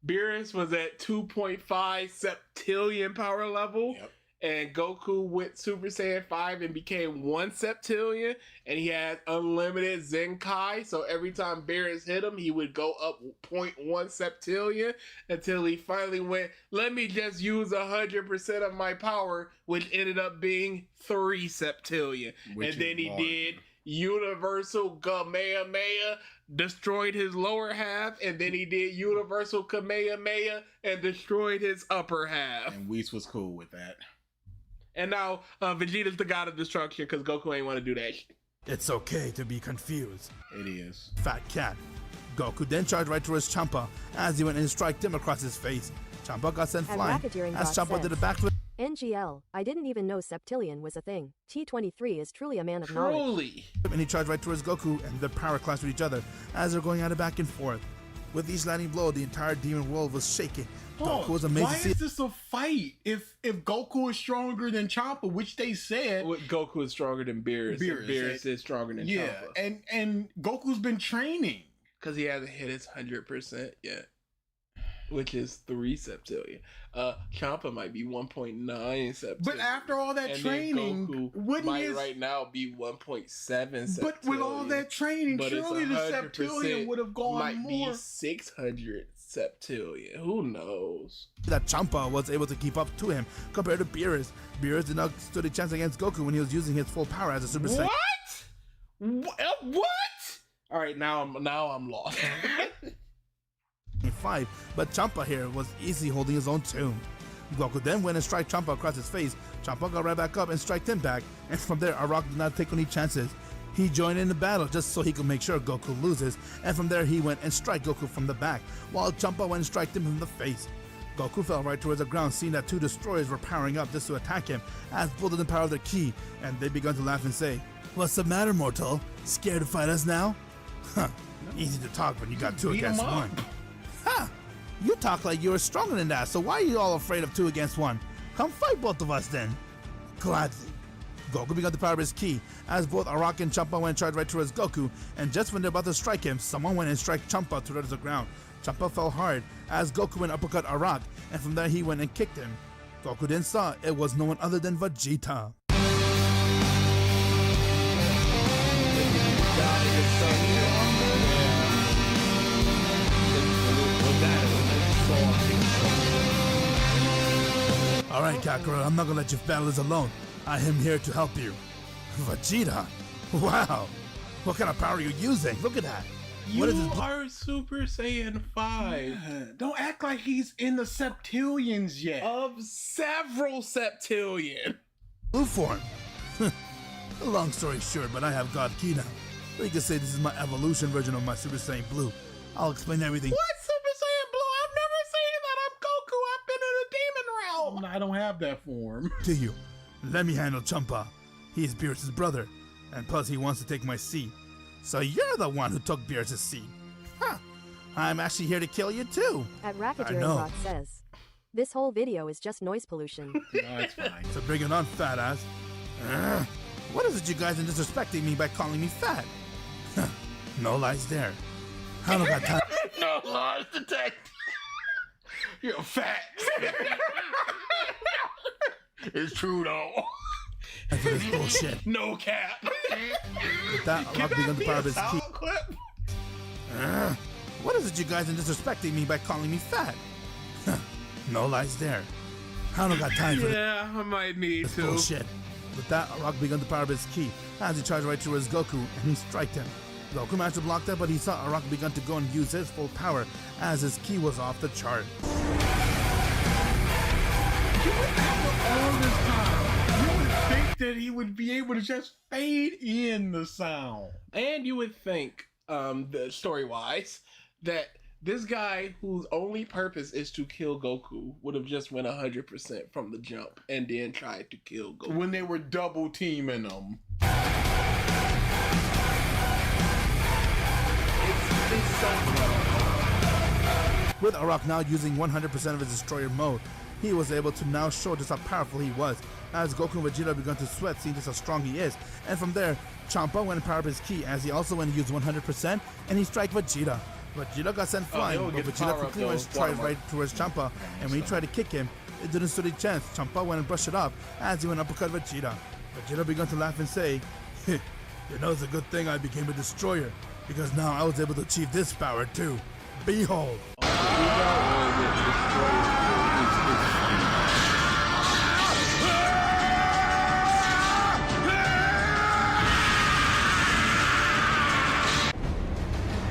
Beerus was at 2.5 septillion power level. Yep. And Goku went Super Saiyan 5 and became 1 septillion, and he had unlimited Zenkai. So every time Beerus hit him, he would go up 0.1 septillion until he finally went, let me just use 100% of my power, which ended up being 3 septillion. Which and then is he large. did Universal Kamehameha, destroyed his lower half, and then he did Universal Kamehameha and destroyed his upper half. And Whis was cool with that. And now Vegeta's the god of destruction because Goku ain't want to do that shit. It's okay to be confused. It is. Fat cat. Goku then charged right towards Champa as he went and struck him across his face. Champa got sent And flying Racketeering as Bot Champa says, did a backflip. NGL, I didn't even know septillion was a thing. T23 is truly a man of knowledge. Truly. And he charged right towards Goku, and the power clashed with each other as they're going at it back and forth. With each landing blow, the entire demon world was shaking. Goku was amazed Why to see. is this a fight? If Goku is stronger than Champa, which they said, Goku is stronger than Beerus. Beerus, Beerus is stronger than yeah, Champa. and Goku's been training. Because he hasn't hit his 100% yet, which is 3 septillion. Champa might be 1.9 septillion. But after all that and training, then Goku wouldn't might his, right now be 1.7 septillion. But with all that training, But it's surely the 100% septillion would have gone might more. be 600 septillion. Who knows? that Champa was able to keep up to him compared to Beerus. Beerus did not stand a chance against Goku when he was using his full power as a Super Saiyan. What? All right, now I'm lost. 5, but Champa here was easily holding his own tune. Goku then went and struck Champa across his face. Champa got right back up and struck him back, and from there, Arak did not take any chances. He joined in the battle just so he could make sure Goku loses, and from there he went and struck Goku from the back, while Champa went and struck him in the face. Goku fell right towards the ground, seeing that 2 destroyers were powering up just to attack him, as both of them powered their ki, and they began to laugh and say, "What's the matter, mortal? Scared to fight us now?" Huh, easy to talk when you got 2 Beat 'em against up. 1. Huh, you talk like you were stronger than that, so why are you all afraid of 2 against 1? Come fight both of us then. Gladly. Goku began to power his ki, as both Arak and Champa went and charged right towards Goku, and just when they're about to strike him, someone went and struck Champa to the ground. Champa fell hard, as Goku went uppercut Arak, and from there he went and kicked him. Goku then saw it was no one other than Vegeta. Alright, Kakarot, I'm not gonna let you battle this alone. I am here to help you. Vegeta? Wow! What kind of power are you using? Look at that! What is You this? are Super Saiyan 5 Don't act like he's in the septillions yet. of several septillion. Blue form? Long story short, but I have God Ki now. So you can say this is my evolution version of my Super Saiyan Blue. I'll explain everything. What Super Saiyan Blue? I've never seen that. I'm Goku. I've been in the demon realm. I don't have that form. To you. Let me handle Champa. He is Beerus' brother, and plus he wants to take my seat. So you're the one who took Beerus' seat. Huh. I'm actually here to kill you too. At I Racketeering know. Bot says, this whole video is just noise pollution. No, it's fine. So bring it on, fat ass. What is it you guys are disrespecting me by calling me fat? No lies there. I don't got time No lies detected. You're fat. It's true though. for this bullshit. No cap. With that, I'll begin to power his key. clip? What is it you guys are disrespecting me by calling me fat? No lies there. I don't got time for this. Yeah, I might need to. Bullshit. With that, Rock began to power up his ki as he charged right towards Goku and he struck him. Goku managed to block that, but he saw Rock begun to go and use his full power as his ki was off the chart. After all this time, you would think that he would be able to just fade in the sound. And you would think, the story-wise, that this guy whose only purpose is to kill Goku would have just went 100% from the jump and then tried to kill Goku. When they were double teaming him. It's so With Arak now using 100% of his destroyer mode, he was able to now show just how powerful he was, as Goku and Vegeta began to sweat seeing just how strong he is, and from there, Champa went and powered up his ki as he also went and used 100% and he struck Vegeta. Vegeta got sent flying, but Vegeta quickly went and tried right towards Champa, and when he tried to kick him, it didn't stand a chance. Champa went and brushed it off as he went uppercut Vegeta. Vegeta began to laugh and say, you know, it's a good thing I became a destroyer, because now I was able to achieve this power too. Behold!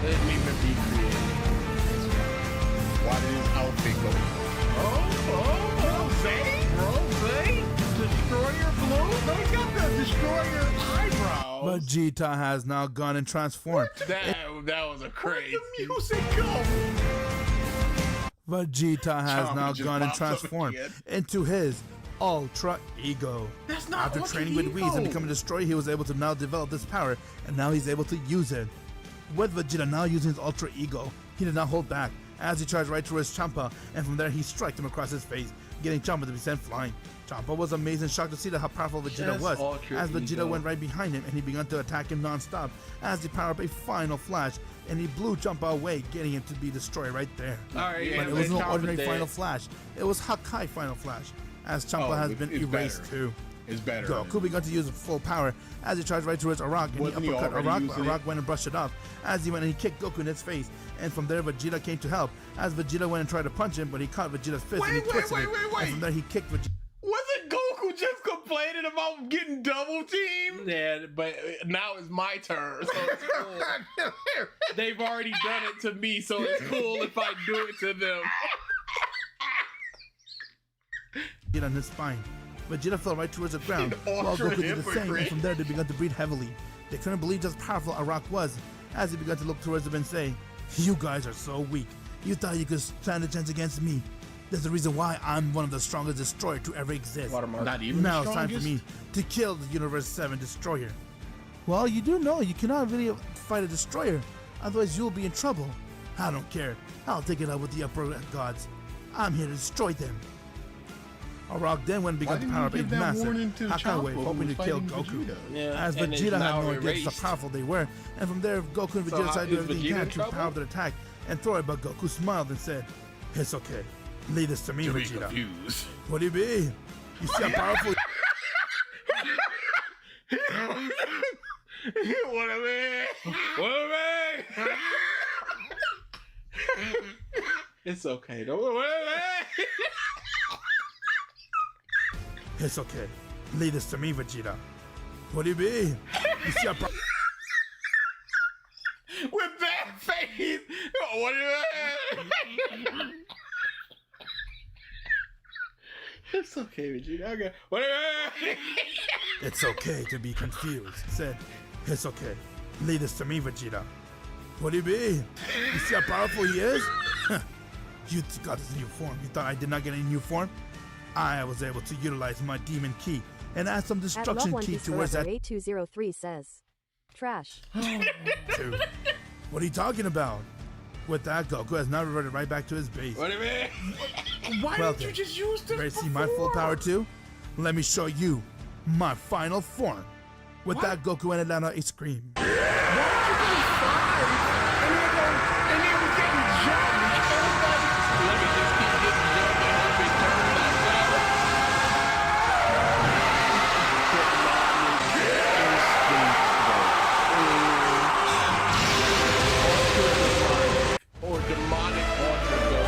Let me recreate. Why did his outfit go? Rose? Destroyer blue? No, he got the destroyer eyebrows. Vegeta has now gone and transformed. That was a crazy. Where'd the music go? Vegeta has Champa now just gone and pops up transformed again. into his Ultra Ego. That's not After Ultra training with Ego. Whis and becoming a destroyer, he was able to now develop this power, and now he's able to use it. With Vegeta now using his Ultra Ego, he did not hold back, as he charged right towards Champa, and from there he struck him across his face, getting Champa to be sent flying. Champa was amazed and shocked to see how powerful Vegeta Just was, Ultra as Vegeta Ego. went right behind him, and he began to attack him non-stop, as he powered up a final flash, and he blew Champa away, getting him to be destroyed right there. Alright, But it was no ordinary Final Flash. It was Hakai Final Flash, as Champa has been erased too. It's better. Goku began to use full power as he charged right towards Arak, and Wasn't he he uppercut already Arak, using but Arak went and brushed it off as he went and he kicked Goku in his face, and from there Vegeta came to help as Vegeta went and tried to punch him, but he caught Vegeta's fist and he twisted it, and from there he kicked Vegeta. Wasn't Goku just complaining about getting double teamed? Yeah, but now it's my turn, so it's cool. They've already done it to me, so it's cool if I do it to them. On his spine. Vegeta fell right towards the ground, while Goku did the same, and from there they began to breathe heavily. They couldn't believe just how powerful Arak was, as he began to look towards them and say, "You guys are so weak. You thought you could stand a chance against me. That's the reason why I'm one of the strongest destroyers to ever exist. Not even Now the it's time for strongest? me to kill the Universe 7 Destroyer." Well, you do know you cannot really fight a destroyer, otherwise you'll be in trouble. I don't care. I'll take it up with the upper gods. I'm here to destroy them. Arak then went and began to didn't power he up a give that massive warning to Hakai Champa wave, who hoping was to kill fighting Goku. Vegeta? Yeah, As and it's Vegeta had now no idea just erased. how powerful they were, and from there Goku and So Vegeta how- decided to do is everything he Vegeta can in to trouble? power up their attack and throw it, but Goku smiled and said, "It's okay. Lead this to me, To be Vegeta." confused. What do you be? You see how powerful What a man! What a man! It's okay. Don't what a man! It's okay. Lead this to me, Vegeta. What do you be? You see how powerful With that face! What It's okay, Vegeta. Okay. What a man! It's okay to be confused. Said, "It's okay. Lead this to me, Vegeta." What do you be? You see how powerful he is? You got his new form. You thought I did not get any new form? I was able to utilize my demon key and add some At destruction Love key One Piece towards Forever that 8203 says, "Trash." too. What are you talking about? With that, Goku has now reverted right back to his base. What a man! Why Well didn't you then, just use this Ready to see before? my full power too? Let me show you my final form. With that, Goku ended down a scream. Why did you go 5 and then was getting jumped? Let me just keep getting jumped and hope it turns out well. Or demonic ultra go.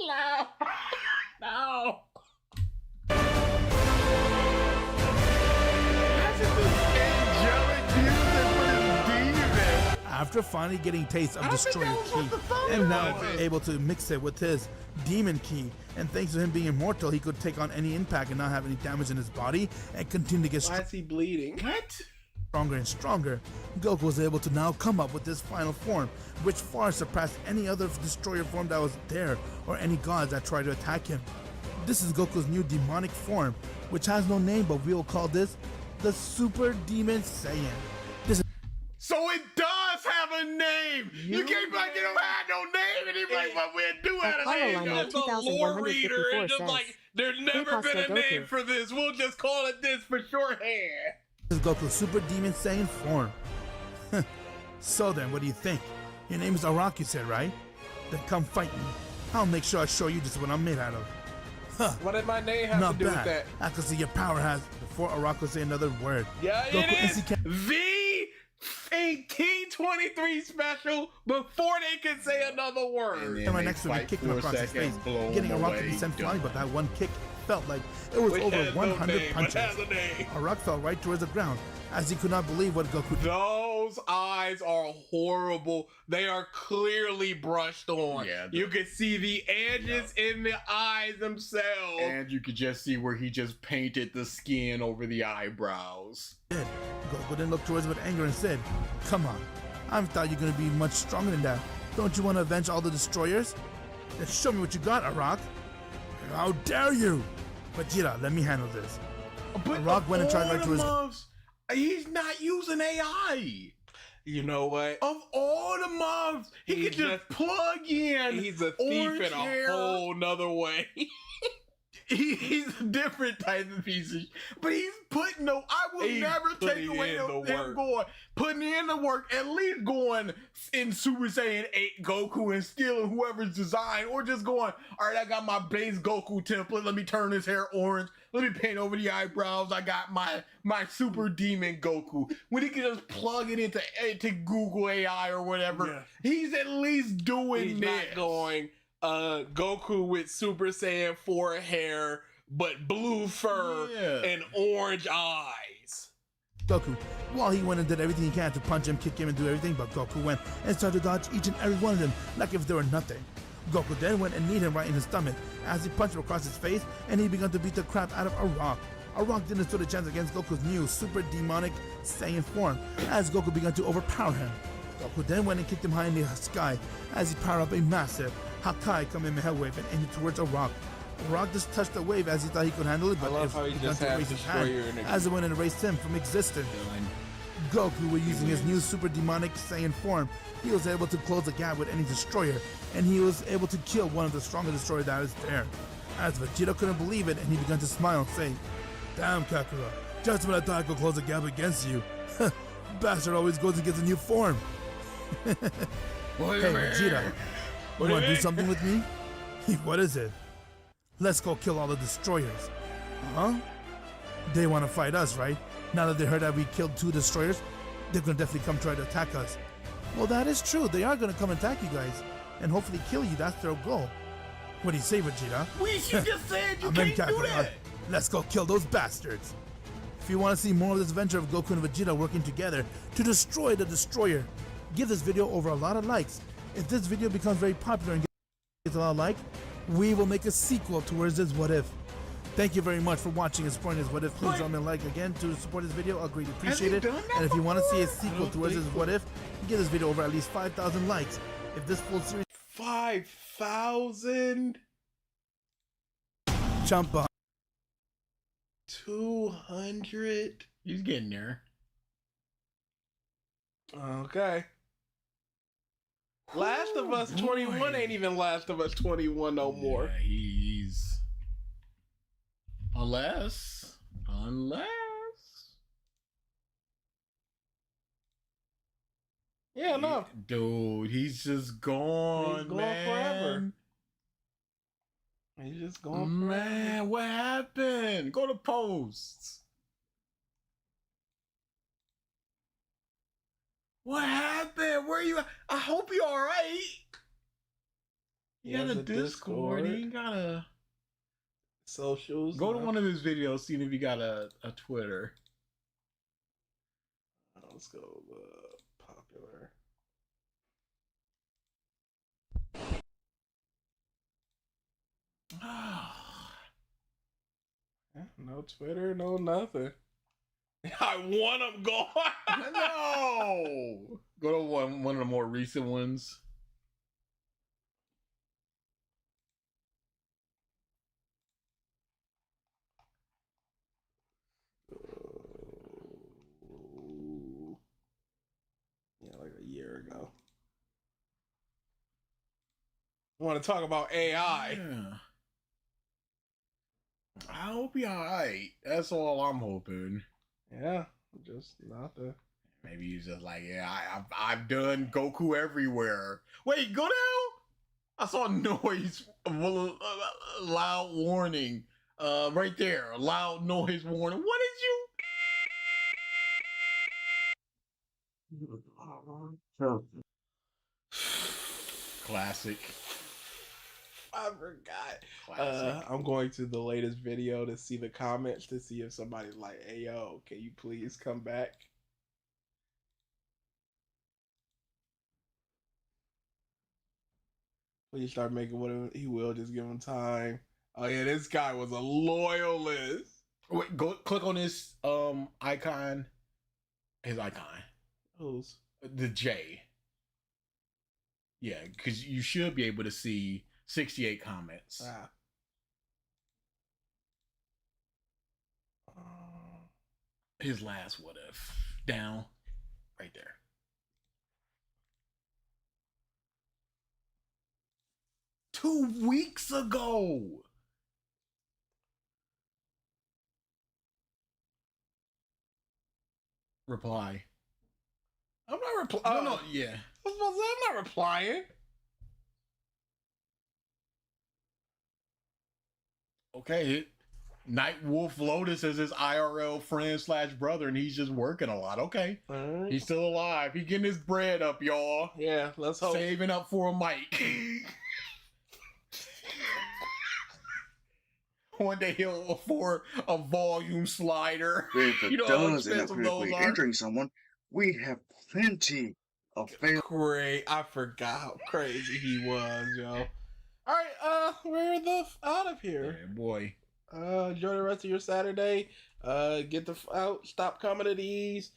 No! After finally getting taste of Destroyer Ki, and now able to mix it with his Demon Ki, and thanks to him being immortal, he could take on any impact and not have any damage in his body, and continue to get Why is he bleeding? What? stronger and stronger. Goku was able to now come up with this final form, which far surpassed any other Destroyer form that was there, or any gods that tried to attack him. This is Goku's new demonic form, which has no name, but we will call this the Super Demon Saiyan. So it does have a name. You can't like it don't have no name, and he's like, "But we do have a name." Carlo It's a lore reader, and just like there's never been a name for this. We'll just call it this for shorthand. This is Goku's Super Demon Saiyan form. So then, what do you think? Your name is Arak, you said, right? Then come fight me. I'll make sure I show you just what I'm made out of. What did my name have Not to do bad. with that? I can see your power has. Before Arak could say another word. Yeah, Goku it is instantly the 1823 special before they can say another word. And right next to me, kicked him across his face, getting Arak to be sent flying, but that one kick felt like it was Which over has no 100 name, but punches. has a name. Arak fell right towards the ground, as he could not believe what Goku did. Those eyes are horrible. They are clearly brushed on. Yeah, you can see the edges in the eyes themselves. And you could just see where he just painted the skin over the eyebrows. Goku then looked towards him with anger and said, "Come on, I thought you're gonna be much stronger than that. Don't you want to avenge all the destroyers? Then show me what you got, Arak. How dare you? Vegeta, let me handle this." But Arak went and tried right to his... He's not using AI. You know what? Of all the mobs, he could just plug in. He's a thief orange in a hair. whole nother way. He's a different type of piece of but he's putting the I will He's never take putting away in the him work. going putting in the work, at least going in Super Saiyan 8 Goku and stealing whoever's design, or just going, all right, I got my base Goku template, let me turn his hair orange, let me paint over the eyebrows, I got my super demon Goku. When he can just plug it into Google AI or whatever, he's at least doing He's this. not going Goku with Super Saiyan 4 hair, but blue fur and orange eyes. Goku, while he went and did everything he can to punch him, kick him, and do everything, but Goku went and started to dodge each and every one of them like if they were nothing. Goku then went and kneed him right in his stomach as he punched him across his face, and he began to beat the crap out of Arak. Arak didn't stand a chance against Goku's new super demonic Saiyan form as Goku began to overpower him. Goku then went and kicked him high in the sky as he powered up a massive Hakai Kamehameha wave and aimed it towards Arak. Arak just touched the wave as he thought he could handle it, but I love how he began just to has erase his Destroyer hand in it. as it went and erased him from existence. Goku was using his new super demonic Saiyan form. He was able to close the gap with any destroyer, and he was able to kill one of the strongest destroyers that is there. As Vegeta couldn't believe it, and he began to smile and say, "Damn, Kakura, just when I thought I could close the gap against you, bastard always goes and gets a new form." Hey Vegeta, you wanna do something with me? What is it? Let's go kill all the destroyers. Huh? They wanna fight us, right? Now that they heard that we killed 2 destroyers, they're gonna definitely come try to attack us. Well, that is true. They are gonna come attack you guys and hopefully kill you. That's their goal. What do you say, Vegeta? You just said you Amen, can't do Kakura. that. Let's go kill those bastards. If you want to see more of this adventure of Goku and Vegeta working together to destroy the destroyer, give this video over a lot of likes. If this video becomes very popular and gets a lot of likes, we will make a sequel towards this What If. Thank you very much for watching and supporting this What If. Please drop me a like again to support this video. I'll greatly appreciate it. And if you want to see a sequel towards this What If, give this video over at least 5,000 likes. If this full series 5,000? jump on 200? He's getting there. Okay. Last of Us 21 ain't even Last of Us 21 no more. Yeah, he's unless Yeah, no. dude, he's just gone. He's gone man. forever. He's just gone Man, what happened? Go to posts. What happened? Where you at? I hope you're all right. He He got has a a Discord. He Discord. ain't got a. Socials. Go to one of his videos, see if he got a Twitter. Let's go popular. No Twitter, no nothing. I want them gone. No. Go to one of the more recent ones. Yeah, like a year ago. I want to talk about AI. Yeah. I hope he alright. That's all I'm hoping. Yeah, just nothing. Maybe he's just like, yeah, I've done Goku everywhere. Wait, go down. I saw a noise, a loud warning. Right there, a loud noise warning. What did you? Classic. I forgot. Classic. I'm going to the latest video to see the comments to see if somebody's like, "Hey yo, can you please come back?" Please start making whatever he will. Just give him time. Oh yeah, this guy was a loyalist. Wait, go click on this icon. His icon. Who's? The J. Yeah, because you should be able to see 68 comments. His last what if down right there. Two weeks ago. Reply. I'm not replying. No, yeah. I'm not replying. Okay. Night Wolf Lotus is his IRL friend / brother, and he's just working a lot. Okay. Right. He's still alive. He getting his bread up, y'all. Yeah, let's hope. Saving up for a mic. One day he'll afford a volume slider. If it You know how does end up expensive those critically are? injuring someone, we have plenty of fail. Great. I forgot how crazy he was, yo. All right, we're out of here. Yeah, boy. Enjoy the rest of your Saturday. Get the out. Stop coming to these.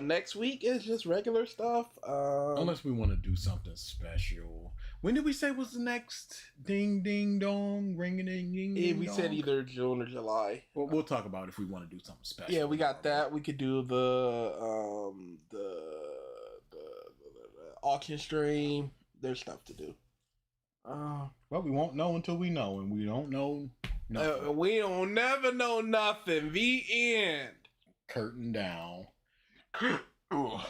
Next week is just regular stuff. Unless we want to do something special. When did we say was the next ding ding dong ring a ding ding? Yeah, ding we dong? said either June or July. Well, we'll talk about if we want to do something special. Yeah, we got that. We could do the auction stream. There's stuff to do. Well, we won't know until we know, and we don't know nothing. We don't never know nothing. The end. Curtain down. Ugh.